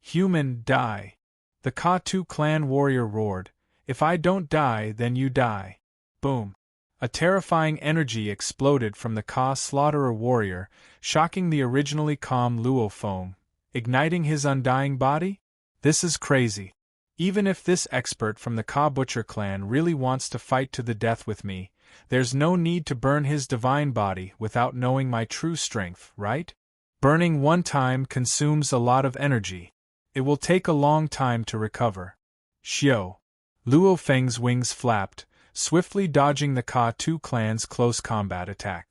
Human, die! The Ka-Tu clan warrior roared. If I don't die, then you die. Boom! A terrifying energy exploded from the Ka slaughterer warrior, shocking the originally calm Luo Feng, igniting his undying body? This is crazy. Even if this expert from the Ka butcher clan really wants to fight to the death with me, there's no need to burn his divine body without knowing my true strength, right? Burning one time consumes a lot of energy. It will take a long time to recover. Xiao! Luo Feng's wings flapped, swiftly dodging the Ka-Tu clan's close combat attack.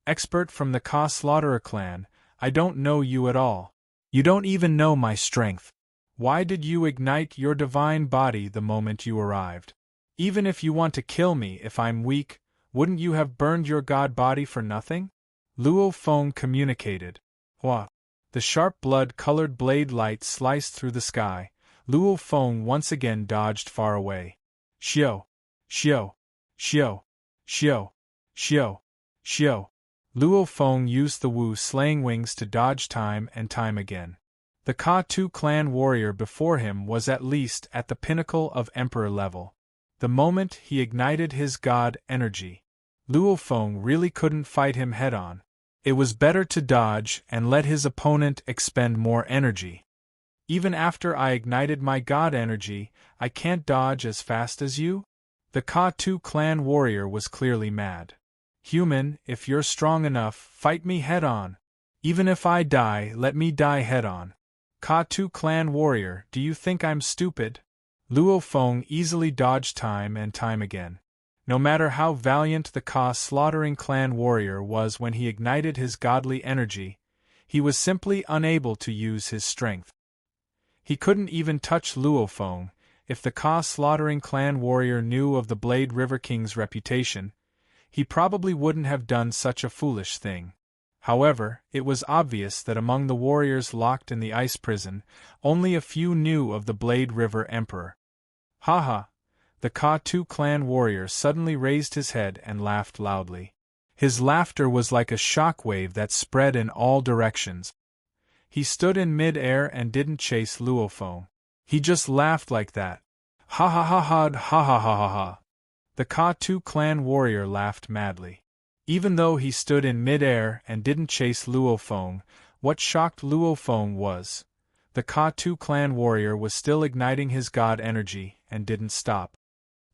Expert from the Ka slaughterer clan, I don't know you at all. You don't even know my strength. Why did you ignite your divine body the moment you arrived? Even if you want to kill me if I'm weak, wouldn't you have burned your god body for nothing? Luo Feng communicated. Hua! The sharp blood-colored blade light sliced through the sky. Luo Feng once again dodged far away. Xiao! Xiao! Xiao! Xiao! Xiao! Xiao! Luo Feng used the Wu slaying wings to dodge time and time again. The Ka-Tu clan warrior before him was at least at the pinnacle of emperor level. The moment he ignited his god energy, Luo Feng really couldn't fight him head-on. It was better to dodge and let his opponent expend more energy. Even after I ignited my god energy, I can't dodge as fast as you? The Ka-Tu clan warrior was clearly mad. Human, if you're strong enough, fight me head-on. Even if I die, let me die head-on. Ka-Tu clan warrior, do you think I'm stupid? Luo Feng easily dodged time and time again. No matter how valiant the Ka slaughtering clan warrior was when he ignited his godly energy, he was simply unable to use his strength. He couldn't even touch Luo Feng. If the Ka slaughtering clan warrior knew of the Blade River King's reputation, he probably wouldn't have done such a foolish thing. However, it was obvious that among the warriors locked in the ice prison, only a few knew of the Blade River Emperor. Haha! The Ka-Tu clan warrior suddenly raised his head and laughed loudly. His laughter was like a shock wave that spread in all directions. He stood in mid-air and didn't chase Luo Feng. He just laughed like that. Ha ha ha ha ha ha ha ha ha. The Ka-Tu clan warrior laughed madly. Even though he stood in mid-air and didn't chase Luo Feng, what shocked Luo Feng was the Ka-Tu clan warrior was still igniting his god energy and didn't stop.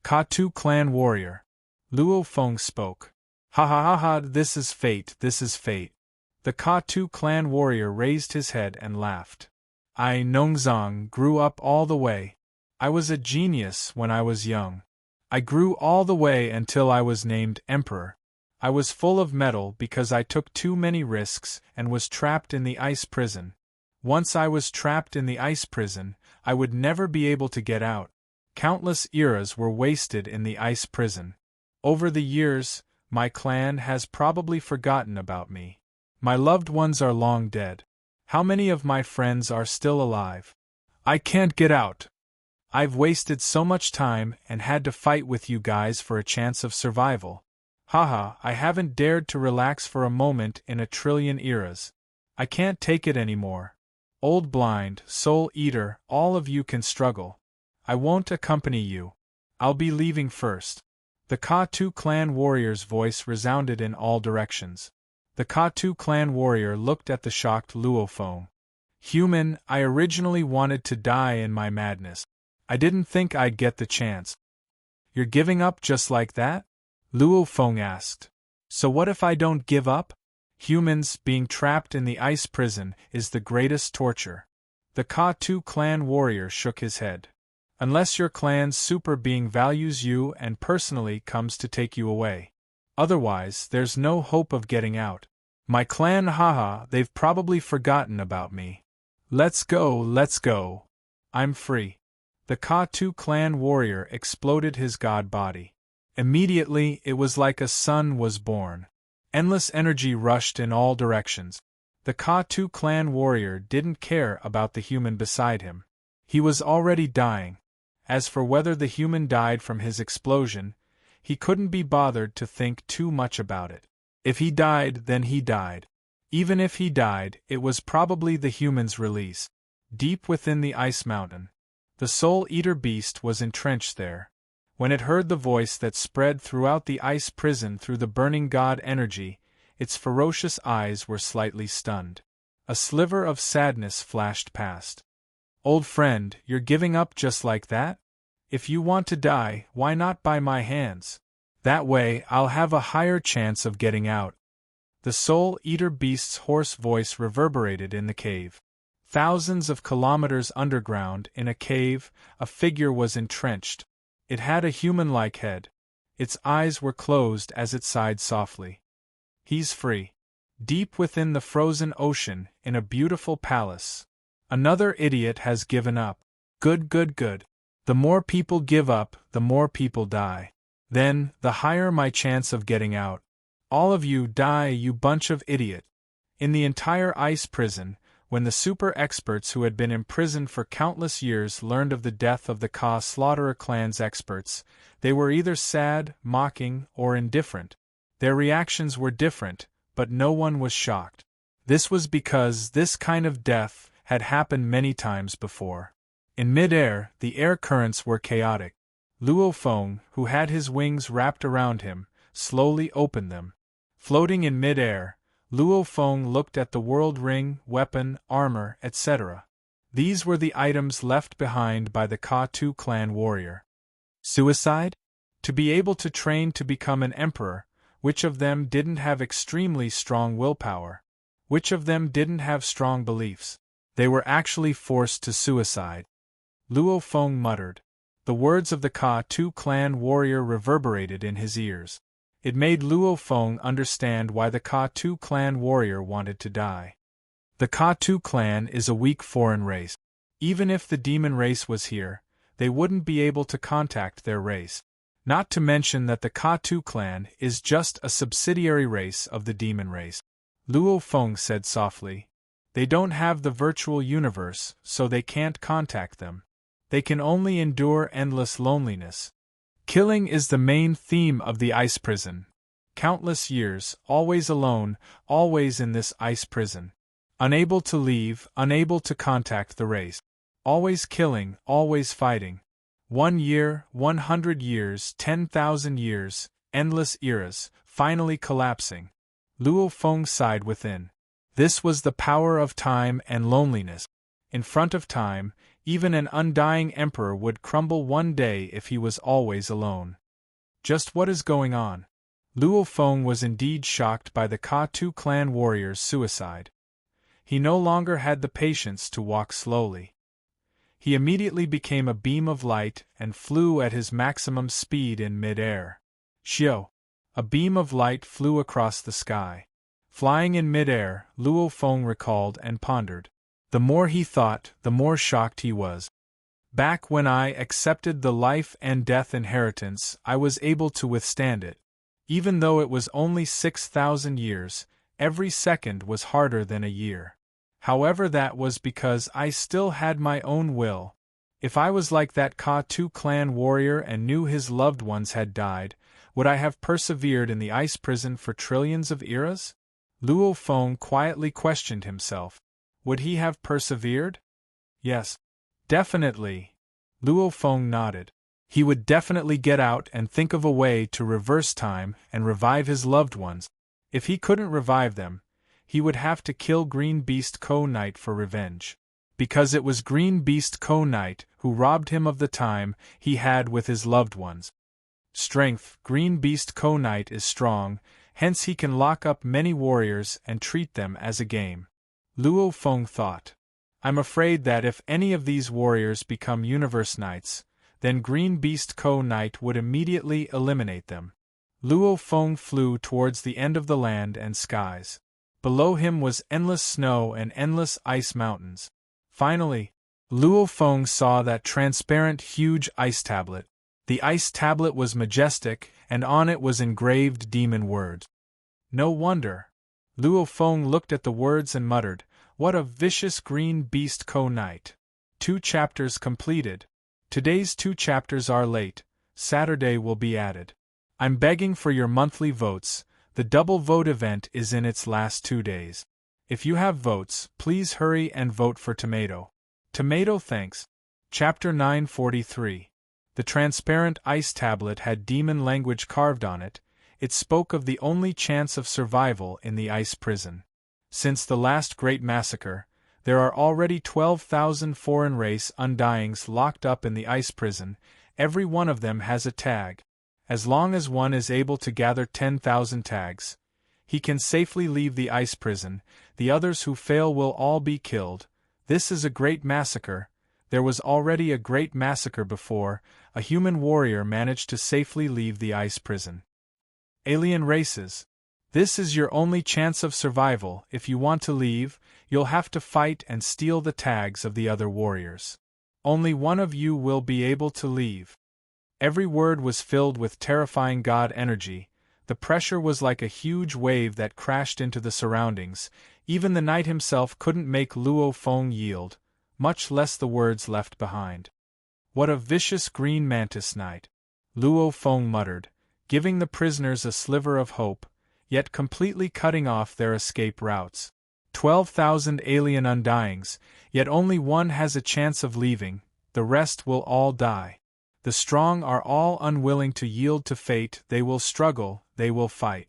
Ka-Tu clan warrior. Luo Feng spoke. Ha ha ha ha, this is fate, this is fate. The Ka-Tu clan warrior raised his head and laughed. I, Nongzong, grew up all the way. I was a genius when I was young. I grew all the way until I was named emperor. I was full of mettle because I took too many risks and was trapped in the ice prison. Once I was trapped in the ice prison, I would never be able to get out. Countless eras were wasted in the ice prison. Over the years, my clan has probably forgotten about me. My loved ones are long dead. How many of my friends are still alive? I can't get out. I've wasted so much time and had to fight with you guys for a chance of survival. Haha, I haven't dared to relax for a moment in a trillion eras. I can't take it anymore. Old Blind, Soul Eater, all of you can struggle. I won't accompany you. I'll be leaving first. The Ka-Tu clan warrior's voice resounded in all directions. The Ka-Tu clan warrior looked at the shocked Luo Feng. Human, I originally wanted to die in my madness. I didn't think I'd get the chance. You're giving up just like that? Luo Feng asked. So what if I don't give up? Humans, being trapped in the ice prison, is the greatest torture. The Ka-Tu clan warrior shook his head. Unless your clan's super being values you and personally comes to take you away. Otherwise, there's no hope of getting out. My clan, haha, they've probably forgotten about me. Let's go, let's go. I'm free. The Ka-Tu clan warrior exploded his god body. Immediately, it was like a sun was born. Endless energy rushed in all directions. The Ka-Tu clan warrior didn't care about the human beside him. He was already dying. As for whether the human died from his explosion, he couldn't be bothered to think too much about it. If he died, then he died. Even if he died, it was probably the human's release. Deep within the ice mountain, the soul-eater beast was entrenched there. When it heard the voice that spread throughout the ice prison through the burning god energy, its ferocious eyes were slightly stunned. A sliver of sadness flashed past. Old friend, you're giving up just like that? If you want to die, why not by my hands? That way, I'll have a higher chance of getting out. The soul-eater beast's hoarse voice reverberated in the cave. Thousands of kilometers underground, in a cave, a figure was entrenched. It had a human-like head. Its eyes were closed as it sighed softly. He's free. Deep within the frozen ocean, in a beautiful palace. Another idiot has given up. Good, good, good. The more people give up, the more people die. Then, the higher my chance of getting out. All of you die, you bunch of idiot. In the entire ice prison, when the super experts who had been imprisoned for countless years learned of the death of the Ka Slaughterer clan's experts, they were either sad, mocking, or indifferent. Their reactions were different, but no one was shocked. This was because this kind of death had happened many times before. In mid-air, the air currents were chaotic. Luo Feng, who had his wings wrapped around him, slowly opened them. Floating in mid-air, Luo Feng looked at the world ring, weapon, armor, etc. These were the items left behind by the Ka-Tu clan warrior. Suicide? To be able to train to become an emperor, which of them didn't have extremely strong willpower? Which of them didn't have strong beliefs? They were actually forced to suicide. Luo Feng muttered. The words of the Ka-Tu clan warrior reverberated in his ears. It made Luo Feng understand why the Ka-Tu clan warrior wanted to die. The Ka-Tu clan is a weak foreign race. Even if the demon race was here, they wouldn't be able to contact their race. Not to mention that the Ka-Tu clan is just a subsidiary race of the demon race. Luo Feng said softly. They don't have the virtual universe, so they can't contact them. They can only endure endless loneliness. Killing is the main theme of the ice prison. Countless years, always alone, always in this ice prison. Unable to leave, unable to contact the race. Always killing, always fighting. 1 year, 100 years, 10,000 years, endless eras, finally collapsing. Luo Feng sighed within. This was the power of time and loneliness. In front of time, even an undying emperor would crumble one day if he was always alone. Just what is going on? Luo Feng was indeed shocked by the Ka-Tu clan warrior's suicide. He no longer had the patience to walk slowly. He immediately became a beam of light and flew at his maximum speed in mid-air. Xiao! A beam of light flew across the sky. Flying in mid-air, Luo Feng recalled and pondered. The more he thought, the more shocked he was. Back when I accepted the life and death inheritance, I was able to withstand it. Even though it was only 6,000 years, every second was harder than a year. However, that was because I still had my own will. If I was like that Ka-Tu clan warrior and knew his loved ones had died, would I have persevered in the ice prison for trillions of eras? Luo Feng quietly questioned himself. Would he have persevered? Yes. Definitely. Luo Feng nodded. He would definitely get out and think of a way to reverse time and revive his loved ones. If he couldn't revive them, he would have to kill Green Beast Co-Knight for revenge. Because it was Green Beast Co-Knight who robbed him of the time he had with his loved ones. Strength: Green Beast Co-Knight is strong, hence he can lock up many warriors and treat them as a game. Luo Feng thought. I'm afraid that if any of these warriors become Universe Knights, then Green Beast Co-Knight would immediately eliminate them. Luo Feng flew towards the end of the land and skies. Below him was endless snow and endless ice mountains. Finally, Luo Feng saw that transparent huge ice tablet. The ice tablet was majestic, and on it was engraved demon words. No wonder. Luo Feng looked at the words and muttered, "What a vicious Green Beast Co-Knight." 2 chapters completed. Today's 2 chapters are late. Saturday will be added. I'm begging for your monthly votes. The double vote event is in its last 2 days. If you have votes, please hurry and vote for Tomato. Tomato thanks. Chapter 943. The transparent ice tablet had demon language carved on it. It spoke of the only chance of survival in the ice prison. Since the last great massacre, there are already 12,000 foreign race undyings locked up in the ice prison. Every one of them has a tag. As long as one is able to gather 10,000 tags, he can safely leave the ice prison. The others who fail will all be killed. This is a great massacre. There was already a great massacre before. A human warrior managed to safely leave the ice prison. Alien races. This is your only chance of survival. If you want to leave, you'll have to fight and steal the tags of the other warriors. Only one of you will be able to leave. Every word was filled with terrifying god energy. The pressure was like a huge wave that crashed into the surroundings. Even the knight himself couldn't make Luo Feng yield, much less the words left behind. What a vicious green mantis knight! Luo Feng muttered, giving the prisoners a sliver of hope, yet completely cutting off their escape routes. 12,000 alien undyings, yet only one has a chance of leaving, the rest will all die. The strong are all unwilling to yield to fate. They will struggle, they will fight.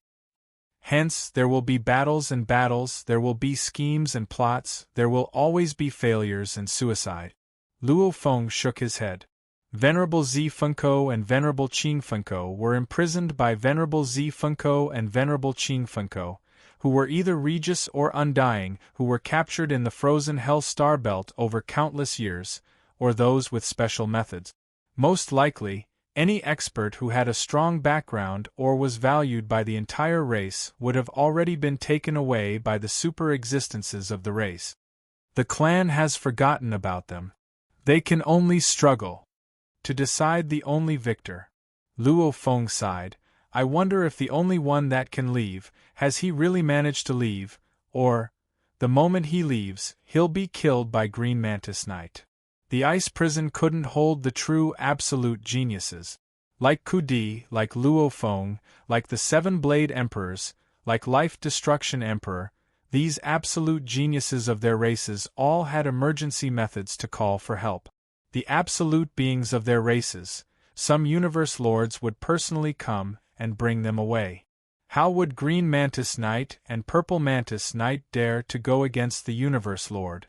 Hence, there will be battles and battles, there will be schemes and plots, there will always be failures and suicide. Luo Feng shook his head. Venerable Zi Funko and Venerable Qing Funko were imprisoned by Venerable Zi Funko and Venerable Qing Funko, who were either Regis or Undying, who were captured in the frozen Hell Star Belt over countless years, or those with special methods. Most likely, any expert who had a strong background or was valued by the entire race would have already been taken away by the super-existences of the race. The clan has forgotten about them. They can only struggle to decide the only victor. Luo Feng sighed. I wonder if the only one that can leave, has he really managed to leave, or, the moment he leaves, he'll be killed by Green Mantis Knight. The ice prison couldn't hold the true absolute geniuses. Like Ku Di, like Luo Feng, like the Seven-Blade Emperors, like Life Destruction Emperor, these absolute geniuses of their races all had emergency methods to call for help. The absolute beings of their races, some universe lords would personally come and bring them away. How would Green Mantis Knight and Purple Mantis Knight dare to go against the universe lord?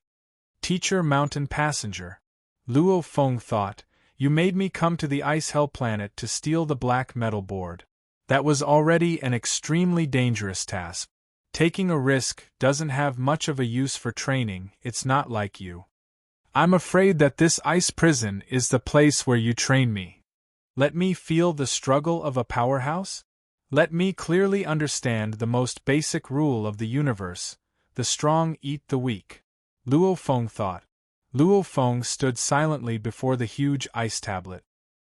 Teacher Mountain Passenger. Luo Feng thought, you made me come to the Ice Hell planet to steal the black metal board. That was already an extremely dangerous task. Taking a risk doesn't have much of a use for training, it's not like you. I'm afraid that this ice prison is the place where you train me. Let me feel the struggle of a powerhouse? Let me clearly understand the most basic rule of the universe, the strong eat the weak. Luo Feng thought. Luo Feng stood silently before the huge ice tablet.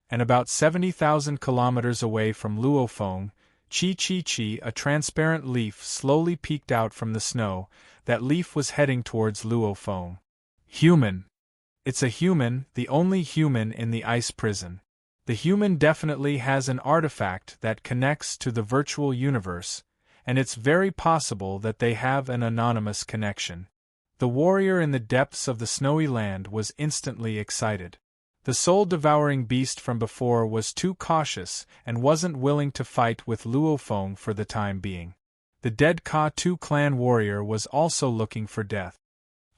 And about 70,000 kilometers away from Luo Feng, Chi, a transparent leaf slowly peeked out from the snow. That leaf was heading towards Luo Feng. Human. It's a human, the only human in the ice prison. The human definitely has an artifact that connects to the virtual universe, and it's very possible that they have an anonymous connection. The warrior in the depths of the snowy land was instantly excited. The soul-devouring beast from before was too cautious and wasn't willing to fight with Luo Feng for the time being. The dead Ka-Tu clan warrior was also looking for death.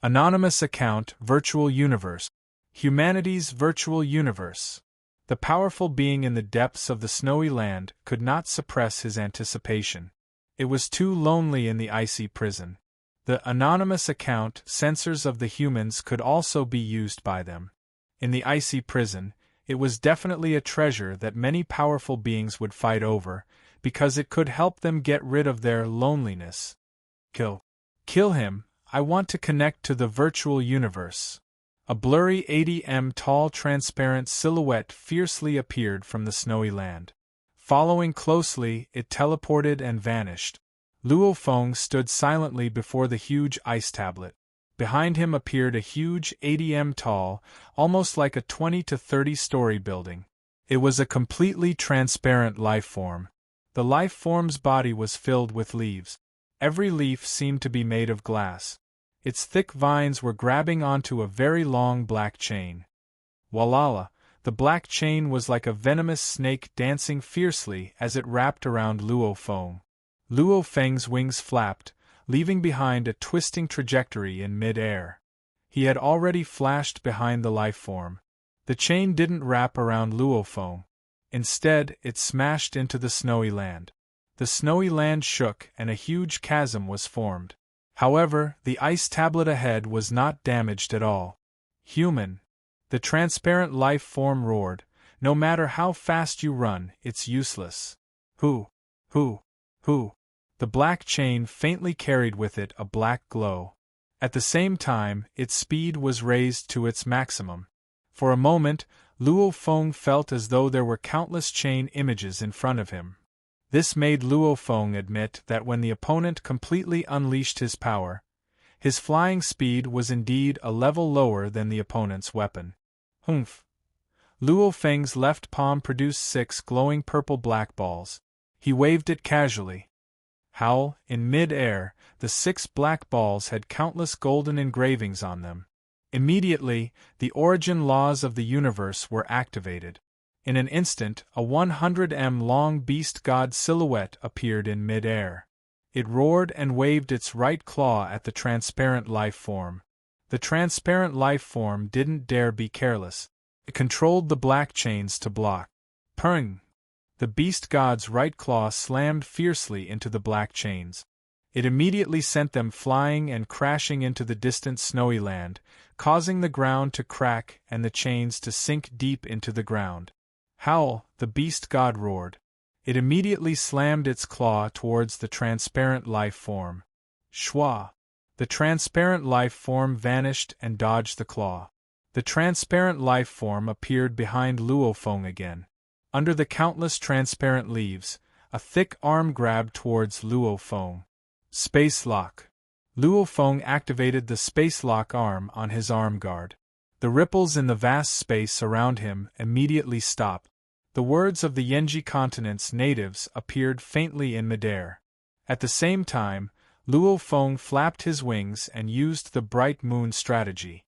Anonymous account, Virtual Universe. Humanity's virtual universe. The powerful being in the depths of the snowy land could not suppress his anticipation. It was too lonely in the icy prison. The anonymous account, censors of the humans could also be used by them. In the icy prison, it was definitely a treasure that many powerful beings would fight over, because it could help them get rid of their loneliness. Kill him, I want to connect to the virtual universe. A blurry 80 tall transparent silhouette fiercely appeared from the snowy land. Following closely, it teleported and vanished. Luo Feng stood silently before the huge ice tablet. Behind him appeared a huge 80 tall, almost like a 20 to 30-story building. It was a completely transparent life form. The life form's body was filled with leaves. Every leaf seemed to be made of glass. Its thick vines were grabbing onto a very long black chain. Walala, the black chain was like a venomous snake dancing fiercely as it wrapped around Luo Feng. Luo Feng's wings flapped, leaving behind a twisting trajectory in mid-air. He had already flashed behind the life form. The chain didn't wrap around Luo Feng. Instead, it smashed into the snowy land. The snowy land shook and a huge chasm was formed. However, the ice tablet ahead was not damaged at all. Human. The transparent life form roared, no matter how fast you run, it's useless. Who? The black chain faintly carried with it a black glow. At the same time, its speed was raised to its maximum. For a moment, Luo Feng felt as though there were countless chain images in front of him. This made Luo Feng admit that when the opponent completely unleashed his power, his flying speed was indeed a level lower than the opponent's weapon. Humph! Luo Feng's left palm produced 6 glowing purple-black balls. He waved it casually. Howl, in mid-air, the 6 black balls had countless golden engravings on them. Immediately, the origin laws of the universe were activated. In an instant, a 100-long beast god silhouette appeared in mid-air. It roared and waved its right claw at the transparent life form. The transparent life form didn't dare be careless. It controlled the black chains to block. Purring! The beast god's right claw slammed fiercely into the black chains. It immediately sent them flying and crashing into the distant snowy land, causing the ground to crack and the chains to sink deep into the ground. Howl, the beast god roared. It immediately slammed its claw towards the transparent life form. Shwa! The transparent life form vanished and dodged the claw. The transparent life form appeared behind Luo Feng again. Under the countless transparent leaves, a thick arm grabbed towards Luo Feng. Space lock. Luo Feng activated the space lock arm on his arm guard. The ripples in the vast space around him immediately stopped. The words of the Yenji continent's natives appeared faintly in midair. At the same time, Luo Feng flapped his wings and used the bright moon strategy.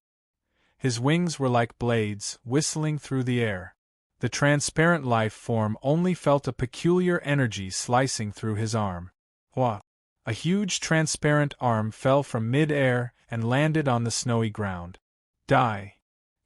His wings were like blades, whistling through the air. The transparent life form only felt a peculiar energy slicing through his arm. Hua! A huge transparent arm fell from mid-air and landed on the snowy ground. Die!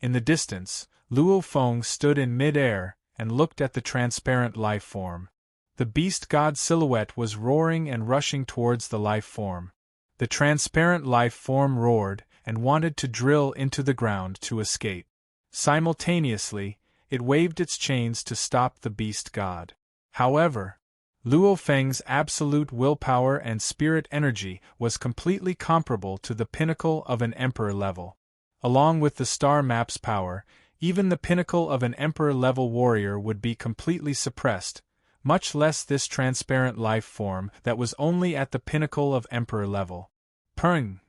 In the distance, Luo Feng stood in mid-air and looked at the transparent life form. The beast god silhouette was roaring and rushing towards the life form. The transparent life form roared and wanted to drill into the ground to escape. Simultaneously, it waved its chains to stop the beast god. However, Luo Feng's absolute willpower and spirit energy was completely comparable to the pinnacle of an emperor level. Along with the star map's power, even the pinnacle of an emperor-level warrior would be completely suppressed, much less this transparent life form that was only at the pinnacle of emperor level. Purring!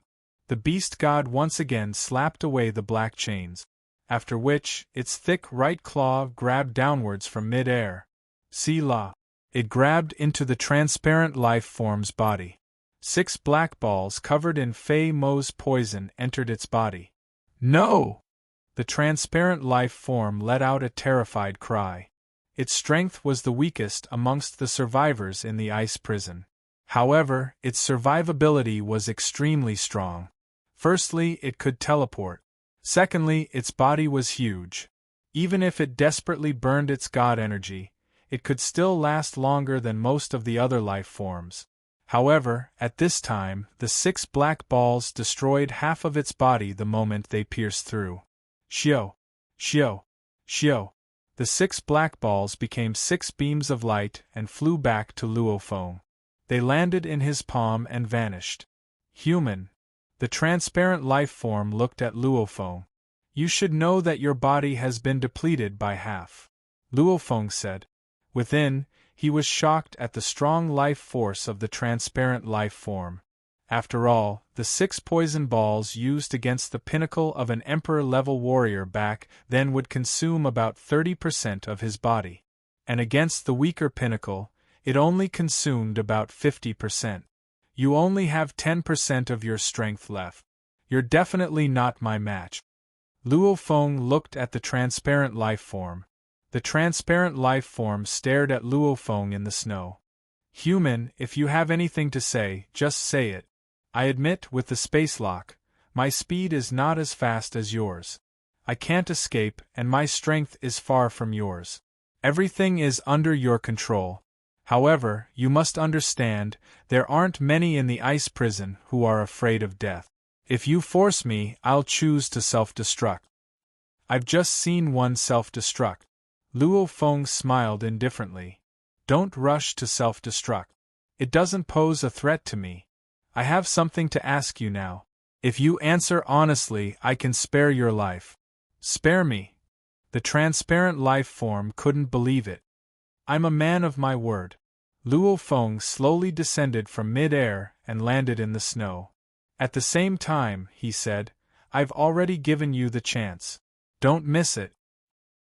The beast god once again slapped away the black chains, after which, its thick right claw grabbed downwards from mid-air. Sila! It grabbed into the transparent life form's body. 6 black balls covered in Fei Mo's poison entered its body. No! The transparent life form let out a terrified cry. Its strength was the weakest amongst the survivors in the ice prison. However, its survivability was extremely strong. Firstly, it could teleport. Secondly, its body was huge. Even if it desperately burned its god energy, it could still last longer than most of the other life forms. However, at this time, the 6 black balls destroyed half of its body the moment they pierced through. Shio! Shio! Shio! The 6 black balls became 6 beams of light and flew back to Luo Feng. They landed in his palm and vanished. Human. The transparent life form looked at Luo Feng. You should know that your body has been depleted by half. Luo Feng said. Within, he was shocked at the strong life force of the transparent life form. After all, the 6 poison balls used against the pinnacle of an emperor-level warrior back then would consume about 30% of his body. And against the weaker pinnacle, it only consumed about 50%. You only have 10% of your strength left. You're definitely not my match. Luo Feng looked at the transparent life form. The transparent life form stared at Luo Feng in the snow. Human, if you have anything to say, just say it. I admit, with the space lock, my speed is not as fast as yours. I can't escape, and my strength is far from yours. Everything is under your control. However, you must understand, there aren't many in the ice prison who are afraid of death. If you force me, I'll choose to self-destruct. I've just seen one self-destruct. Luo Feng smiled indifferently. Don't rush to self-destruct. It doesn't pose a threat to me. I have something to ask you now. If you answer honestly, I can spare your life. Spare me. The transparent life form couldn't believe it. I'm a man of my word. Luo Feng slowly descended from mid-air and landed in the snow. At the same time, he said, I've already given you the chance. Don't miss it.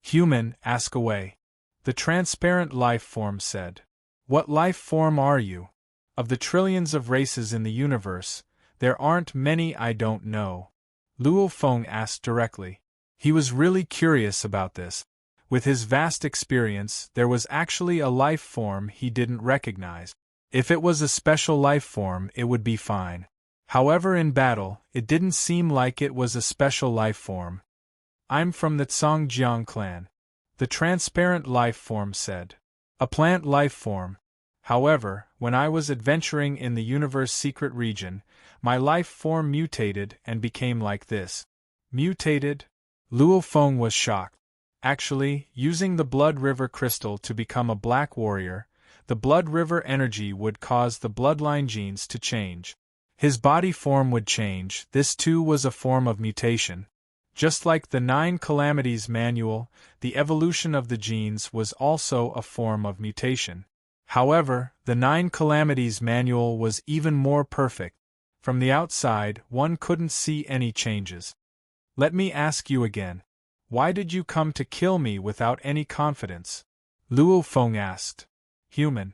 Human, ask away. The transparent life form said. What life form are you? Of the trillions of races in the universe, there aren't many I don't know. Luo Feng asked directly. He was really curious about this. With his vast experience, there was actually a life form he didn't recognize. If it was a special life form, it would be fine. However, in battle, it didn't seem like it was a special life form. I'm from the Zhangjiang clan. The transparent life form said. A plant life form. However, when I was adventuring in the universe secret region, my life form mutated and became like this. Mutated? Luo Feng was shocked. Actually, using the Blood River crystal to become a black warrior, the Blood River energy would cause the bloodline genes to change. His body form would change. This too was a form of mutation. Just like the 9 Calamities manual, the evolution of the genes was also a form of mutation. However, the 9 Calamities manual was even more perfect. From the outside, one couldn't see any changes. Let me ask you again. Why did you come to kill me without any confidence? Luo Feng asked. Human.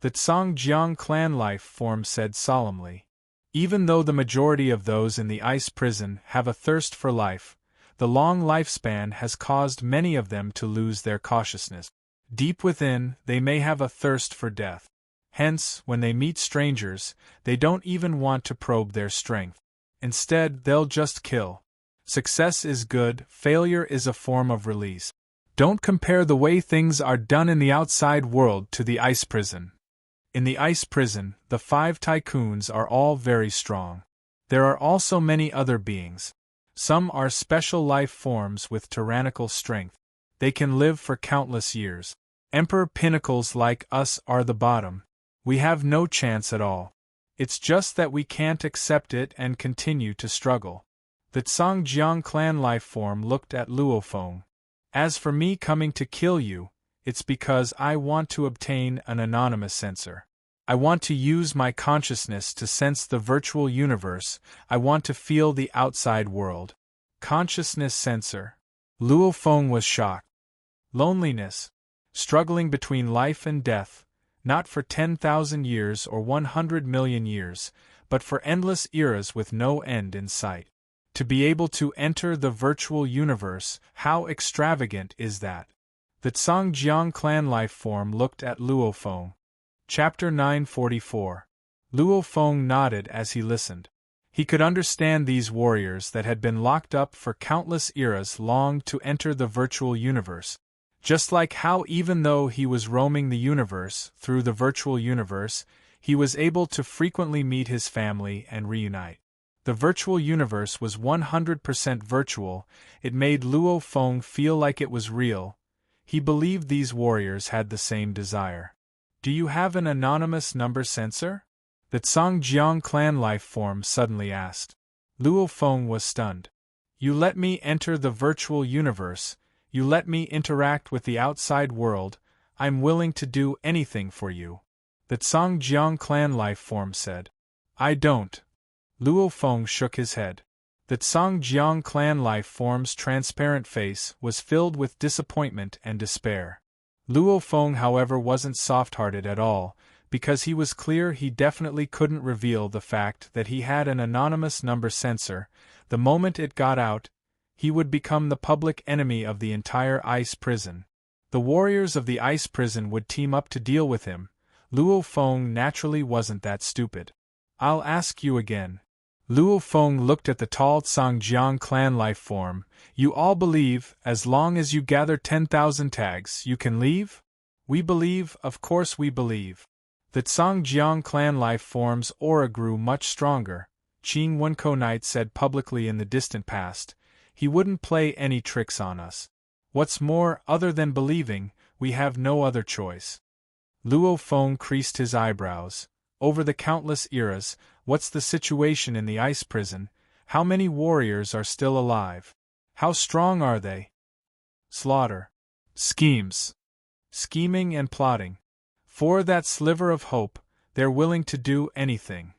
The Zhangjiang clan life form said solemnly. Even though the majority of those in the ice prison have a thirst for life, the long lifespan has caused many of them to lose their cautiousness. Deep within, they may have a thirst for death. Hence, when they meet strangers, they don't even want to probe their strength. Instead, they'll just kill. Success is good, failure is a form of release. Don't compare the way things are done in the outside world to the ice prison. In the ice prison, the 5 tycoons are all very strong. There are also many other beings. Some are special life forms with tyrannical strength. They can live for countless years. Emperor pinnacles like us are the bottom. We have no chance at all. It's just that we can't accept it and continue to struggle. The Zhangjiang clan life form looked at Luo Feng. As for me coming to kill you, it's because I want to obtain an anonymous sensor. I want to use my consciousness to sense the virtual universe. I want to feel the outside world. Consciousness sensor. Luo Feng was shocked. Loneliness. Struggling between life and death, not for 10,000 years or 100 million years, but for endless eras with no end in sight. To be able to enter the virtual universe, how extravagant is that? The Tsangjiang clan life form looked at Luo Feng. Chapter 944. Luo Feng nodded as he listened. He could understand these warriors that had been locked up for countless eras longed to enter the virtual universe. Just like how even though he was roaming the universe through the virtual universe, he was able to frequently meet his family and reunite. The virtual universe was 100% virtual, it made Luo Feng feel like it was real. He believed these warriors had the same desire. Do you have an anonymous number sensor? The Tsangjiang clan life form suddenly asked. Luo Feng was stunned. You let me enter the virtual universe, you let me interact with the outside world, I'm willing to do anything for you. The Tsangjiang clan life form said. I don't. Luo Feng shook his head. The Tsangjiang clan life form's transparent face was filled with disappointment and despair. Luo Feng, however, wasn't soft-hearted at all, because he was clear he definitely couldn't reveal the fact that he had an anonymous number sensor. The moment it got out, he would become the public enemy of the entire ice prison. The warriors of the ice prison would team up to deal with him. Luo Feng naturally wasn't that stupid. I'll ask you again. Luo Feng looked at the tall Tsangjiang clan life form. You all believe, as long as you gather 10,000 tags, you can leave? We believe, of course we believe. The Tsangjiang clan life form's aura grew much stronger. Qing Wenko Knight said publicly in the distant past, he wouldn't play any tricks on us. What's more, other than believing, we have no other choice. Luo Feng creased his eyebrows. Over the countless eras, what's the situation in the ice prison? How many warriors are still alive? How strong are they? Slaughter. Schemes. Scheming and plotting. For that sliver of hope, they're willing to do anything.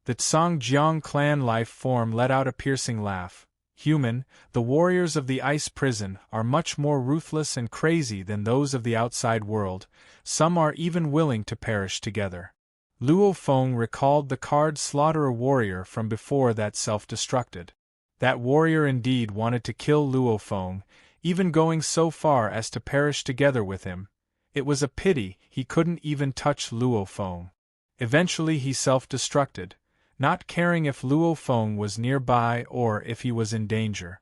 The Tsangjiang clan life form let out a piercing laugh. Human, the warriors of the ice prison are much more ruthless and crazy than those of the outside world. Some are even willing to perish together. Luo Feng recalled the card Slaughterer warrior from before that self-destructed. That warrior indeed wanted to kill Luo Feng, even going so far as to perish together with him. It was a pity he couldn't even touch Luo Feng. Eventually he self-destructed, not caring if Luo Feng was nearby or if he was in danger.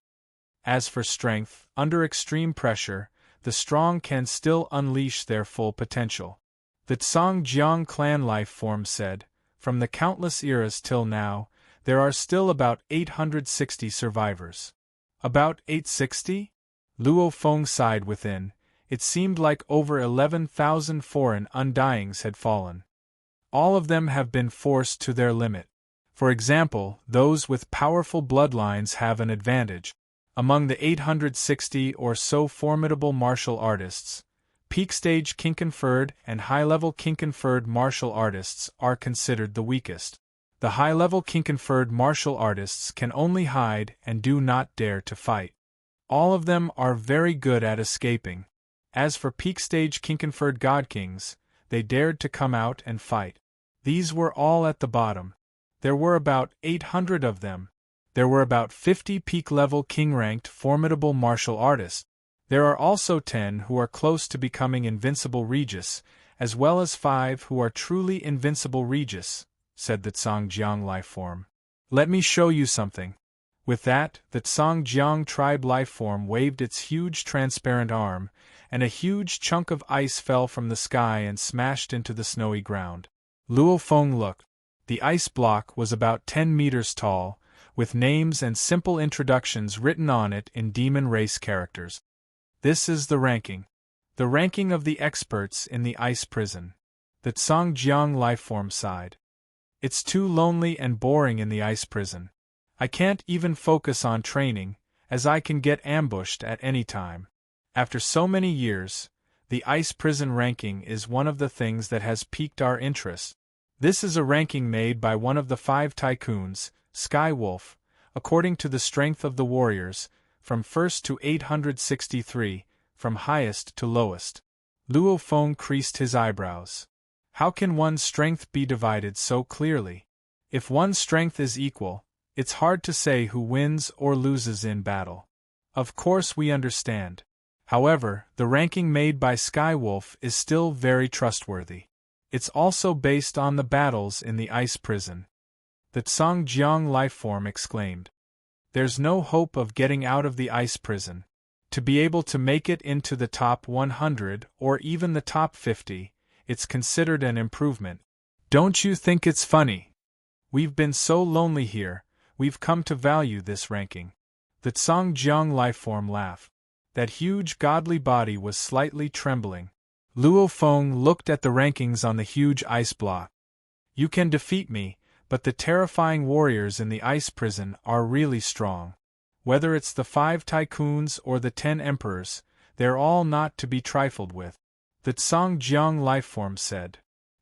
As for strength, under extreme pressure, the strong can still unleash their full potential. The Tsangjiang clan life form said, from the countless eras till now, there are still about 860 survivors. About 860? Luo Feng sighed within. It seemed like over 11,000 foreign undyings had fallen. All of them have been forced to their limit. For example, those with powerful bloodlines have an advantage. Among the 860 or so formidable martial artists, peak-stage king-conferred and high-level king-conferred martial artists are considered the weakest. The high-level king-conferred martial artists can only hide and do not dare to fight. All of them are very good at escaping. As for peak-stage king-conferred god-kings, they dared to come out and fight. These were all at the bottom. There were about 800 of them. There were about 50 peak-level king-ranked formidable martial artists. There are also 10 who are close to becoming invincible Regis, as well as 5 who are truly invincible Regis, said the Tsangjiang life form. Let me show you something. With that, the Tsangjiang tribe life form waved its huge transparent arm, and a huge chunk of ice fell from the sky and smashed into the snowy ground. Luo Feng looked. The ice block was about 10 meters tall, with names and simple introductions written on it in demon race characters. This is the ranking. The ranking of the experts in the ice prison. The Tsangjiang lifeform sighed. It's too lonely and boring in the ice prison. I can't even focus on training, as I can get ambushed at any time. After so many years, the ice prison ranking is one of the things that has piqued our interest. This is a ranking made by one of the 5 tycoons, Skywolf, according to the strength of the warriors, from first to 863, from highest to lowest. Luo Feng creased his eyebrows. How can one's strength be divided so clearly? If one's strength is equal, It's hard to say who wins or loses in battle. Of course we understand. However, the ranking made by Skywolf is still very trustworthy. It's also based on the battles in the ice prison. The Tsang-Jiang lifeform exclaimed. There's no hope of getting out of the ice prison. To be able to make it into the top 100 or even the top 50, it's considered an improvement. Don't you think it's funny? We've been so lonely here, we've come to value this ranking. The Tsang-Jiang lifeform laughed. That huge godly body was slightly trembling. Luo Feng looked at the rankings on the huge ice block. You can defeat me, but the terrifying warriors in the ice prison are really strong. Whether it's the 5 tycoons or the 10 emperors, they're all not to be trifled with. The Tsang-Jiang lifeform said.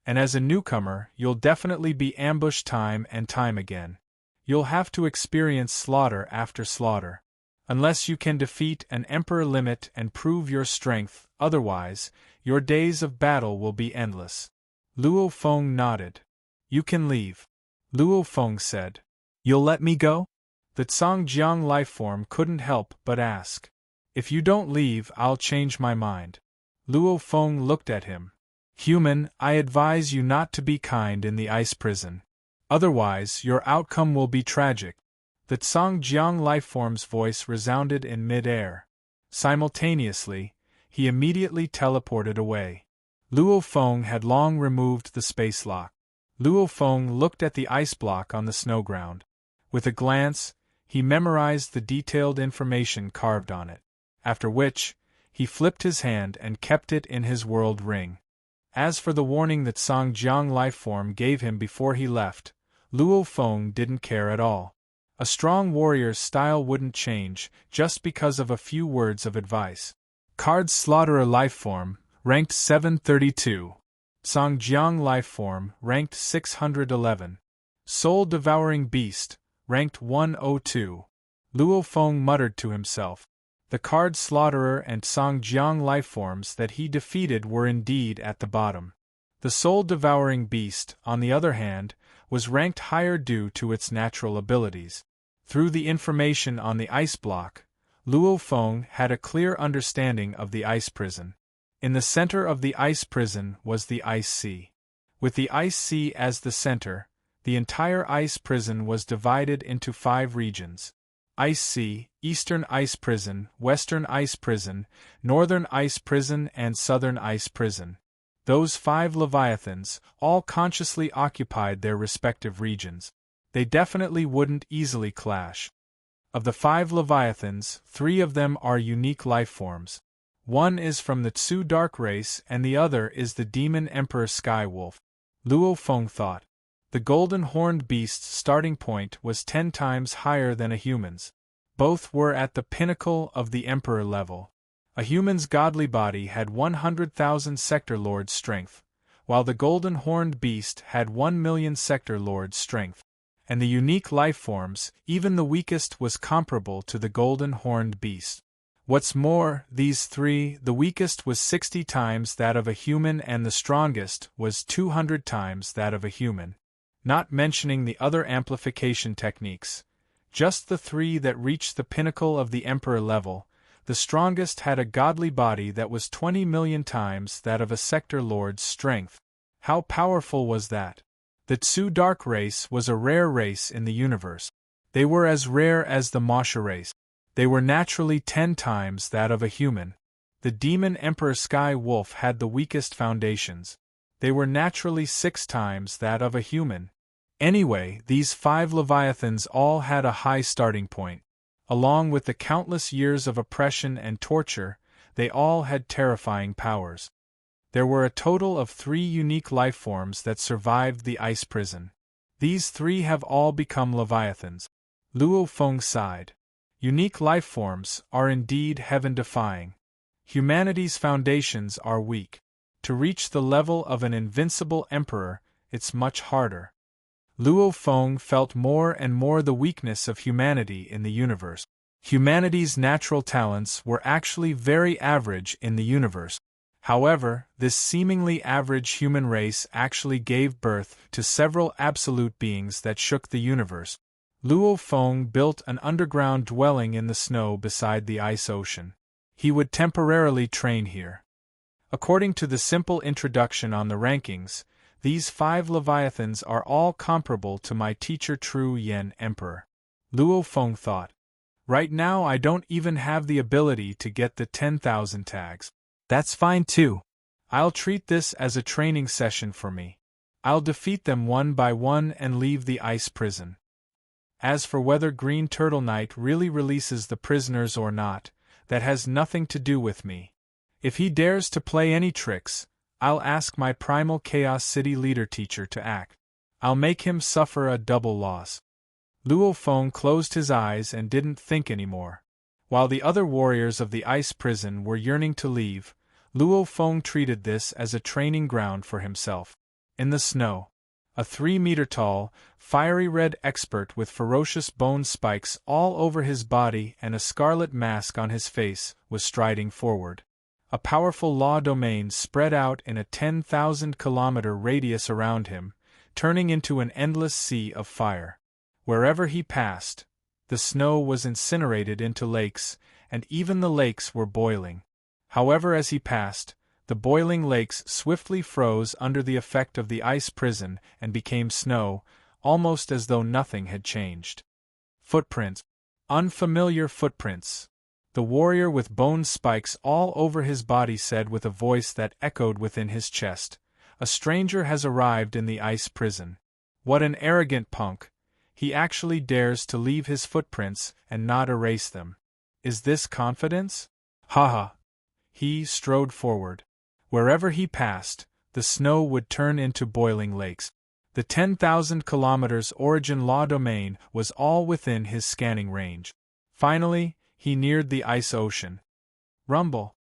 And as a newcomer, you'll definitely be ambushed time and time again. You'll have to experience slaughter after slaughter. Unless you can defeat an emperor limit and prove your strength, otherwise, your days of battle will be endless. Luo Feng nodded. You can leave. Luo Feng said. You'll let me go? The Tsang-Jiang lifeform couldn't help but ask. If you don't leave, I'll change my mind. Luo Feng looked at him. Human, I advise you not to be kind in the ice prison. Otherwise, your outcome will be tragic. The Tsang-Jiang lifeform's voice resounded in mid-air. Simultaneously, he immediately teleported away. Luo Feng had long removed the space lock. Luo Feng looked at the ice block on the snow ground. With a glance, he memorized the detailed information carved on it, after which, he flipped his hand and kept it in his world ring. As for the warning that Tsang-Jiang lifeform gave him before he left, Luo Feng didn't care at all. A strong warrior's style wouldn't change just because of a few words of advice. Card Slaughterer lifeform, ranked 732. Tsang-Jiang lifeform, ranked 611. Soul-Devouring Beast, ranked 102. Luo Feng muttered to himself. The Card Slaughterer and Tsang-Jiang lifeforms that he defeated were indeed at the bottom. The Soul-Devouring Beast, on the other hand, was ranked higher due to its natural abilities. Through the information on the ice block, Luo Feng had a clear understanding of the ice prison. In the center of the ice prison was the ice sea. With the ice sea as the center, the entire ice prison was divided into 5 regions. Ice Sea, Eastern Ice Prison, Western Ice Prison, Northern Ice Prison and Southern Ice Prison. Those 5 Leviathans all consciously occupied their respective regions. They definitely wouldn't easily clash. Of the 5 Leviathans, 3 of them are unique lifeforms. One is from the Tsu Dark race and the other is the Demon Emperor Skywolf. Luo Feng thought. The golden horned beast's starting point was 10 times higher than a human's. Both were at the pinnacle of the Emperor level. A human's godly body had 100,000 Sector Lord strength, while the golden horned beast had 1,000,000 Sector Lord strength. And the unique lifeforms, even the weakest was comparable to the golden horned beast. What's more, these 3, the weakest was 60 times that of a human and the strongest was 200 times that of a human. Not mentioning the other amplification techniques. Just the 3 that reached the pinnacle of the Emperor level, the strongest had a godly body that was 20,000,000 times that of a Sector Lord's strength. How powerful was that? The Tsu Dark race was a rare race in the universe. They were as rare as the Masha race. They were naturally 10 times that of a human. The Demon Emperor Sky Wolf had the weakest foundations. They were naturally 6 times that of a human. Anyway, these 5 Leviathans all had a high starting point. Along with the countless years of oppression and torture, they all had terrifying powers. There were a total of 3 unique lifeforms that survived the ice prison. These 3 have all become Leviathans. Luo Feng sighed. Unique lifeforms are indeed heaven-defying. Humanity's foundations are weak. To reach the level of an invincible emperor, it's much harder. Luo Feng felt more and more the weakness of humanity in the universe. Humanity's natural talents were actually very average in the universe. However, this seemingly average human race actually gave birth to several absolute beings that shook the universe. Luo Feng built an underground dwelling in the snow beside the ice ocean. He would temporarily train here. According to the simple introduction on the rankings, these 5 Leviathans are all comparable to my teacher True Yen Emperor. Luo Feng thought. Right now I don't even have the ability to get the 10,000 tags. That's fine too. I'll treat this as a training session for me. I'll defeat them one by one and leave the ice prison. As for whether Green Turtle Knight really releases the prisoners or not, that has nothing to do with me. If he dares to play any tricks, I'll ask my Primal Chaos City leader teacher to act. I'll make him suffer a double loss. Luo Feng closed his eyes and didn't think anymore. While the other warriors of the ice prison were yearning to leave, Luo Feng treated this as a training ground for himself. In the snow, a 3-meter-tall, fiery red expert with ferocious bone spikes all over his body and a scarlet mask on his face was striding forward. A powerful law domain spread out in a 10,000-kilometer radius around him, turning into an endless sea of fire. Wherever he passed, the snow was incinerated into lakes, and even the lakes were boiling. However, as he passed, the boiling lakes swiftly froze under the effect of the ice prison and became snow, almost as though nothing had changed. Footprints. Unfamiliar footprints. The warrior with bone spikes all over his body said with a voice that echoed within his chest, "A stranger has arrived in the ice prison. What an arrogant punk! He actually dares to leave his footprints and not erase them. Is this confidence? Haha!" He strode forward. Wherever he passed, the snow would turn into boiling lakes. The 10,000 kilometers origin law domain was all within his scanning range. Finally, he neared the ice ocean. Rumble!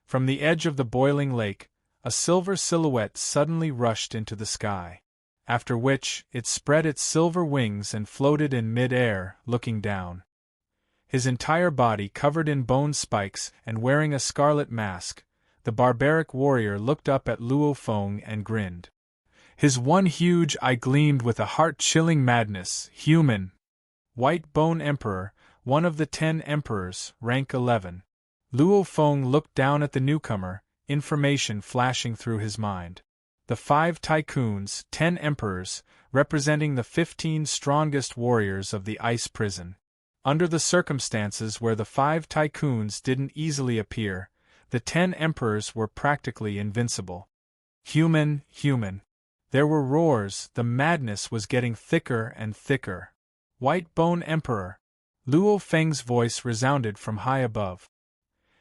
From the edge of the boiling lake, a silver silhouette suddenly rushed into the sky. After which, it spread its silver wings and floated in mid-air, looking down. His entire body covered in bone spikes and wearing a scarlet mask, the barbaric warrior looked up at Luo Feng and grinned. His one huge eye gleamed with a heart-chilling madness. Human! White Bone Emperor, one of the 10 emperors, rank 11. Luo Feng looked down at the newcomer, information flashing through his mind. The 5 tycoons, 10 emperors, representing the 15 strongest warriors of the ice prison. Under the circumstances where the 5 tycoons didn't easily appear, the 10 emperors were practically invincible. Human. There were roars, the madness was getting thicker and thicker. White Bone Emperor. Luo Feng's voice resounded from high above.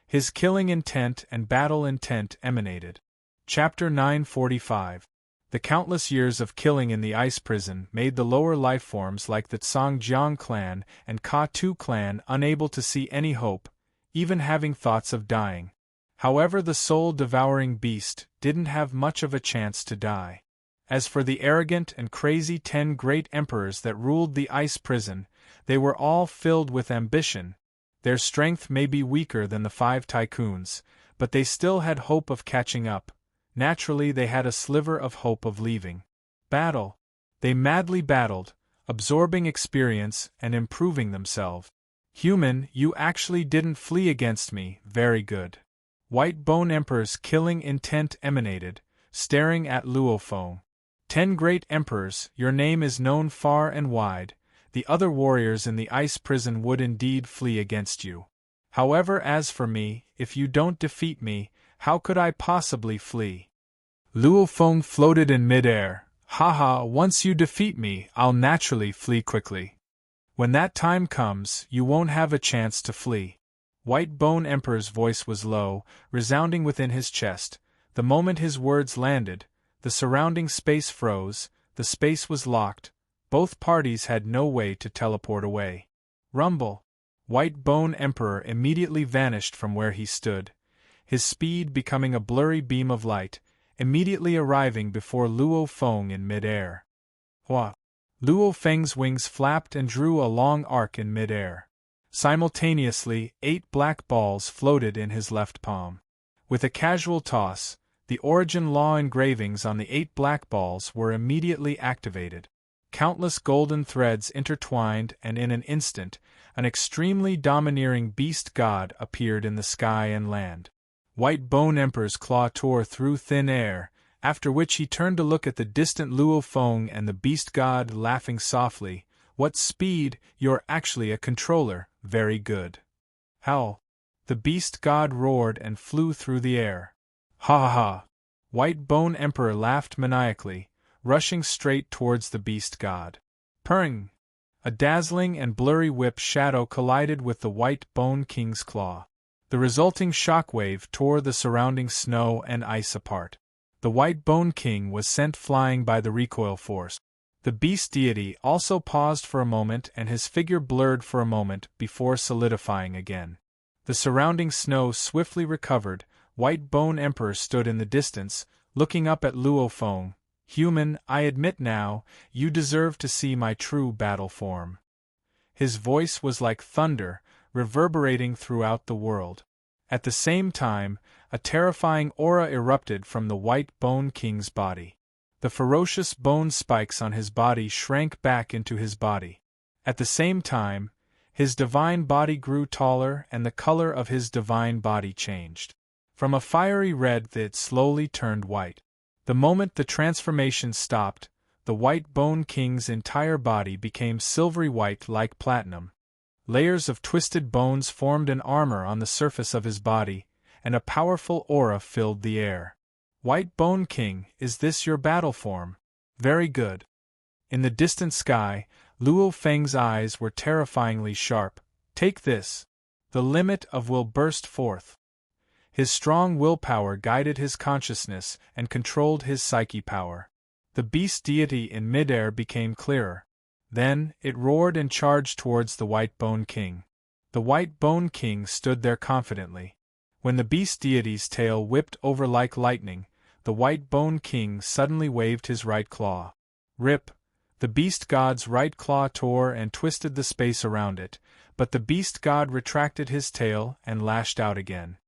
His killing intent and battle intent emanated. Chapter 945. The countless years of killing in the ice prison made the lower lifeforms like the Tsangjiang clan and Ka-Tu clan unable to see any hope, even having thoughts of dying. However, the soul-devouring beast didn't have much of a chance to die. As for the arrogant and crazy 10 great emperors that ruled the ice prison, they were all filled with ambition. Their strength may be weaker than the 5 tycoons, but they still had hope of catching up. Naturally, they had a sliver of hope of leaving. Battle. They madly battled, absorbing experience and improving themselves. Human, you actually didn't flee against me, very good. White Bone Emperor's killing intent emanated, staring at Luo Feng. 10 great emperors, your name is known far and wide. The other warriors in the ice prison would indeed flee against you. However, as for me, if you don't defeat me, how could I possibly flee? Luo Feng floated in mid-air. Haha, once you defeat me, I'll naturally flee quickly. When that time comes, you won't have a chance to flee. White Bone Emperor's voice was low, resounding within his chest. The moment his words landed, the surrounding space froze, the space was locked, both parties had no way to teleport away. Rumble! White Bone Emperor immediately vanished from where he stood, his speed becoming a blurry beam of light, immediately arriving before Luo Feng in mid-air. Hua! Luo Feng's wings flapped and drew a long arc in mid-air. Simultaneously, 8 black balls floated in his left palm. With a casual toss, the origin law engravings on the 8 black balls were immediately activated. countless golden threads intertwined, and in an instant, an extremely domineering beast god appeared in the sky and land. White Bone Emperor's claw tore through thin air, after which he turned to look at the distant Luo Feng and the beast god, laughing softly. "What speed! You're actually a controller, very good." "How?" The beast god roared and flew through the air. "Ha ha ha!" White Bone Emperor laughed maniacally, rushing straight towards the beast god. Purring! A dazzling and blurry whip shadow collided with the White Bone King's claw. The resulting shockwave tore the surrounding snow and ice apart. The White Bone King was sent flying by the recoil force. The beast deity also paused for a moment, and his figure blurred for a moment before solidifying again. The surrounding snow swiftly recovered. White Bone Emperor stood in the distance, looking up at Luo Feng. "Human, I admit now, you deserve to see my true battle form." His voice was like thunder, reverberating throughout the world. At the same time, a terrifying aura erupted from the White Bone King's body. The ferocious bone spikes on his body shrank back into his body. At the same time, his divine body grew taller and the color of his divine body changed. From a fiery red it slowly turned white. The moment the transformation stopped, the White Bone King's entire body became silvery white like platinum. Layers of twisted bones formed an armor on the surface of his body, and a powerful aura filled the air. "White Bone King, is this your battle form? Very good." In the distant sky, Luo Feng's eyes were terrifyingly sharp. "Take this." The limit of will burst forth. His strong willpower guided his consciousness and controlled his psyche power. The beast deity in midair became clearer. Then, it roared and charged towards the White Bone King. The White Bone King stood there confidently. When the beast deity's tail whipped over like lightning, the White Bone King suddenly waved his right claw. Rip! The beast god's right claw tore and twisted the space around it, but the beast god retracted his tail and lashed out again.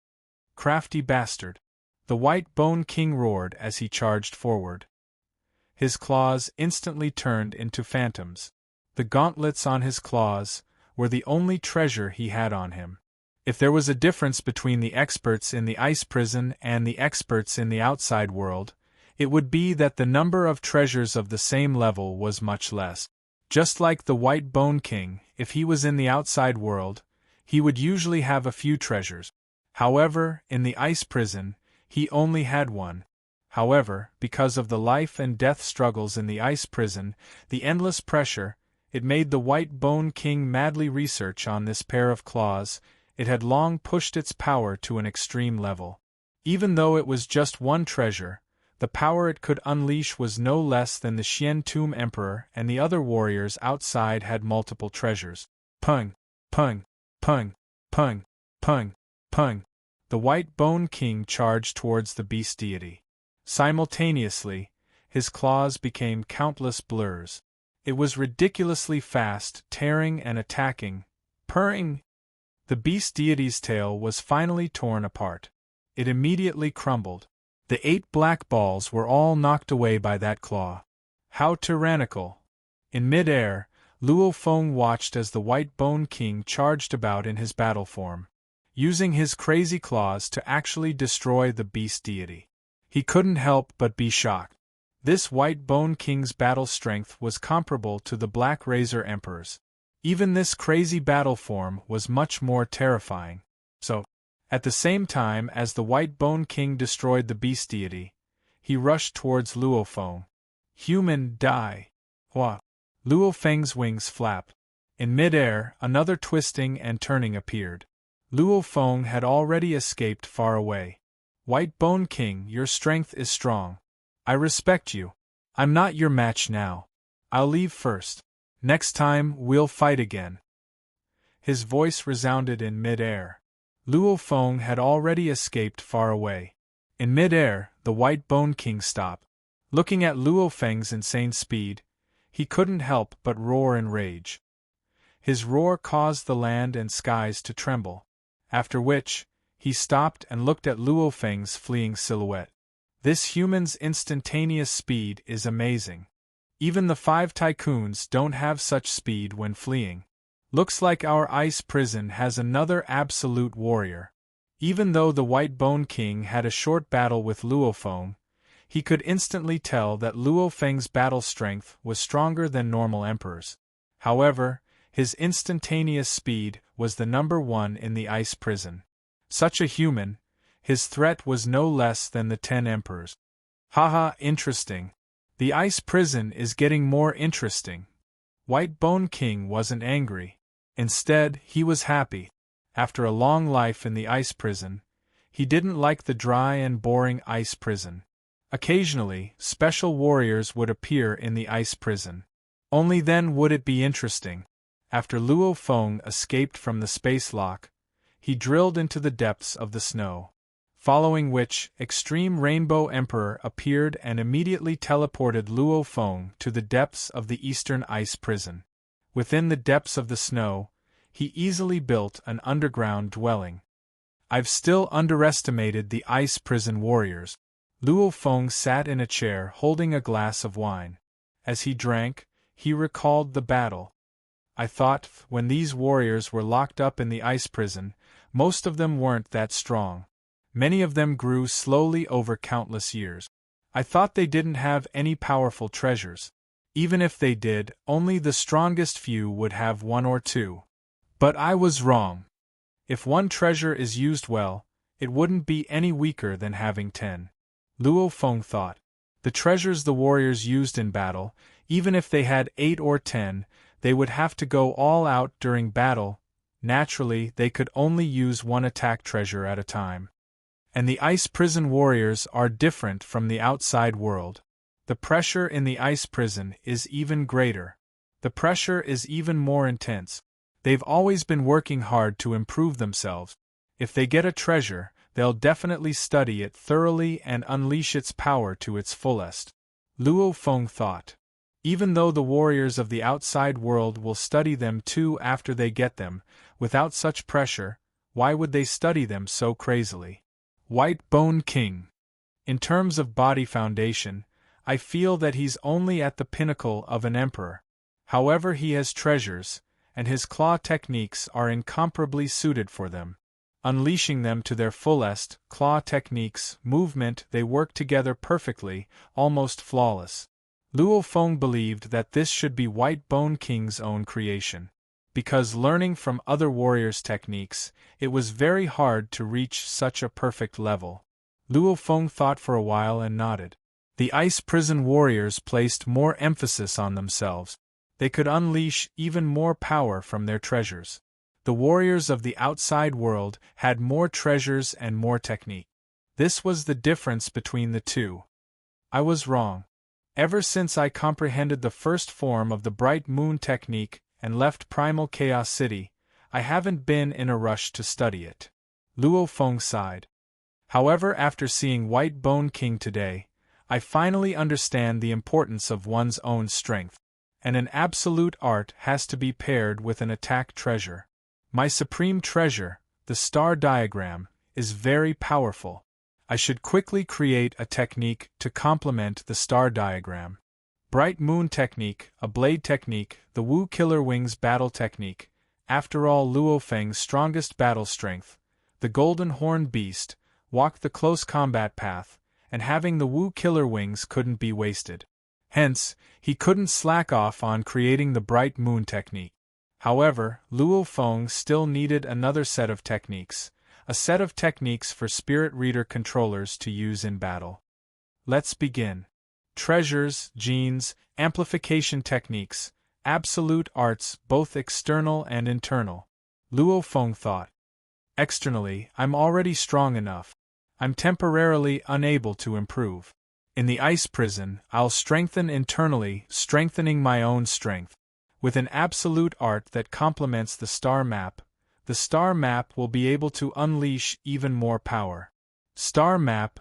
"Crafty bastard!" the White Bone King roared as he charged forward. His claws instantly turned into phantoms. The gauntlets on his claws were the only treasure he had on him. If there was a difference between the experts in the ice prison and the experts in the outside world, it would be that the number of treasures of the same level was much less. Just like the White Bone King, if he was in the outside world, he would usually have a few treasures. However, in the ice prison, he only had one. However, because of the life and death struggles in the ice prison, the endless pressure, it made the White Bone King madly research on this pair of claws. It had long pushed its power to an extreme level. Even though it was just one treasure, the power it could unleash was no less than the Xian Tomb Emperor, and the other warriors outside had multiple treasures. Pung! Pung! Pung! Pung! Pung! Pung! The White Bone King charged towards the beast deity. Simultaneously, his claws became countless blurs. It was ridiculously fast, tearing and attacking. Purring! The beast deity's tail was finally torn apart. It immediately crumbled. The 8 black balls were all knocked away by that claw. How tyrannical! In mid-air, Luo Feng watched as the White Bone King charged about in his battle form, using his crazy claws to actually destroy the beast deity. He couldn't help but be shocked. This White Bone King's battle strength was comparable to the Black Razor Emperor's. Even this crazy battle form was much more terrifying. So, at the same time as the White Bone King destroyed the beast deity, he rushed towards Luo Feng. "Human, die!" Hua! Luo Feng's wings flapped. In mid-air, another twisting and turning appeared. Luo Feng had already escaped far away. "White Bone King, your strength is strong. I respect you. I'm not your match now. I'll leave first. Next time, we'll fight again." His voice resounded in mid-air. Luo Feng had already escaped far away. In mid-air, the White Bone King stopped. Looking at Luo Feng's insane speed, he couldn't help but roar in rage. His roar caused the land and skies to tremble. After which, he stopped and looked at Luo Feng's fleeing silhouette. "This human's instantaneous speed is amazing. Even the 5 tycoons don't have such speed when fleeing. Looks like our ice prison has another absolute warrior. Even though the White Bone King had a short battle with Luo Feng, he could instantly tell that Luo Feng's battle strength was stronger than normal emperors. However, his instantaneous speed was the number 1 in the ice prison. Such a human, his threat was no less than the 10 emperors. Haha, interesting. The ice prison is getting more interesting. White Bone King wasn't angry. Instead, he was happy. After a long life in the ice prison, he didn't like the dry and boring ice prison. Occasionally, special warriors would appear in the ice prison. Only then would it be interesting. After Luo Feng escaped from the space lock, he drilled into the depths of the snow. Following which, Extreme Rainbow Emperor appeared and immediately teleported Luo Feng to the depths of the eastern ice prison. Within the depths of the snow, he easily built an underground dwelling. I've still underestimated the ice prison warriors. Luo Feng sat in a chair holding a glass of wine. As he drank, he recalled the battle. I thought, when these warriors were locked up in the ice prison, most of them weren't that strong. Many of them grew slowly over countless years. I thought they didn't have any powerful treasures. Even if they did, only the strongest few would have 1 or 2. But I was wrong. If 1 treasure is used well, it wouldn't be any weaker than having 10. Luo Feng thought. The treasures the warriors used in battle, even if they had 8 or 10, they would have to go all out during battle. Naturally, they could only use 1 attack treasure at a time. And the ice prison warriors are different from the outside world. The pressure in the ice prison is even greater. The pressure is even more intense. They've always been working hard to improve themselves. If they get a treasure, they'll definitely study it thoroughly and unleash its power to its fullest. Luo Feng thought. Even though the warriors of the outside world will study them too after they get them, without such pressure, why would they study them so crazily? White Bone King. In terms of body foundation, I feel that he's only at the pinnacle of an emperor. However, he has treasures, and his claw techniques are incomparably suited for them. Unleashing them to their fullest, claw techniques, movement, they work together perfectly, almost flawless. Luo Feng believed that this should be White Bone King's own creation. Because learning from other warriors' techniques, it was very hard to reach such a perfect level. Luo Feng thought for a while and nodded. The ice prison warriors placed more emphasis on themselves. They could unleash even more power from their treasures. The warriors of the outside world had more treasures and more technique. This was the difference between the two. I was wrong. Ever since I comprehended the first form of the Bright Moon technique and left Primal Chaos City, I haven't been in a rush to study it. Luo Feng sighed. However, after seeing White Bone King today, I finally understand the importance of one's own strength. And an absolute art has to be paired with an attack treasure. My supreme treasure, the star diagram, is very powerful. I should quickly create a technique to complement the star diagram. Bright Moon technique, a blade technique, the Wu Killer Wings battle technique, after all Luo Feng's strongest battle strength, the Golden Horned Beast, walked the close combat path, and having the Wu Killer Wings couldn't be wasted. Hence, he couldn't slack off on creating the Bright Moon technique. However, Luo Feng still needed another set of techniques, a set of techniques for Spirit Reader controllers to use in battle. Let's begin. Treasures, genes, amplification techniques, absolute arts, both external and internal. Luo Feng thought. Externally, I'm already strong enough. I'm temporarily unable to improve. In the ice prison, I'll strengthen internally, strengthening my own strength. With an absolute art that complements the star map will be able to unleash even more power. Star map,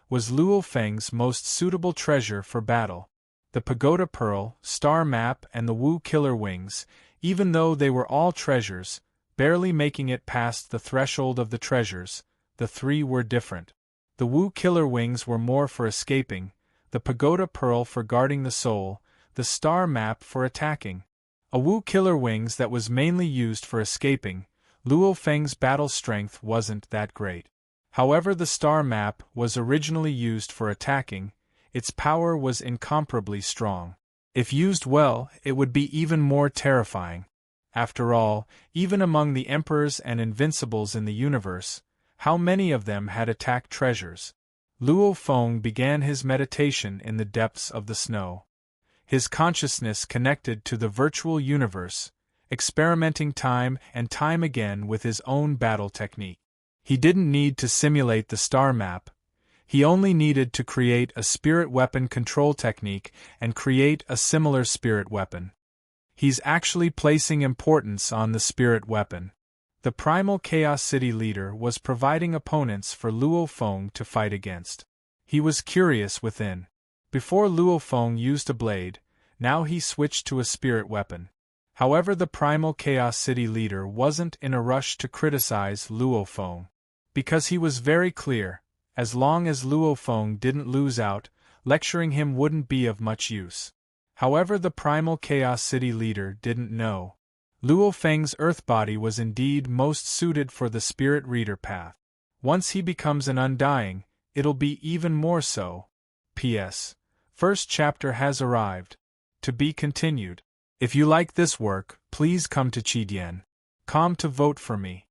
was Luo Feng's most suitable treasure for battle. The Pagoda Pearl, Star Map, and the Wu Killer Wings, even though they were all treasures, barely making it past the threshold of the treasures, the 3 were different. The Wu Killer Wings were more for escaping, the pagoda pearl for guarding the soul, the star map for attacking. A Wu killer wings that was mainly used for escaping. Luo Feng's battle strength wasn't that great. However, the star map was originally used for attacking. Its power was incomparably strong. If used well, it would be even more terrifying. After all, even among the emperors and invincibles in the universe, how many of them had attacked treasures? Luo Feng began his meditation in the depths of the snow. His consciousness connected to the virtual universe, experimenting time and time again with his own battle technique. He didn't need to simulate the star map. He only needed to create a spirit weapon control technique and create a similar spirit weapon. He's actually placing importance on the spirit weapon. The primal Chaos City leader was providing opponents for Luo Feng to fight against. He was curious within. Before Luo Feng used a blade, now he switched to a spirit weapon. However, the primal Chaos City leader wasn't in a rush to criticize Luo Feng. Because he was very clear, as long as Luo Feng didn't lose out, lecturing him wouldn't be of much use. However, the primal Chaos City leader didn't know. Luo Feng's earth body was indeed most suited for the spirit reader path. Once he becomes an undying, it'll be even more so. P.S. First chapter has arrived. To be continued. If you like this work, please come to Qidien.com to vote for me.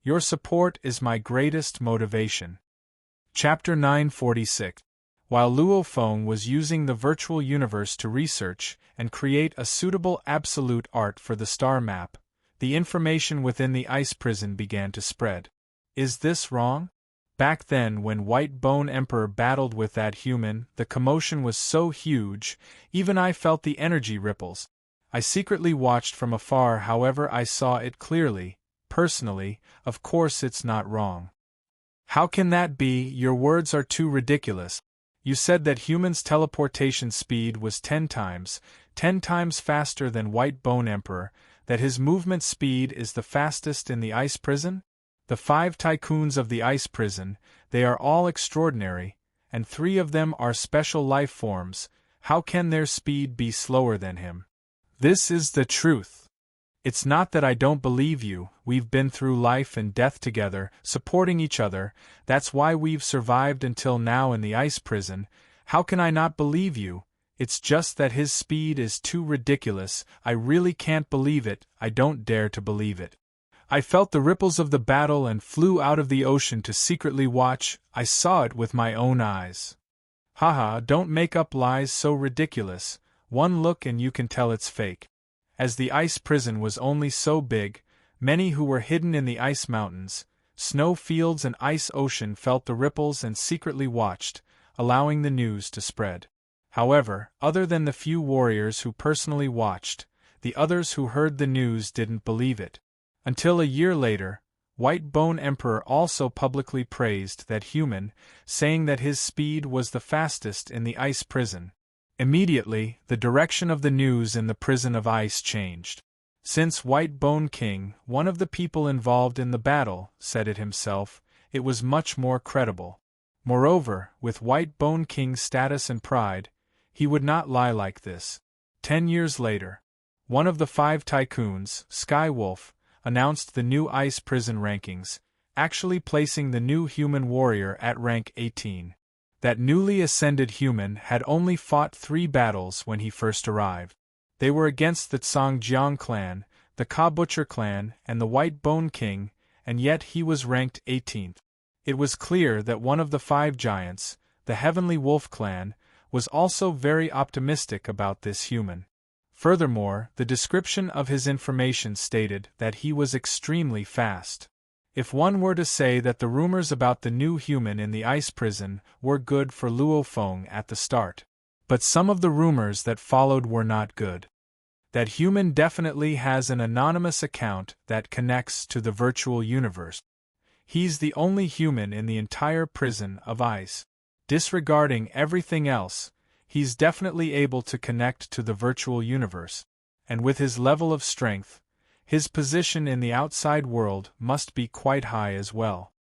Your support is my greatest motivation. Chapter 946. While Luo Feng was using the virtual universe to research and create a suitable absolute art for the star map, the information within the ice prison began to spread. Is this wrong? Back then, when White Bone Emperor battled with that human, the commotion was so huge, even I felt the energy ripples. I secretly watched from afar, however I saw it clearly. Personally, of course it's not wrong. How can that be? Your words are too ridiculous. You said that humans' teleportation speed was 10 times faster than White Bone Emperor, that his movement speed is the fastest in the ice prison? The 5 tycoons of the ice prison, they are all extraordinary, and 3 of them are special life forms. How can their speed be slower than him? This is the truth. It's not that I don't believe you, we've been through life and death together, supporting each other, that's why we've survived until now in the ice prison. How can I not believe you? It's just that his speed is too ridiculous. I really can't believe it, I don't dare to believe it. I felt the ripples of the battle and flew out of the ocean to secretly watch. I saw it with my own eyes. Haha, don't make up lies so ridiculous. One look and you can tell it's fake. As the ice prison was only so big, many who were hidden in the ice mountains, snow fields and ice ocean felt the ripples and secretly watched, allowing the news to spread. However, other than the few warriors who personally watched, the others who heard the news didn't believe it. Until a year later, White Bone Emperor also publicly praised that human, saying that his speed was the fastest in the ice prison. Immediately, the direction of the news in the prison of ice changed. Since White Bone King, one of the people involved in the battle, said it himself, it was much more credible. Moreover, with White Bone King's status and pride, he would not lie like this. 10 years later, one of the 5 tycoons, Sky Wolf, announced the new ice prison rankings, actually placing the new human warrior at rank 18. That newly ascended human had only fought 3 battles when he first arrived. They were against the Tsangjiang clan, the Ka Butcher clan, and the White Bone King, and yet he was ranked 18th. It was clear that one of the 5 giants, the Heavenly Wolf clan, was also very optimistic about this human. Furthermore, the description of his information stated that he was extremely fast. If one were to say that the rumors about the new human in the ice prison were good for Luo Feng at the start. But some of the rumors that followed were not good. That human definitely has an anonymous account that connects to the virtual universe. He's the only human in the entire prison of ice. Disregarding everything else, he's definitely able to connect to the virtual universe. And with his level of strength, his position in the outside world must be quite high as well.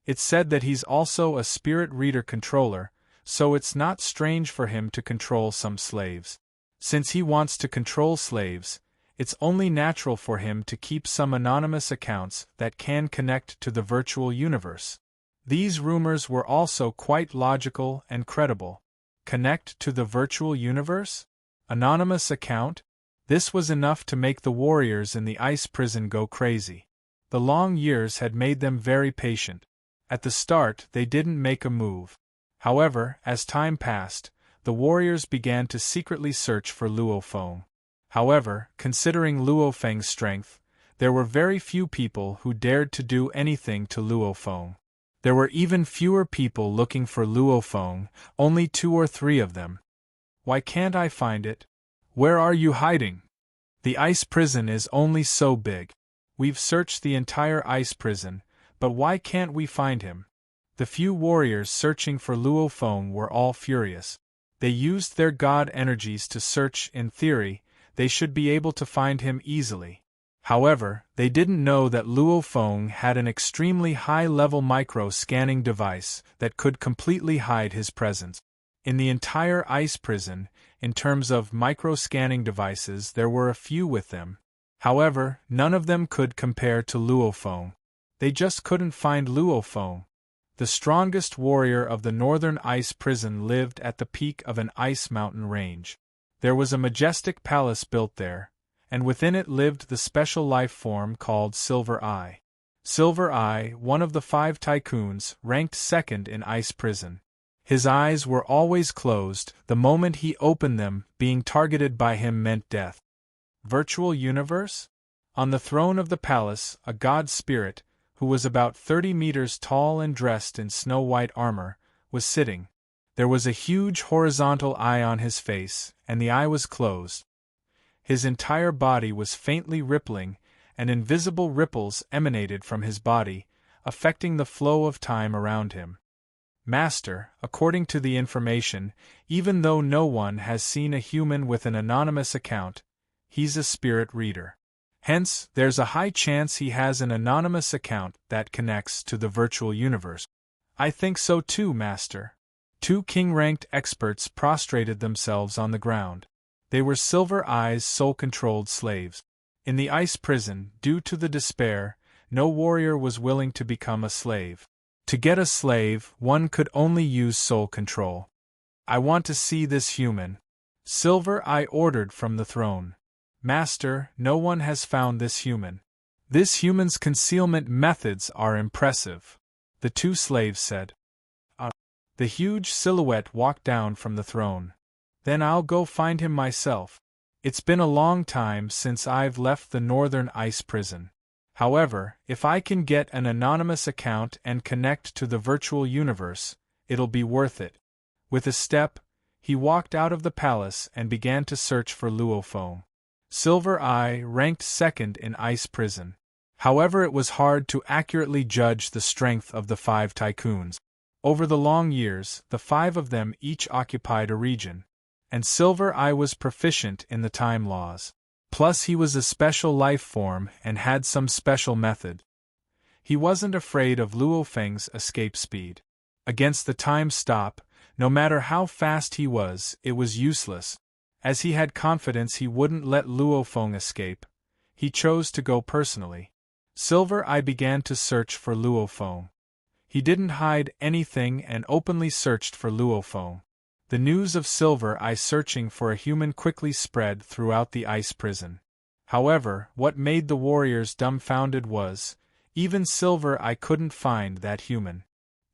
It's said that he's also a spirit reader controller, so it's not strange for him to control some slaves. Since he wants to control slaves, it's only natural for him to keep some anonymous accounts that can connect to the virtual universe. These rumors were also quite logical and credible. Connect to the virtual universe? Anonymous account? This was enough to make the warriors in the ice prison go crazy. The long years had made them very patient. At the start, they didn't make a move. However, as time passed, the warriors began to secretly search for Luo Feng. However, considering Luo Feng's strength, there were very few people who dared to do anything to Luo Feng. There were even fewer people looking for Luo Feng, only 2 or 3 of them. Why can't I find it? Where are you hiding? The ice prison is only so big. We've searched the entire ice prison, but why can't we find him? The few warriors searching for Luo Feng were all furious. They used their god energies to search. In theory, they should be able to find him easily. However, they didn't know that Luo Feng had an extremely high-level micro-scanning device that could completely hide his presence. In the entire ice prison, in terms of micro-scanning devices, there were a few with them. However, none of them could compare to Luo Feng. They just couldn't find Luo Feng. The strongest warrior of the northern ice prison lived at the peak of an ice mountain range. There was a majestic palace built there, and within it lived the special life form called Silver Eye. Silver Eye, one of the 5 tycoons, ranked second in ice prison. His eyes were always closed. The moment he opened them, being targeted by him meant death. Virtual universe? On the throne of the palace, a god spirit, who was about 30 meters tall and dressed in snow-white armor, was sitting. There was a huge horizontal eye on his face, and the eye was closed. His entire body was faintly rippling, and invisible ripples emanated from his body, affecting the flow of time around him. Master, according to the information, even though no one has seen a human with an anonymous account, he's a spirit reader. Hence, there's a high chance he has an anonymous account that connects to the virtual universe. I think so too, Master. 2 king-ranked experts prostrated themselves on the ground. They were Silver Eye's soul-controlled slaves. In the ice prison, due to the despair, no warrior was willing to become a slave. To get a slave, one could only use soul control. I want to see this human. Silver Eye ordered from the throne. Master, no one has found this human. This human's concealment methods are impressive, the 2 slaves said. The huge silhouette walked down from the throne. Then I'll go find him myself. It's been a long time since I've left the northern ice prison. However, if I can get an anonymous account and connect to the virtual universe, it'll be worth it. With a step, he walked out of the palace and began to search for Luo Feng. Silver Eye ranked second in ice prison. However, it was hard to accurately judge the strength of the 5 tycoons. Over the long years, the 5 of them each occupied a region, and Silver Eye was proficient in the time laws. Plus he was a special life form and had some special method. He wasn't afraid of Luo Feng's escape speed. Against the time stop, no matter how fast he was, it was useless. As he had confidence he wouldn't let Luo Feng escape, he chose to go personally. Silver Eye began to search for Luo Feng. He didn't hide anything and openly searched for Luo Feng. The news of Silver Eye searching for a human quickly spread throughout the ice prison. However, what made the warriors dumbfounded was, even Silver Eye couldn't find that human.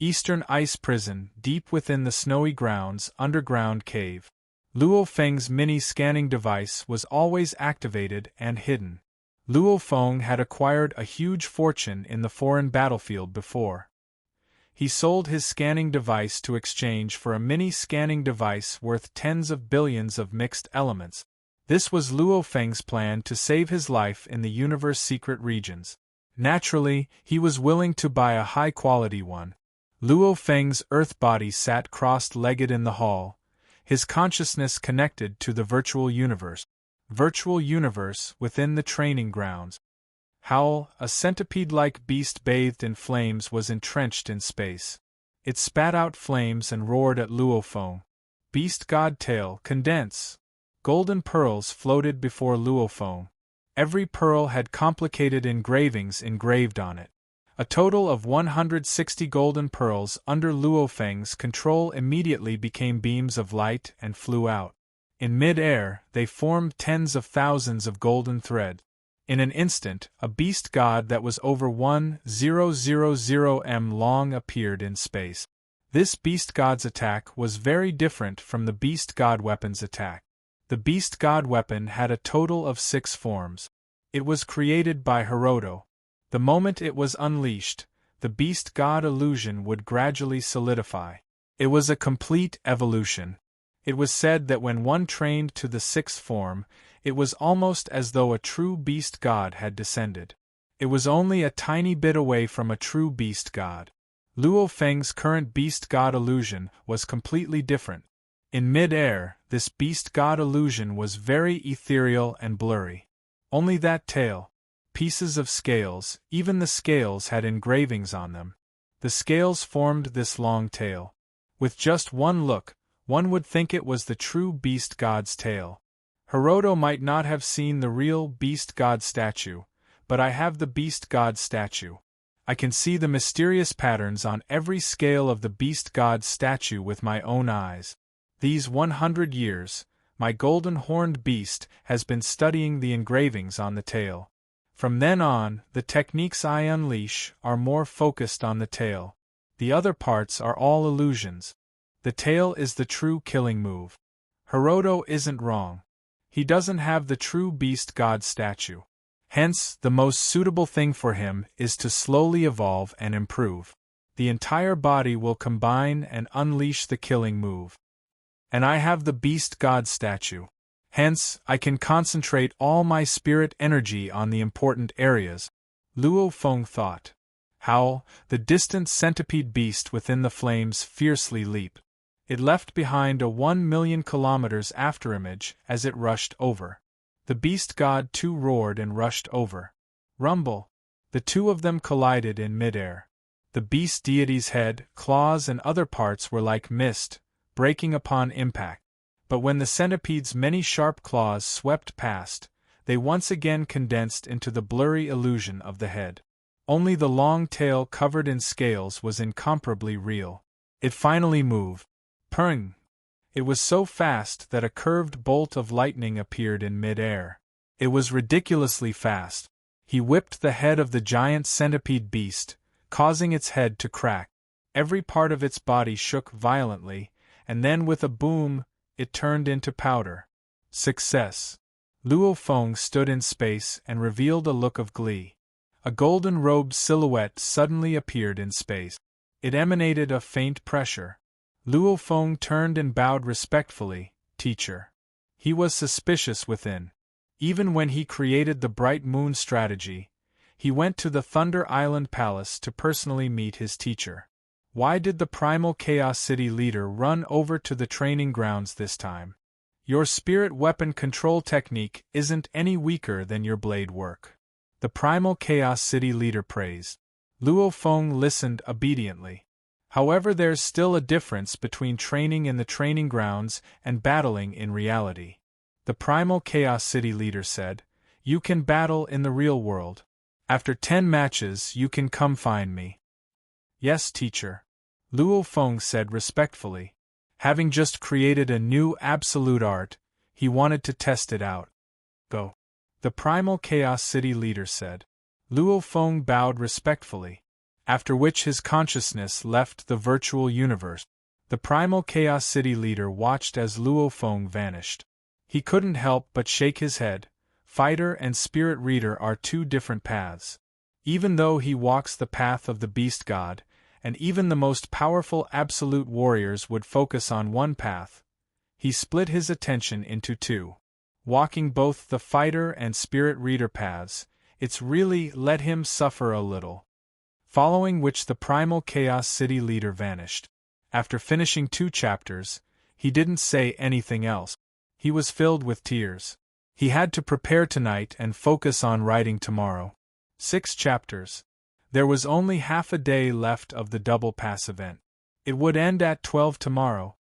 Eastern ice prison, deep within the snowy grounds, underground cave. Luo Feng's mini-scanning device was always activated and hidden. Luo Feng had acquired a huge fortune in the foreign battlefield before. He sold his scanning device to exchange for a mini-scanning device worth tens of billions of mixed elements. This was Luo Feng's plan to save his life in the universe's secret regions. Naturally, he was willing to buy a high-quality one. Luo Feng's earth body sat crossed-legged in the hall, his consciousness connected to the virtual universe. Virtual universe within the training grounds. Howl, a centipede-like beast bathed in flames, was entrenched in space. It spat out flames and roared at Luo Feng. Beast God Tail, condense! Golden pearls floated before Luo Feng. Every pearl had complicated engravings engraved on it. A total of 160 golden pearls under Luo Feng's control immediately became beams of light and flew out. In mid-air, they formed tens of thousands of golden threads. In an instant, a beast god that was over 1000 m long appeared in space. This beast god's attack was very different from the beast god weapon's attack. The beast god weapon had a total of 6 forms. It was created by Hiroto. The moment it was unleashed, the beast god illusion would gradually solidify. It was a complete evolution. It was said that when one trained to the 6th form, it was almost as though a true beast god had descended. It was only a tiny bit away from a true beast god. Luo Feng's current beast god illusion was completely different. In mid-air, this beast god illusion was very ethereal and blurry. Only that tail. Pieces of scales, even the scales had engravings on them. The scales formed this long tail. With just one look, one would think it was the true beast god's tail. Hiroto might not have seen the real beast god statue, but I have the beast god statue. I can see the mysterious patterns on every scale of the beast god statue with my own eyes. These 100 years, my golden horned beast has been studying the engravings on the tail. From then on, the techniques I unleash are more focused on the tail. The other parts are all illusions. The tail is the true killing move. Hiroto isn't wrong. He doesn't have the true beast god statue. Hence, the most suitable thing for him is to slowly evolve and improve. The entire body will combine and unleash the killing move. And I have the beast god statue. Hence, I can concentrate all my spirit energy on the important areas. Luo Feng thought. Howl, the distant centipede beast within the flames fiercely leaped. It left behind a 1,000,000 kilometers afterimage as it rushed over. The beast god too roared and rushed over. Rumble! The two of them collided in midair. The beast deity's head, claws and other parts were like mist, breaking upon impact. But when the centipede's many sharp claws swept past, they once again condensed into the blurry illusion of the head. Only the long tail covered in scales was incomparably real. It finally moved. Purring! It was so fast that a curved bolt of lightning appeared in mid-air. It was ridiculously fast. He whipped the head of the giant centipede beast, causing its head to crack. Every part of its body shook violently, and then with a boom, it turned into powder. Success! Luo Feng stood in space and revealed a look of glee. A golden-robed silhouette suddenly appeared in space. It emanated a faint pressure. Luo Feng turned and bowed respectfully, "Teacher." He was suspicious within. Even when he created the Bright Moon strategy, he went to the Thunder Island Palace to personally meet his teacher. Why did the Primal Chaos City leader run over to the training grounds this time? Your spirit weapon control technique isn't any weaker than your blade work. The Primal Chaos City leader praised. Luo Feng listened obediently. However, there's still a difference between training in the training grounds and battling in reality. The Primal Chaos City leader said, "You can battle in the real world. After 10 matches you can come find me." "Yes, teacher," Luo Feng said respectfully. Having just created a new absolute art, he wanted to test it out. "Go," the Primal Chaos City leader said. Luo Feng bowed respectfully, after which his consciousness left the virtual universe. The Primal Chaos City leader watched as Luo Feng vanished. He couldn't help but shake his head. Fighter and spirit reader are two different paths. Even though he walks the path of the beast god, and even the most powerful absolute warriors would focus on one path, he split his attention into two. Walking both the fighter and spirit reader paths, it's really let him suffer a little. Following which the Primal Chaos City leader vanished. After finishing 2 chapters, he didn't say anything else. He was filled with tears. He had to prepare tonight and focus on writing tomorrow. 6 chapters. There was only half a day left of the Double Pass event. It would end at 12 tomorrow.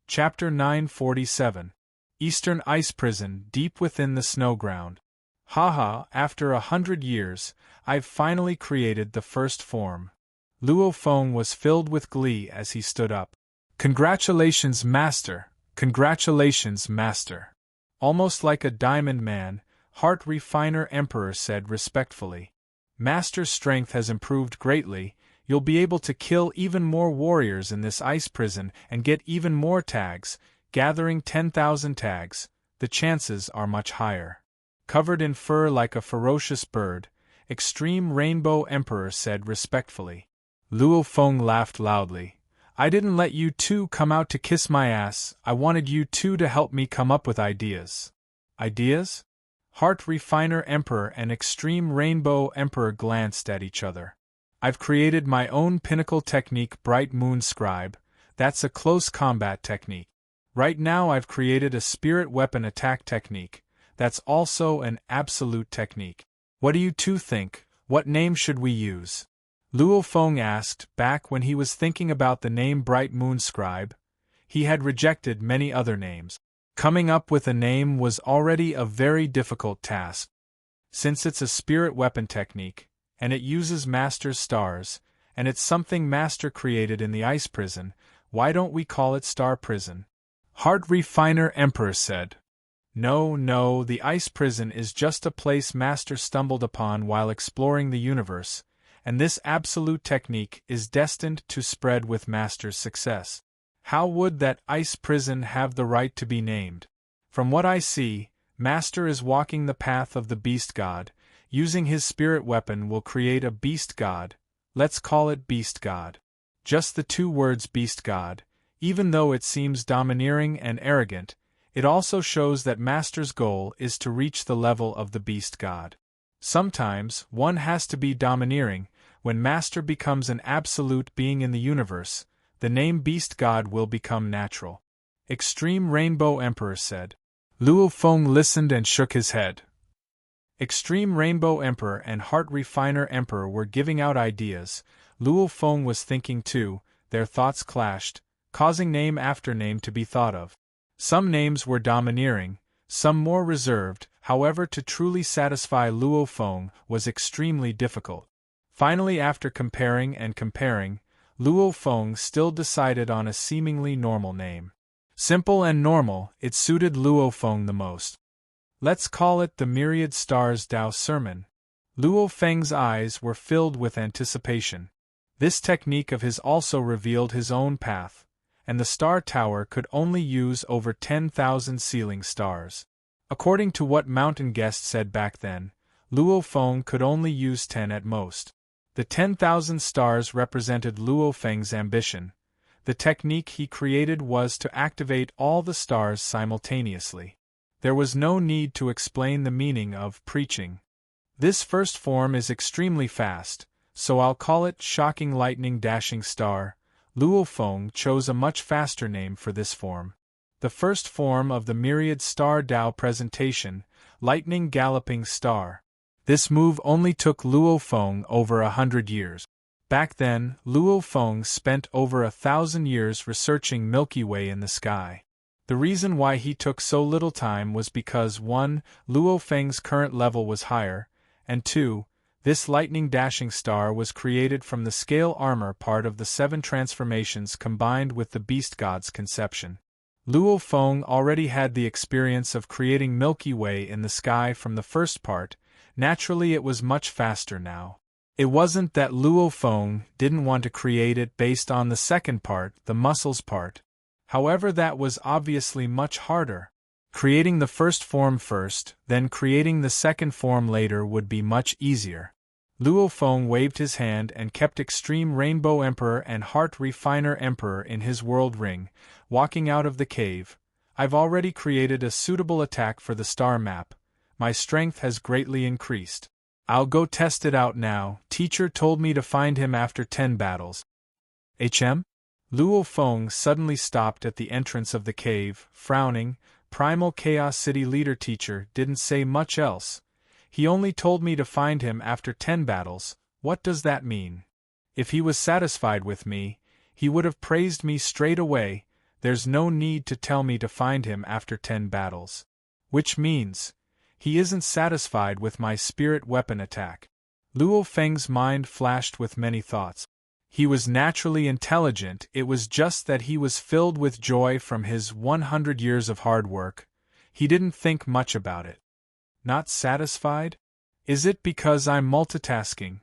Chapter 947. Eastern Ice Prison deep within the snow ground. Haha, after 100 years, I've finally created the first form. Luo Feng was filled with glee as he stood up. Congratulations, Master! Congratulations, Master! Almost like a diamond man, Heart Refiner Emperor said respectfully. Master's strength has improved greatly. You'll be able to kill even more warriors in this ice prison and get even more tags, gathering 10,000 tags. The chances are much higher. Covered in fur like a ferocious bird, Extreme Rainbow Emperor said respectfully. Luo Feng laughed loudly. I didn't let you two come out to kiss my ass, I wanted you two to help me come up with ideas. Ideas? Heart Refiner Emperor and Extreme Rainbow Emperor glanced at each other. I've created my own pinnacle technique, Bright Moon Scribe. That's a close combat technique. Right now I've created a spirit weapon attack technique. That's also an absolute technique. What do you two think? What name should we use? Luo Feng asked. Back when he was thinking about the name Bright Moon Scribe, he had rejected many other names. Coming up with a name was already a very difficult task. Since it's a spirit weapon technique, and it uses Master's stars, and it's something Master created in the ice prison, why don't we call it Star Prison? Heart Refiner Emperor said. No, the ice prison is just a place Master stumbled upon while exploring the universe, and this absolute technique is destined to spread with Master's success. How would that ice prison have the right to be named? From what I see, Master is walking the path of the Beast God. Using his spirit weapon will create a Beast God. Let's call it Beast God. Just the two words Beast God, even though it seems domineering and arrogant, it also shows that Master's goal is to reach the level of the Beast God. Sometimes, one has to be domineering. When Master becomes an absolute being in the universe, the name Beast God will become natural. Extreme Rainbow Emperor said. Luo Feng listened and shook his head. Extreme Rainbow Emperor and Heart Refiner Emperor were giving out ideas. Luo Feng was thinking too. Their thoughts clashed, causing name after name to be thought of. Some names were domineering, some more reserved, however to truly satisfy Luo Feng was extremely difficult. Finally, after comparing and comparing, Luo Feng still decided on a seemingly normal name. Simple and normal, it suited Luo Feng the most. Let's call it the Myriad Stars Dao Sermon. Luo Feng's eyes were filled with anticipation. This technique of his also revealed his own path, and the star tower could only use over 10,000 ceiling stars. According to what Mountain Guest said back then, Luo Feng could only use 10 at most. The 10,000 stars represented Luo Feng's ambition. The technique he created was to activate all the stars simultaneously. There was no need to explain the meaning of preaching. This first form is extremely fast, so I'll call it Shocking Lightning Dashing Star. Luo Feng chose a much faster name for this form. The first form of the Myriad Star Dao presentation, Lightning Galloping Star. This move only took Luo Feng over 100 years. Back then, Luo Feng spent over 1,000 years researching Milky Way in the sky. The reason why he took so little time was because 1. Luo Feng's current level was higher, and 2. This lightning dashing star was created from the scale armor part of the 7 transformations combined with the Beast God's conception. Luo Feng already had the experience of creating Milky Way in the sky from the first part. Naturally it was much faster now. It wasn't that Luo Feng didn't want to create it based on the second part, the muscles part. However, that was obviously much harder. Creating the first form first, then creating the second form later would be much easier. Luo Feng waved his hand and kept Extreme Rainbow Emperor and Heart Refiner Emperor in his world ring, walking out of the cave. I've already created a suitable attack for the star map. My strength has greatly increased. I'll go test it out now. Teacher told me to find him after 10 battles. Luo Feng suddenly stopped at the entrance of the cave, frowning. Primal Chaos City Leader Teacher didn't say much else. He only told me to find him after 10 battles. What does that mean? If he was satisfied with me, He would have praised me straight away. There's no need to tell me to find him after 10 battles. Which means, he isn't satisfied with my spirit weapon attack. Luo Feng's mind flashed with many thoughts. He was naturally intelligent, it was just that he was filled with joy from his 100 years of hard work. He didn't think much about it. Not satisfied? Is it because I'm multitasking?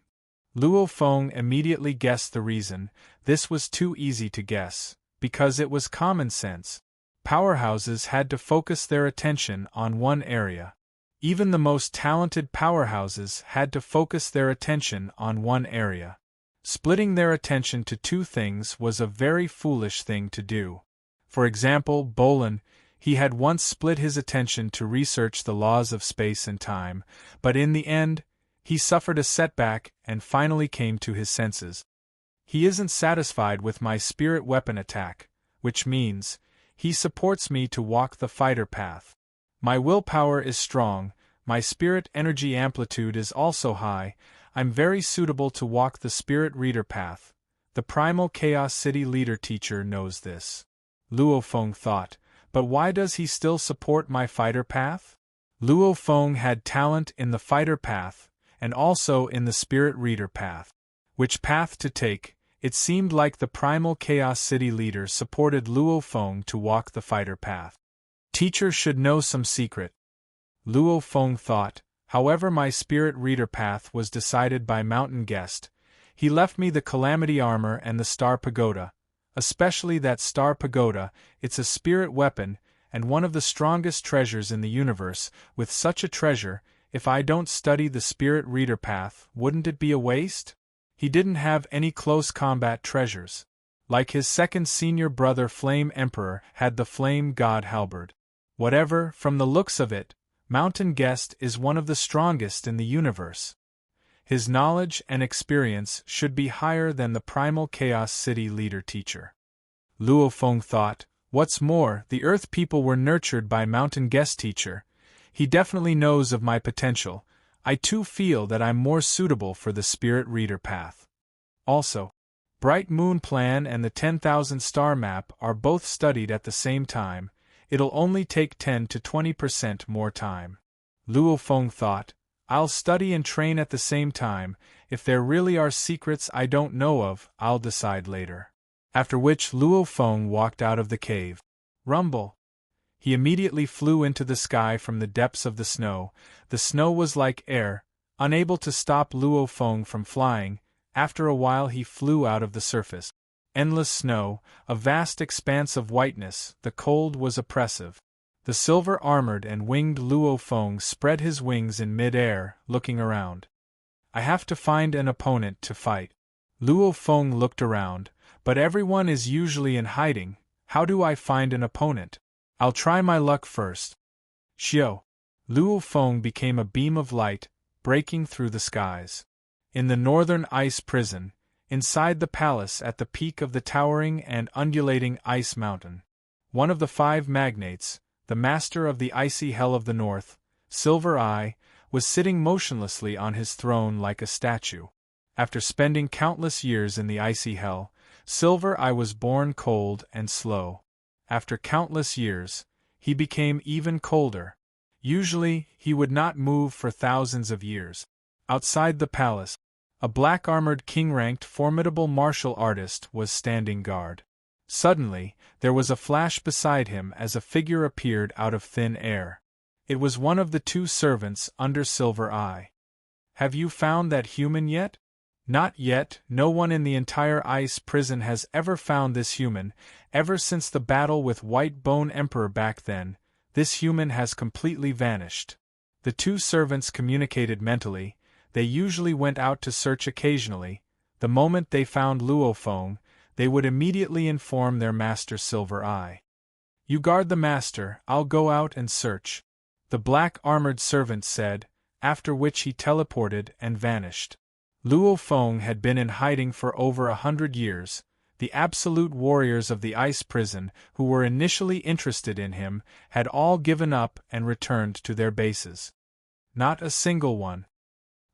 Luo Feng immediately guessed the reason. This was too easy to guess, because it was common sense. Powerhouses had to focus their attention on one area. Even the most talented powerhouses had to focus their attention on one area. Splitting their attention to two things was a very foolish thing to do. For example, Bolin, he had once split his attention to research the laws of space and time, but in the end, he suffered a setback and finally came to his senses. He isn't satisfied with my spirit weapon attack, which means, he supports me to walk the fighter path. My willpower is strong, my spirit energy amplitude is also high, I'm very suitable to walk the spirit reader path. The primal Chaos City leader teacher knows this. Luo Feng thought, but why does he still support my fighter path? Luo Feng had talent in the fighter path, and also in the spirit reader path. Which path to take? It seemed like the primal Chaos City leader supported Luo Feng to walk the fighter path. Teacher should know some secret. Luo Feng thought, however, my spirit reader path was decided by Mountain Guest. He left me the Calamity Armor and the Star Pagoda, especially that Star Pagoda. It's a spirit weapon, and one of the strongest treasures in the universe. With such a treasure, if I don't study the spirit reader path, wouldn't it be a waste? He didn't have any close combat treasures. Like his second senior brother Flame Emperor had the Flame God Halberd. Whatever, from the looks of it, Mountain Guest is one of the strongest in the universe. His knowledge and experience should be higher than the primal Chaos City leader teacher. Luo Feng thought, what's more, the Earth people were nurtured by Mountain Guest teacher. He definitely knows of my potential. I too feel that I'm more suitable for the spirit reader path. Also, Bright Moon Plan and the 10,000 star map are both studied at the same time. It'll only take 10 to 20% more time. Luo Feng thought, I'll study and train at the same time. If there really are secrets I don't know of, I'll decide later. After which Luo Feng walked out of the cave. Rumble. He immediately flew into the sky from the depths of the snow. The snow was like air, unable to stop Luo Feng from flying. After a while he flew out of the surface. Endless snow, a vast expanse of whiteness, the cold was oppressive. The silver-armored and winged Luo Feng spread his wings in mid-air, looking around. I have to find an opponent to fight. Luo Feng looked around, but everyone is usually in hiding. How do I find an opponent? I'll try my luck first. Xiao. Luo Feng became a beam of light, breaking through the skies. In the northern ice prison, inside the palace at the peak of the towering and undulating ice mountain, one of the 5 magnates, the master of the icy hell of the north, Silver Eye, was sitting motionlessly on his throne like a statue. After spending countless years in the icy hell, Silver Eye was born cold and slow. After countless years, he became even colder. Usually, he would not move for thousands of years. Outside the palace, a black-armored king-ranked formidable martial artist was standing guard. Suddenly, there was a flash beside him as a figure appeared out of thin air. It was one of the 2 servants under Silver Eye. Have you found that human yet? Not yet. No one in the entire ice prison has ever found this human. Ever since the battle with White Bone Emperor back then, this human has completely vanished. The 2 servants communicated mentally. They usually went out to search occasionally. The moment they found Luo Feng, they would immediately inform their master Silver Eye. You guard the master, I'll go out and search, the black-armored servant said, after which he teleported and vanished. Luo Feng had been in hiding for over 100 years. The absolute warriors of the ice prison, who were initially interested in him, had all given up and returned to their bases. Not a single one.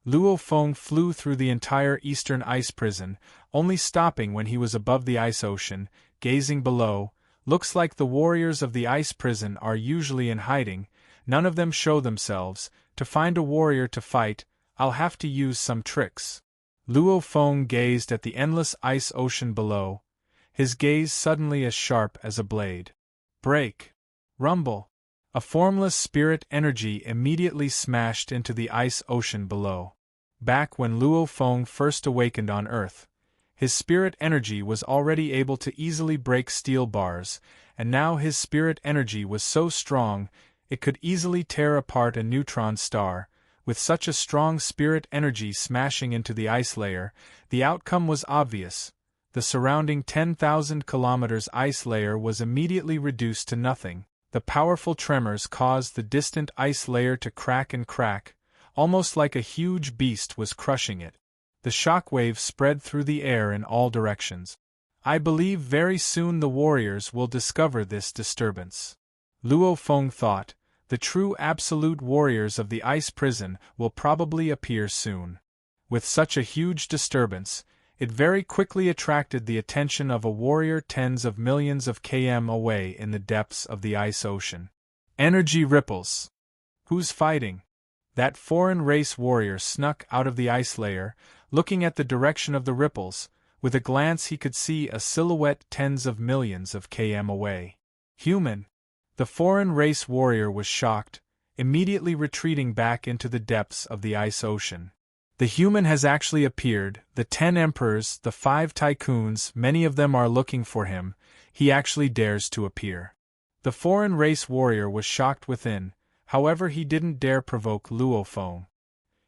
Luo Feng flew through the entire eastern ice prison, only stopping when he was above the ice ocean, gazing below. Looks like the warriors of the ice prison are usually in hiding, none of them show themselves. To find a warrior to fight, I'll have to use some tricks. Luo Feng gazed at the endless ice ocean below, his gaze suddenly as sharp as a blade. Break! Rumble! A formless spirit energy immediately smashed into the ice ocean below. Back when Luo Feng first awakened on Earth, his spirit energy was already able to easily break steel bars, and now his spirit energy was so strong it could easily tear apart a neutron star. With such a strong spirit energy smashing into the ice layer, the outcome was obvious. The surrounding 10,000 kilometers ice layer was immediately reduced to nothing. The powerful tremors caused the distant ice layer to crack and crack, almost like a huge beast was crushing it. The shock waves spread through the air in all directions. I believe very soon the warriors will discover this disturbance. Luo Feng thought, the true absolute warriors of the ice prison will probably appear soon. With such a huge disturbance, it very quickly attracted the attention of a warrior tens of millions of km away in the depths of the ice ocean. Energy ripples. Who's fighting? That foreign race warrior snuck out of the ice layer, looking at the direction of the ripples. With a glance he could see a silhouette tens of millions of km away. Human. The foreign race warrior was shocked, immediately retreating back into the depths of the ice ocean. The human has actually appeared, the 10 emperors, the 5 tycoons, many of them are looking for him, he actually dares to appear. The foreign race warrior was shocked within, however he didn't dare provoke Luo Feng.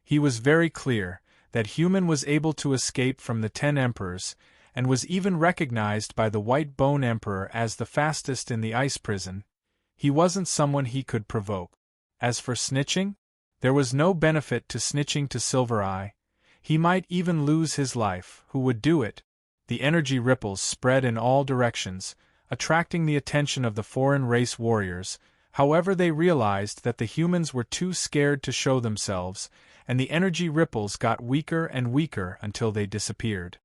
He was very clear that human was able to escape from the 10 emperors, and was even recognized by the White Bone Emperor as the fastest in the ice prison. He wasn't someone he could provoke. As for snitching, there was no benefit to snitching to Silver Eye. He might even lose his life. Who would do it? The energy ripples spread in all directions, attracting the attention of the foreign race warriors. However, they realized that the humans were too scared to show themselves, and the energy ripples got weaker and weaker until they disappeared.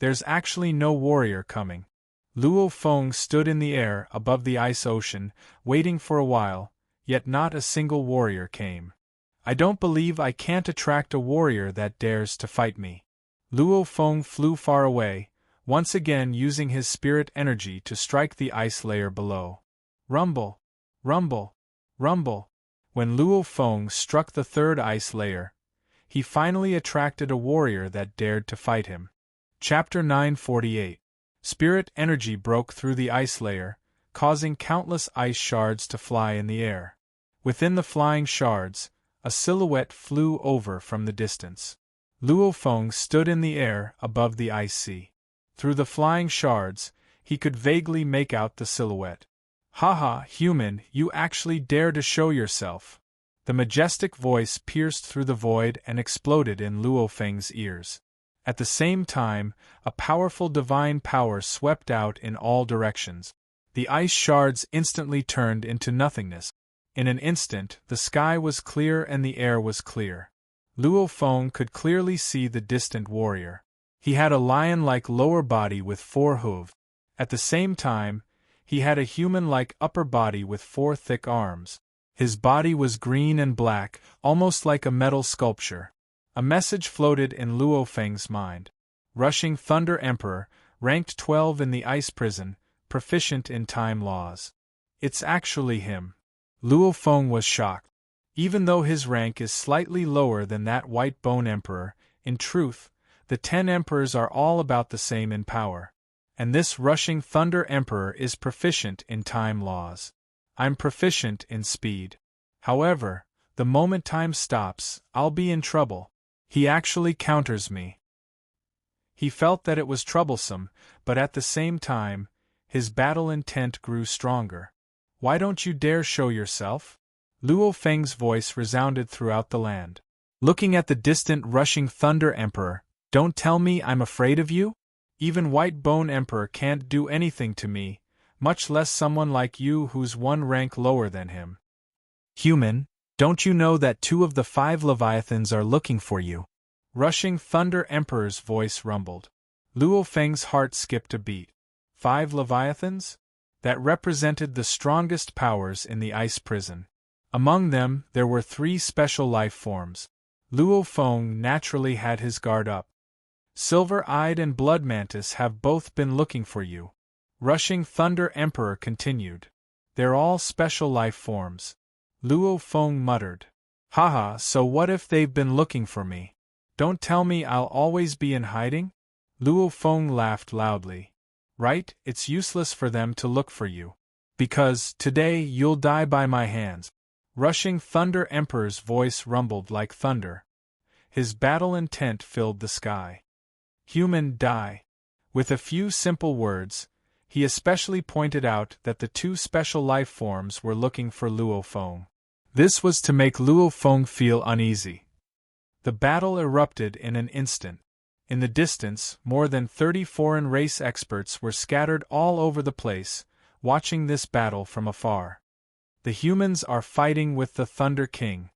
There's actually no warrior coming. Luo Feng stood in the air above the ice ocean, waiting for a while, yet not a single warrior came. I don't believe I can't attract a warrior that dares to fight me. Luo Feng flew far away, once again using his spirit energy to strike the ice layer below. Rumble! Rumble! Rumble! When Luo Feng struck the third ice layer, he finally attracted a warrior that dared to fight him. Chapter 948. Spirit energy broke through the ice layer, causing countless ice shards to fly in the air. Within the flying shards, a silhouette flew over from the distance. Luo Feng stood in the air above the ice sea. Through the flying shards, he could vaguely make out the silhouette. "Haha, human, you actually dare to show yourself." The majestic voice pierced through the void and exploded in Luo Feng's ears. At the same time, a powerful divine power swept out in all directions. The ice shards instantly turned into nothingness. In an instant, the sky was clear and the air was clear. Luo Feng could clearly see the distant warrior. He had a lion-like lower body with 4 hooves. At the same time, he had a human-like upper body with 4 thick arms. His body was green and black, almost like a metal sculpture. A message floated in Luo Feng's mind. Rushing Thunder Emperor, ranked 12 in the ice prison, proficient in time laws. It's actually him. Luo Feng was shocked. Even though his rank is slightly lower than that White Bone Emperor, in truth, the 10 emperors are all about the same in power. And this Rushing Thunder Emperor is proficient in time laws. I'm proficient in speed. However, the moment time stops, I'll be in trouble. He actually counters me. He felt that it was troublesome, but at the same time, his battle intent grew stronger. Why don't you dare show yourself? Luo Feng's voice resounded throughout the land. Looking at the distant Rushing Thunder Emperor, don't tell me I'm afraid of you? Even White Bone Emperor can't do anything to me, much less someone like you who's 1 rank lower than him. Human, Don't you know that 2 of the 5 Leviathans are looking for you? Rushing Thunder Emperor's voice rumbled. Luo Feng's heart skipped a beat. 5 Leviathans? That represented the strongest powers in the ice prison. Among them, there were 3 special life forms. Luo Feng naturally had his guard up. Silver-Eyed and Blood Mantis have both been looking for you. Rushing Thunder Emperor continued. They're all special life forms. Luo Feng muttered. Haha, so what if they've been looking for me? Don't tell me I'll always be in hiding? Luo Feng laughed loudly. Right, it's useless for them to look for you. Because, today, you'll die by my hands. Rushing Thunder Emperor's voice rumbled like thunder. His battle intent filled the sky. Human, die. With a few simple words, he especially pointed out that the 2 special life forms were looking for Luo Feng. This was to make Luo Feng feel uneasy. The battle erupted in an instant. In the distance, more than 30 foreign race experts were scattered all over the place, watching this battle from afar. The humans are fighting with the Thunder King.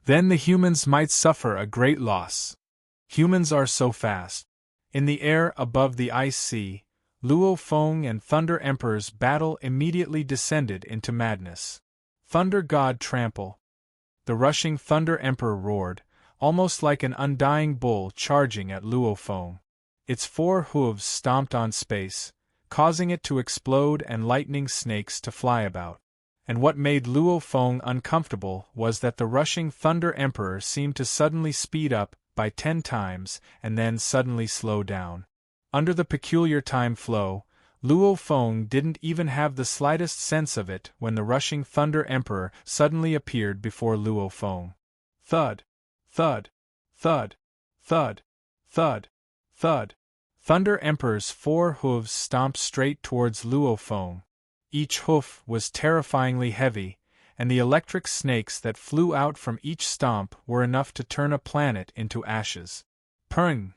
Then the humans might suffer a great loss. Humans are so fast. In the air above the ice sea, Luo Feng and Thunder Emperor's battle immediately descended into madness. Thunder God trample. The rushing Thunder Emperor roared, almost like an undying bull charging at Luo Feng. Its 4 hooves stomped on space, causing it to explode and lightning snakes to fly about. And what made Luo Feng uncomfortable was that the rushing Thunder Emperor seemed to suddenly speed up by 10 times and then suddenly slow down. Under the peculiar time flow, Luo Feng didn't even have the slightest sense of it when the rushing Thunder Emperor suddenly appeared before Luo Feng. Thud! Thud! Thud! Thud! Thud! Thud! Thunder Emperor's 4 hooves stomped straight towards Luo Feng. Each hoof was terrifyingly heavy, and the electric snakes that flew out from each stomp were enough to turn a planet into ashes. Purring!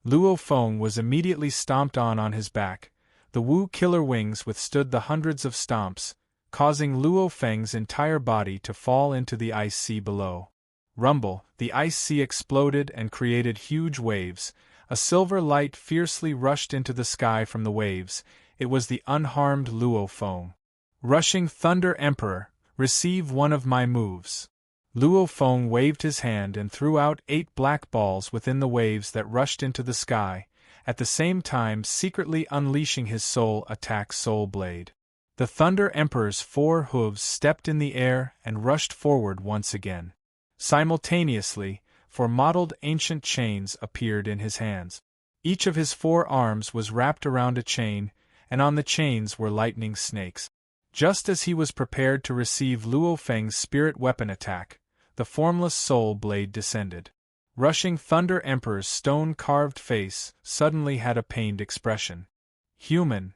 Luo Feng was immediately stomped on his back. The Wu killer wings withstood the hundreds of stomps, causing Luo Feng's entire body to fall into the ice sea below. Rumble! The ice sea exploded and created huge waves. A silver light fiercely rushed into the sky from the waves. It was the unharmed Luo Feng. Rushing Thunder Emperor, receive one of my moves. Luo Feng waved his hand and threw out 8 black balls within the waves that rushed into the sky, at the same time secretly unleashing his soul attack soul blade. The Thunder Emperor's 4 hooves stepped in the air and rushed forward once again. Simultaneously, 4 mottled ancient chains appeared in his hands. Each of his 4 arms was wrapped around a chain, and on the chains were lightning snakes. Just as he was prepared to receive Luo Feng's spirit weapon attack, the formless soul blade descended. Rushing Thunder Emperor's stone-carved face suddenly had a pained expression. Human!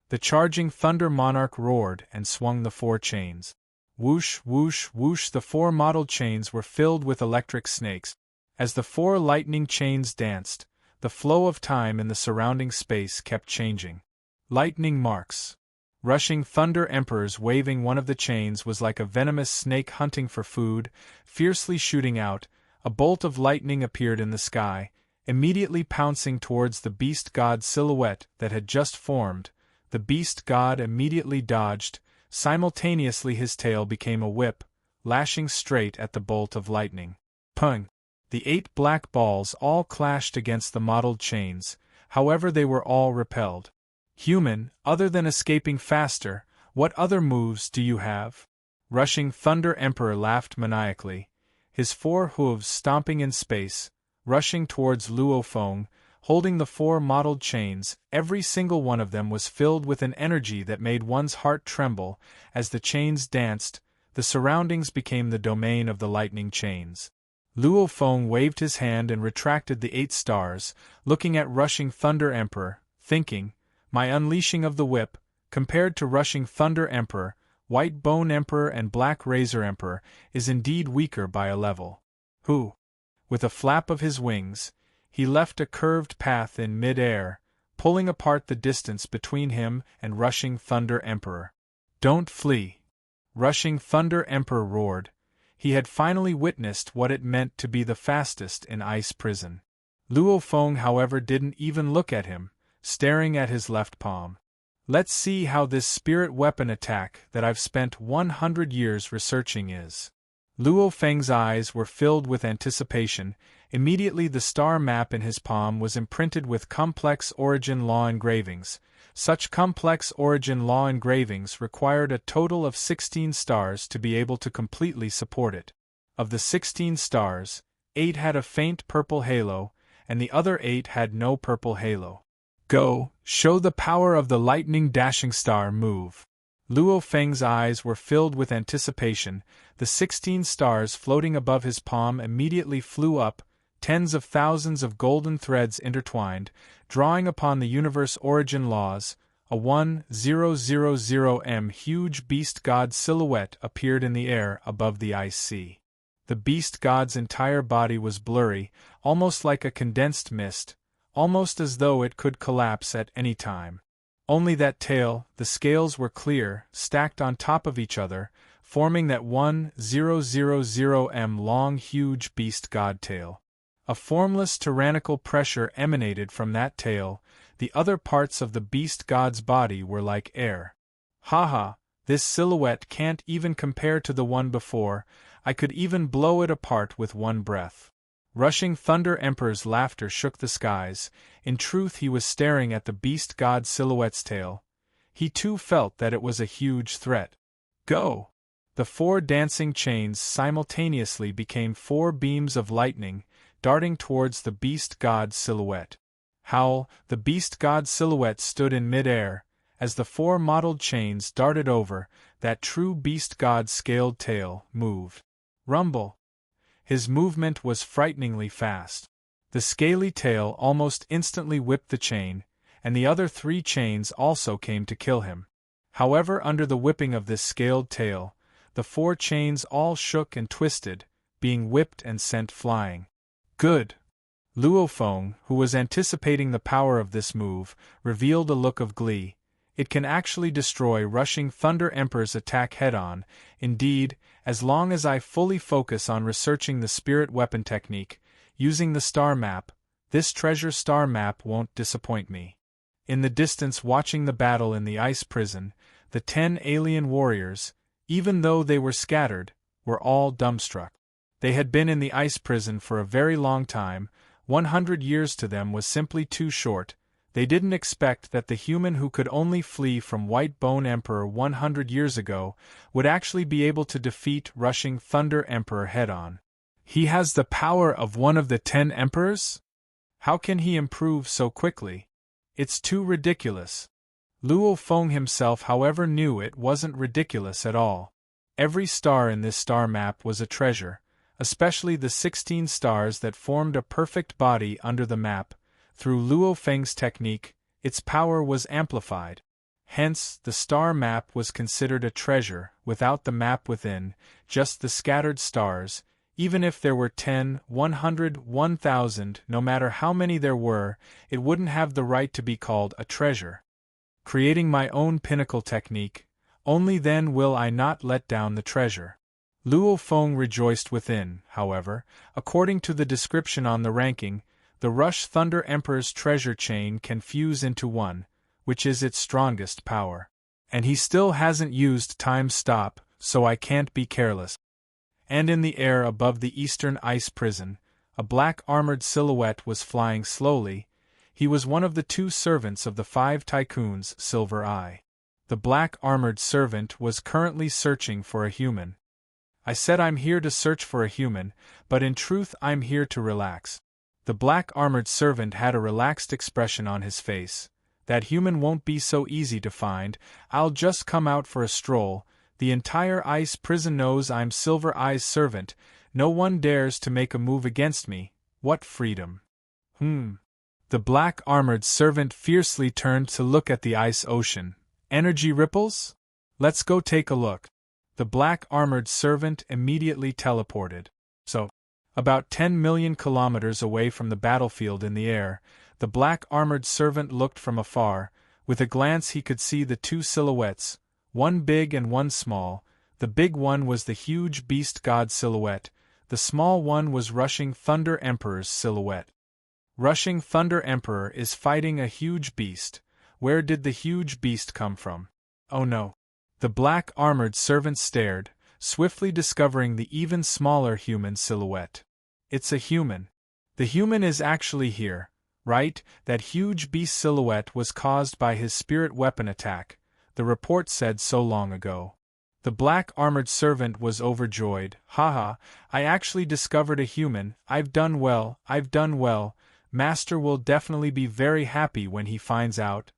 The charging Thunder Monarch roared and swung the 4 chains. Whoosh, whoosh, whoosh! The 4 mottled chains were filled with electric snakes. As the 4 lightning chains danced, the flow of time in the surrounding space kept changing. Lightning marks. Rushing Thunder Emperor's waving one of the chains was like a venomous snake hunting for food, fiercely shooting out. A bolt of lightning appeared in the sky, immediately pouncing towards the beast god silhouette that had just formed. The beast god immediately dodged. Simultaneously his tail became a whip, lashing straight at the bolt of lightning. Pung! The 8 black balls all clashed against the mottled chains, however they were all repelled. Human, other than escaping faster, what other moves do you have? Rushing Thunder Emperor laughed maniacally, his 4 hooves stomping in space, rushing towards Luo Feng, holding the 4 mottled chains. Every single one of them was filled with an energy that made one's heart tremble. As the chains danced, the surroundings became the domain of the lightning chains. Luo Feng waved his hand and retracted the 8 stars, looking at Rushing Thunder Emperor, thinking, my unleashing of the whip, compared to Rushing Thunder Emperor, White Bone Emperor and Black Razor Emperor, is indeed weaker by a level. Who? With a flap of his wings, he left a curved path in mid-air, pulling apart the distance between him and Rushing Thunder Emperor. Don't flee! Rushing Thunder Emperor roared, He had finally witnessed what it meant to be the fastest in ice prison. Luo Feng, however, didn't even look at him, staring at his left palm. Let's see how this spirit weapon attack that I've spent 100 years researching is. Luo Feng's eyes were filled with anticipation. Immediately the star map in his palm was imprinted with complex origin law engravings. Such complex origin law engravings required a total of 16 stars to be able to completely support it. Of the 16 stars, 8 had a faint purple halo, and the other 8 had no purple halo. Go, show the power of the lightning dashing star move. Luo Feng's eyes were filled with anticipation. The 16 stars floating above his palm immediately flew up, tens of thousands of golden threads intertwined, drawing upon the universe origin laws. A 1000M huge beast god silhouette appeared in the air above the ice sea. The beast god's entire body was blurry, almost like a condensed mist, almost as though it could collapse at any time. Only that tail, the scales were clear, stacked on top of each other, forming that 1000M long huge beast god tail. A formless tyrannical pressure emanated from that tail. The other parts of the beast god's body were like air. Haha, this silhouette can't even compare to the one before. I could even blow it apart with one breath. Rushing Thunder Emperor's laughter shook the skies. In truth, he was staring at the beast god silhouette's tail. He too felt that it was a huge threat. Go! The 4 dancing chains simultaneously became 4 beams of lightning, darting towards the beast god silhouette. Howl! The beast god silhouette stood in mid-air. As the 4 mottled chains darted over, that true beast god's scaled tail moved. Rumble! His movement was frighteningly fast. The scaly tail almost instantly whipped the chain, and the other 3 chains also came to kill him. However, under the whipping of this scaled tail, the 4 chains all shook and twisted, being whipped and sent flying. Good! Luo Feng, who was anticipating the power of this move, revealed a look of glee. It can actually destroy Rushing Thunder Emperor's attack head-on. Indeed, as long as I fully focus on researching the spirit weapon technique, using the star map, this treasure star map won't disappoint me. In the distance, watching the battle in the ice prison, the 10 alien warriors, even though they were scattered, were all dumbstruck. They had been in the ice prison for a very long time. 100 years to them was simply too short. They didn't expect that the human who could only flee from White Bone Emperor 100 years ago would actually be able to defeat Rushing Thunder Emperor head-on. He has the power of one of the 10 emperors? How can he improve so quickly? It's too ridiculous. Luo Feng himself, however, knew it wasn't ridiculous at all. Every star in this star map was a treasure, especially the 16 stars that formed a perfect body under the map. Through Luo Feng's technique, its power was amplified. Hence, the star map was considered a treasure without the map within, just the scattered stars. Even if there were 10, 100, 1,000, no matter how many there were, it wouldn't have the right to be called a treasure. Creating my own pinnacle technique, only then will I not let down the treasure. Luo Feng rejoiced within, however. According to the description on the ranking, the Rush Thunder Emperor's treasure chain can fuse into one, which is its strongest power. And he still hasn't used time stop, so I can't be careless. And in the air above the eastern ice prison, a black armored silhouette was flying slowly. He was one of the 2 servants of the 5 tycoons, Silver Eye. The black armored servant was currently searching for a human. I said I'm here to search for a human, but in truth I'm here to relax. The black armored servant had a relaxed expression on his face. That human won't be so easy to find. I'll just come out for a stroll. The entire ice prison knows I'm Silver Eye's servant. No one dares to make a move against me. What freedom! The black armored servant fiercely turned to look at the ice ocean. Energy ripples? Let's go take a look. The black armored servant immediately teleported. About 10 million kilometers away from the battlefield in the air, the black armored servant looked from afar. With a glance he could see the 2 silhouettes, one big and one small. The big one was the huge beast god silhouette, the small one was Rushing Thunder Emperor's silhouette. Rushing Thunder Emperor is fighting a huge beast. Where did the huge beast come from? Oh no. The black armored servant stared, swiftly discovering the even smaller human silhouette. It's a human. The human is actually here, right? That huge beast silhouette was caused by his spirit weapon attack, the report said so long ago. The black armored servant was overjoyed. Haha, I actually discovered a human, I've done well. Master will definitely be very happy when he finds out.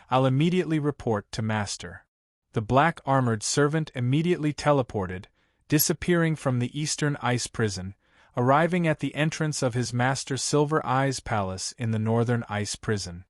I'll immediately report to Master. The black armored servant immediately teleported, disappearing from the eastern ice prison, arriving at the entrance of his master Silver Eye's palace in the northern ice prison.